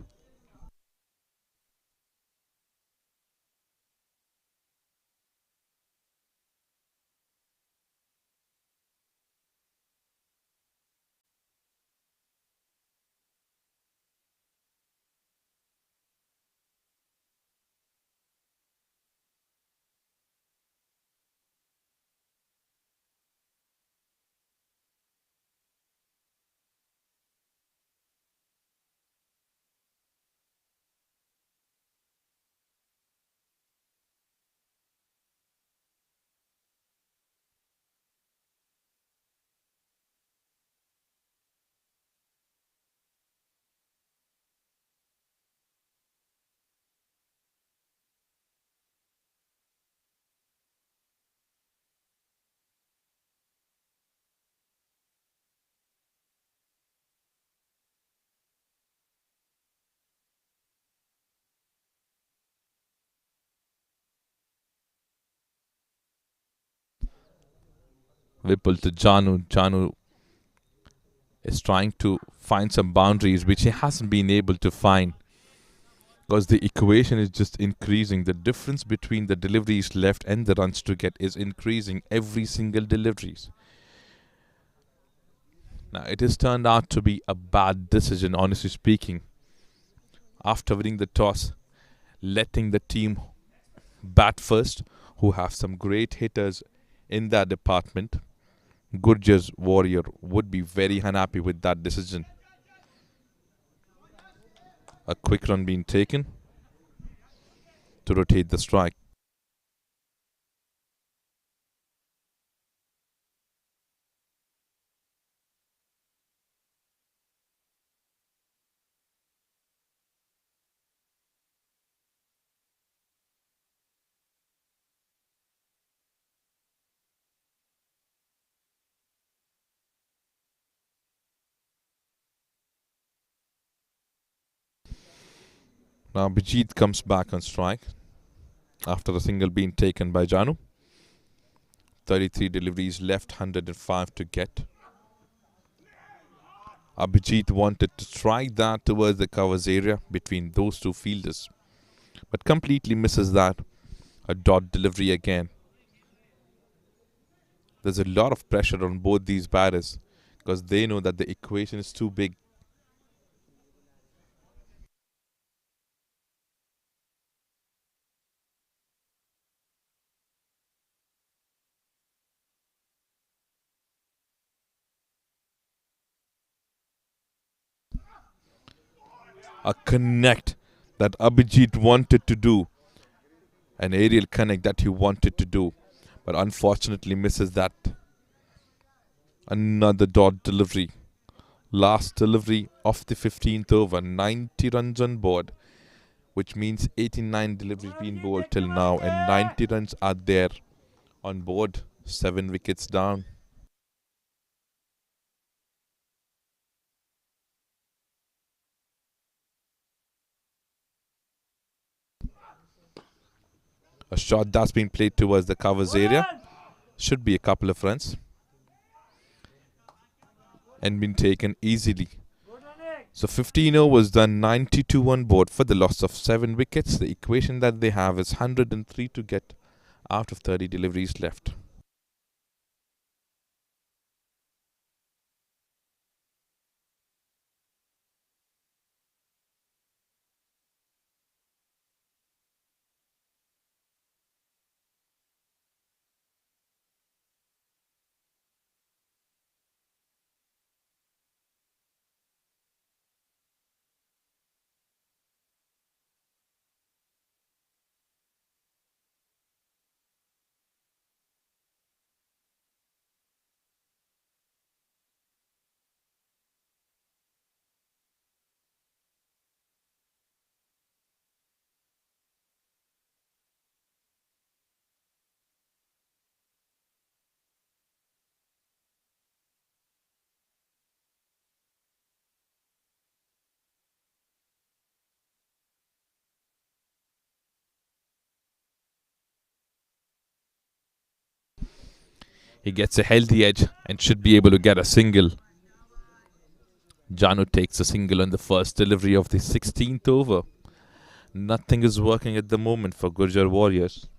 Vipul to Janu. Janu is trying to find some boundaries which he hasn't been able to find. Because the equation is just increasing. The difference between the deliveries left and the runs to get is increasing every single deliveries. Now it has turned out to be a bad decision, honestly speaking. After winning the toss, letting the team bat first, who have some great hitters in that department, Gurjar's Warrior would be very unhappy with that decision. A quick run being taken to rotate the strike. Now Bijit comes back on strike after a single being taken by Janu. 33 deliveries left, 105 to get. Abhijit wanted to strike that towards the covers area between those two fielders. but completely misses that. A dot delivery again. There's a lot of pressure on both these batters because they know that the equation is too big. A connect that Abhijit wanted to do, an aerial connect that he wanted to do, but unfortunately misses that. Another dot delivery. Last delivery of the 15th over, 90 runs on board, which means 89 deliveries been bowled till now, and 90 runs are there on board. 7 wickets down. A shot that's been played towards the covers area. Should be a couple of runs. And been taken easily. So 15 overs done, 92 on board for the loss of 7 wickets. The equation that they have is 103 to get out of 30 deliveries left. He gets a healthy edge and should be able to get a single. Janu takes a single on the first delivery of the 16th over. Nothing is working at the moment for Gurjar Warriors.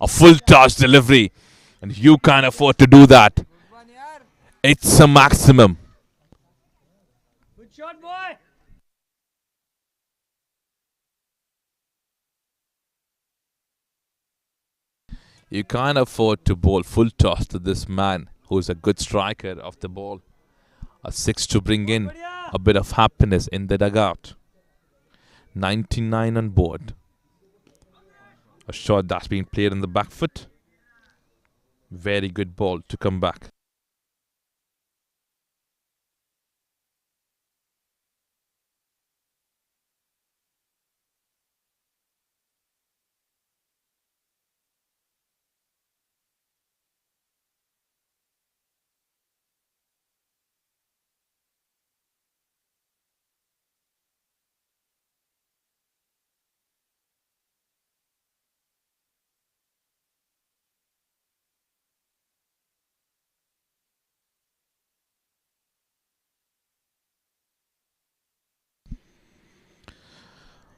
A full toss delivery, and you can't afford to do that. It's a maximum. Good shot, boy. You can't afford to bowl full toss to this man who's a good striker of the ball. A 6 to bring in a bit of happiness in the dugout. 99 on board. A shot that's been played on the back foot. Very good ball to come back.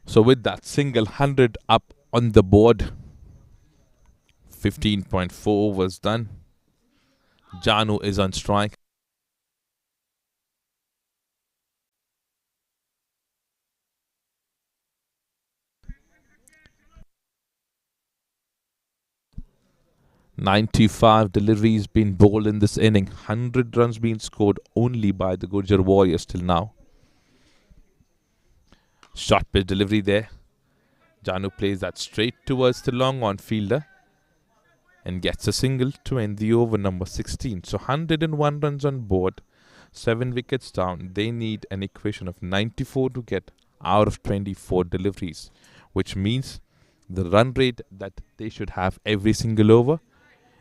So with that single 100 up on the board, 15.4 was done. Janu is on strike. 95 deliveries been bowled in this inning. 100 runs been scored only by the Gurjar Warriors till now. Short pitch delivery there. Janu plays that straight towards the long on fielder and gets a single to end the over number 16. So 101 runs on board, 7 wickets down. They need an equation of 94 to get out of 24 deliveries, which means the run rate that they should have every single over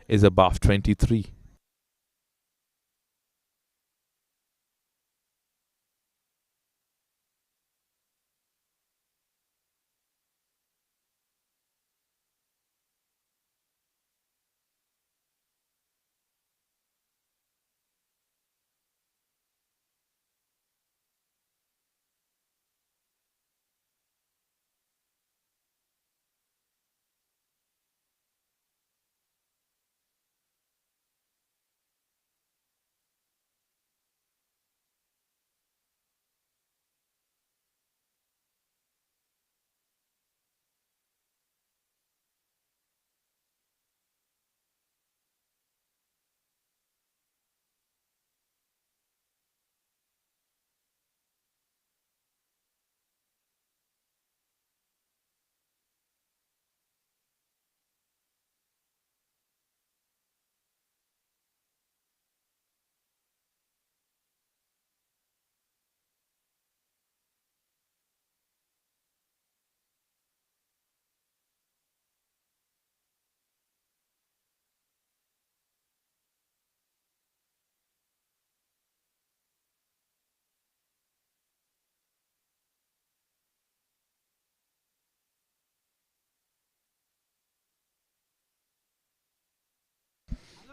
is above 23.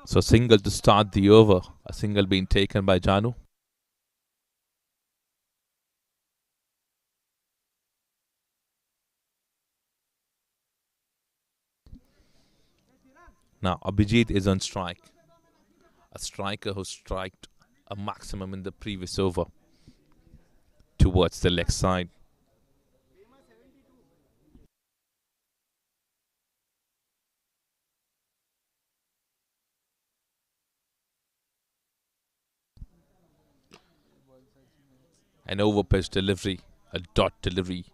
So single to start the over. A single being taken by Janu. Now Abhijit is on strike. A striker who striked a maximum in the previous over towards the leg side. An over pitch delivery, a dot delivery.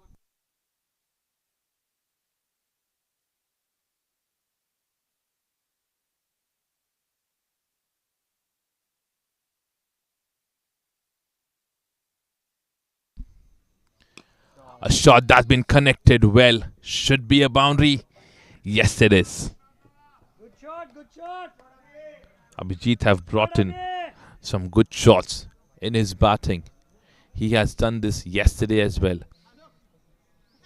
A shot that's been connected well. Should be a boundary. Yes, it is. Good shot, good shot. Abhijit have brought in some good shots in his batting. He has done this yesterday as well.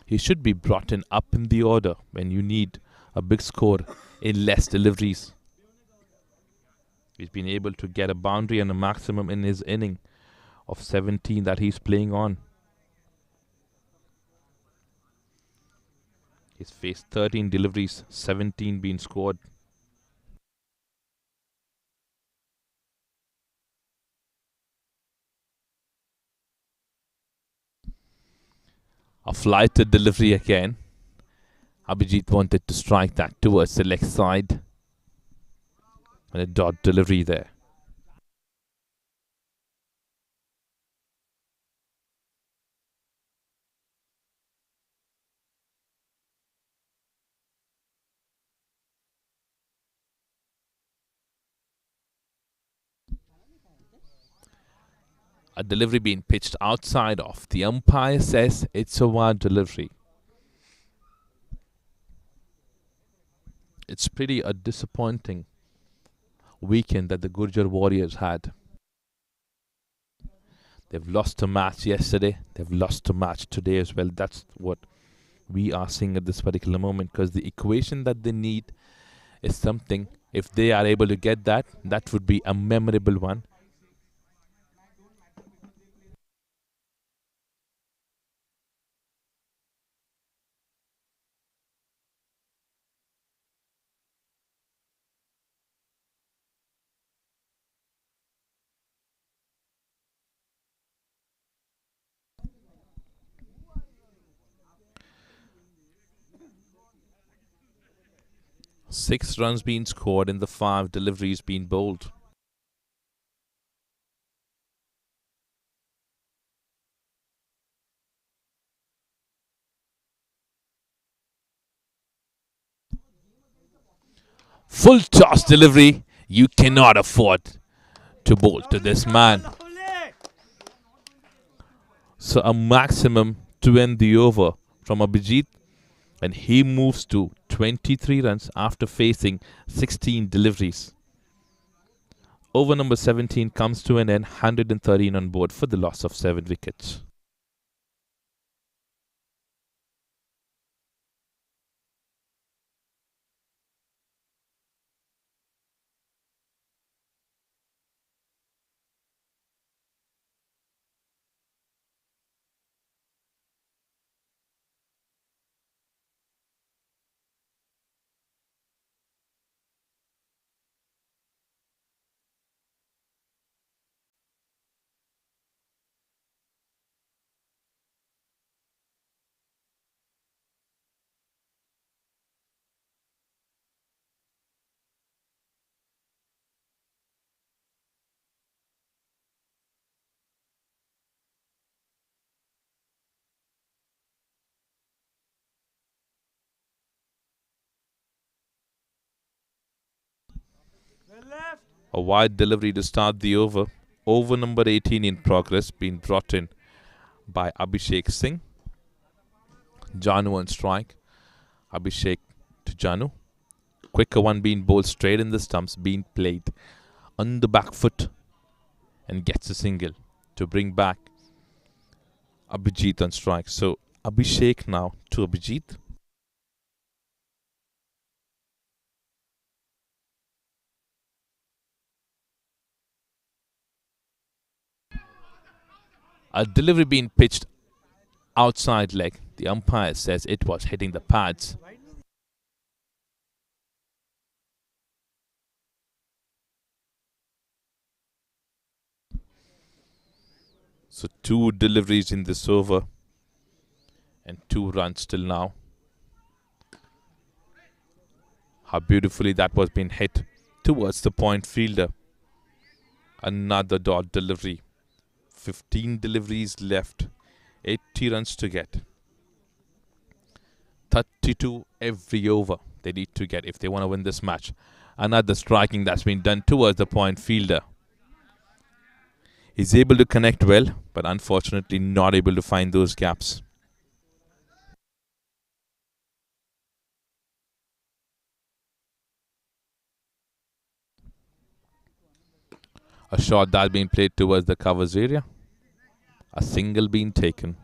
He should be brought in up in the order when you need a big score in less deliveries. He's been able to get a boundary and a maximum in his inning of 17 that he's playing on. He's faced 13 deliveries, 17 being scored. A flighted delivery again. Abhijit wanted to strike that towards the leg side. And a dot delivery there. A delivery being pitched outside off. The umpire says it's a wild delivery. It's pretty a disappointing weekend that the Gurjar Warriors had. They've lost a match yesterday. They've lost a match today as well. That's what we are seeing at this particular moment, because the equation that they need is something. If they are able to get that, that would be a memorable one. Six runs being scored in the 5 deliveries being bowled. Full toss delivery. You cannot afford to bowl to this man. So a maximum to end the over from Abhijit, and he moves to 23 runs after facing 16 deliveries. Over number 17 comes to an end, 113 on board for the loss of 7 wickets. A wide delivery to start the over. Over number 18 in progress, being brought in by Abhishek Singh. Janu on strike. Abhishek to Janu. Quicker one being bowled straight in the stumps, being played on the back foot and gets a single to bring back Abhijit on strike. So Abhishek now to Abhijit. A delivery being pitched outside leg. The umpire says it was hitting the pads. So two deliveries in this over and 2 runs till now. How beautifully that was being hit towards the point fielder. Another dot delivery. 15 deliveries left. 80 runs to get. 32 every over they need to get if they want to win this match. Another striking that's been done towards the point fielder. He's able to connect well, but unfortunately not able to find those gaps. A shot that's being played towards the covers area. A single being taken.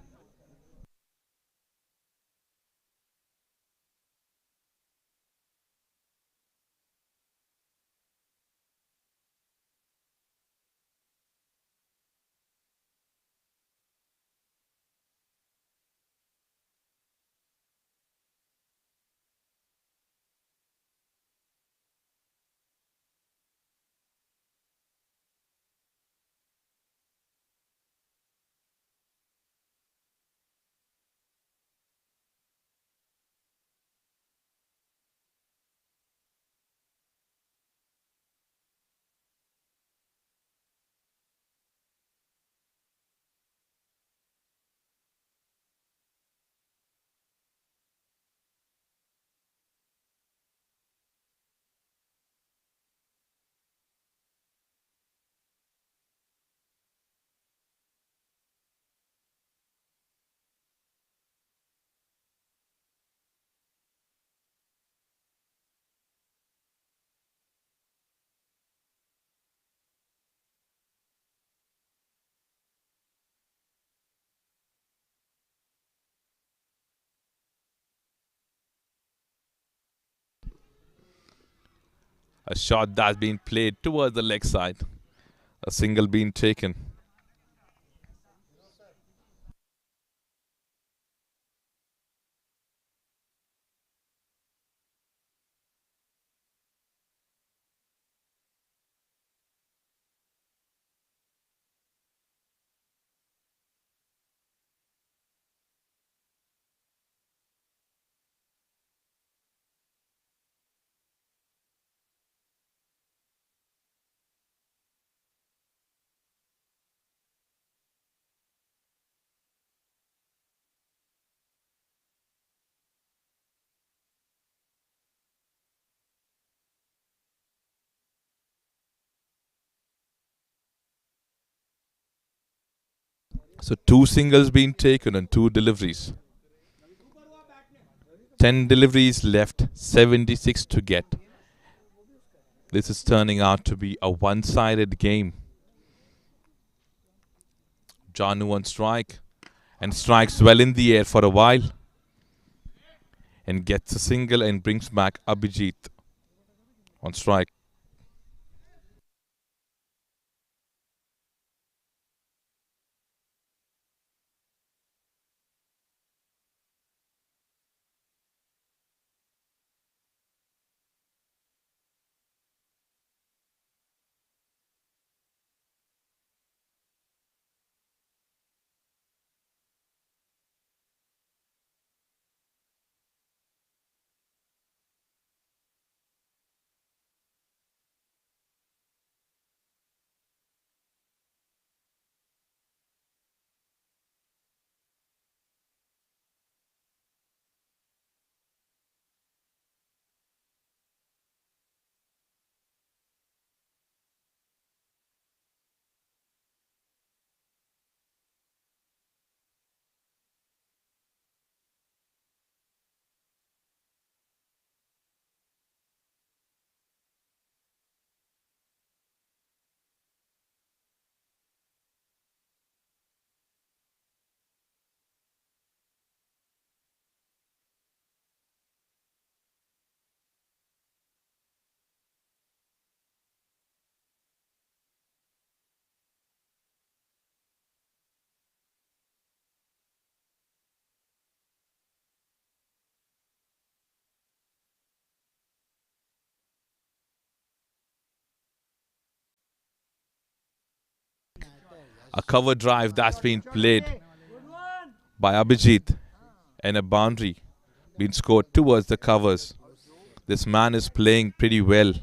A shot that's been played towards the leg side. A single being taken. So 2 singles being taken and 2 deliveries. 10 deliveries left, 76 to get. This is turning out to be a one-sided game. Janu on strike and strikes well in the air for a while and gets a single and brings back Abhijit on strike. A cover drive that's been played Good one. by Abhijit and a boundary being scored towards the covers. This man is playing pretty well.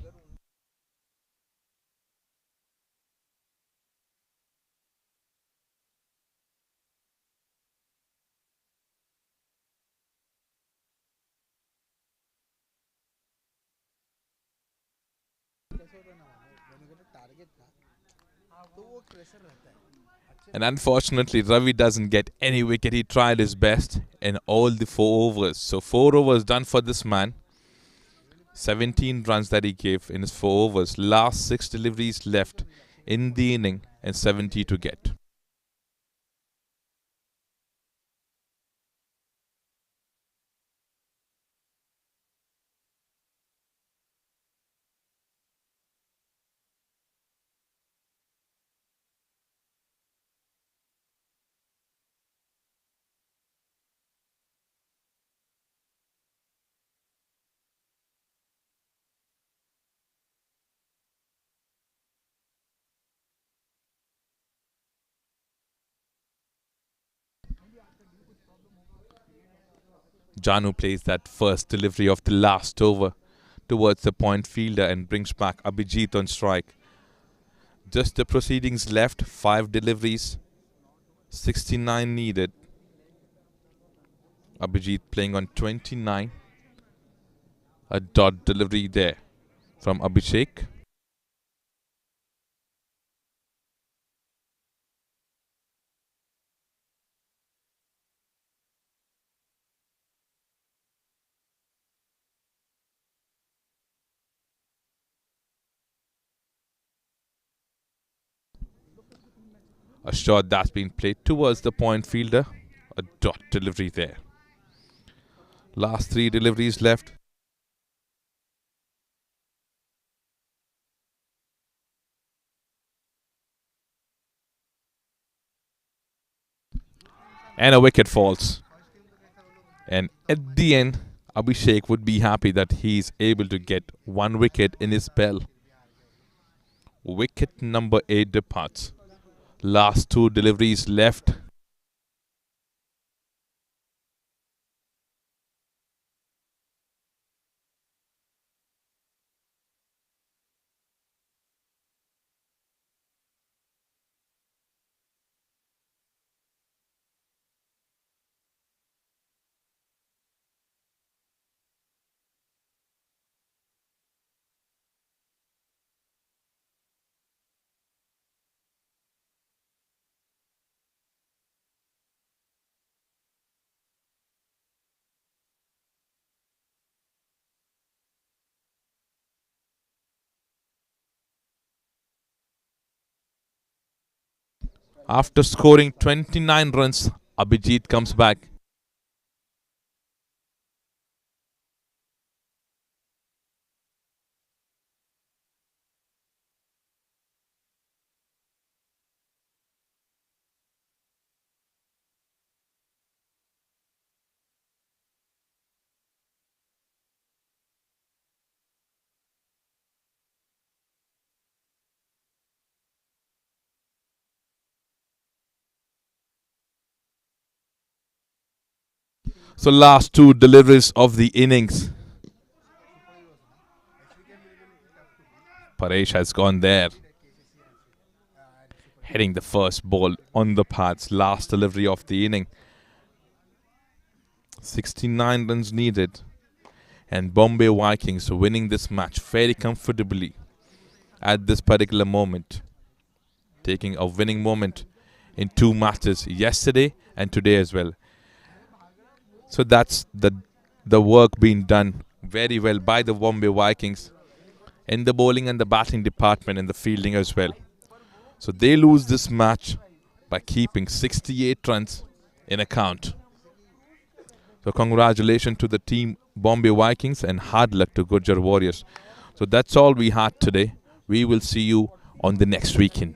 And unfortunately, Ravi doesn't get any wicket. He tried his best in all the 4 overs. So 4 overs done for this man. 17 runs that he gave in his 4 overs. Last 6 deliveries left in the inning and 70 to get. Janu plays that first delivery of the last over towards the point fielder and brings back Abhijit on strike. Just the proceedings left, 5 deliveries, 69 needed. Abhijit playing on 29. A dot delivery there from Abhishek. A shot that's been played towards the point fielder. A dot delivery there. Last 3 deliveries left. And a wicket falls. And at the end, Abhishek would be happy that he's able to get 1 wicket in his spell. Wicket number 8 departs. Last 2 deliveries left. After scoring 29 runs, Abhijit comes back. So last 2 deliveries of the innings. Paresh has gone there. Hitting the first ball on the pads. Last delivery of the inning. 69 runs needed. And Bombay Vikings winning this match very comfortably at this particular moment. Taking a winning moment in 2 matches yesterday and today as well. So that's the work being done very well by the Bombay Vikings in the bowling and the batting department and the fielding as well. So they lose this match by keeping 68 runs in account. So congratulations to the team Bombay Vikings and hard luck to Gurjar Warriors. So that's all we had today. We will see you on the next weekend.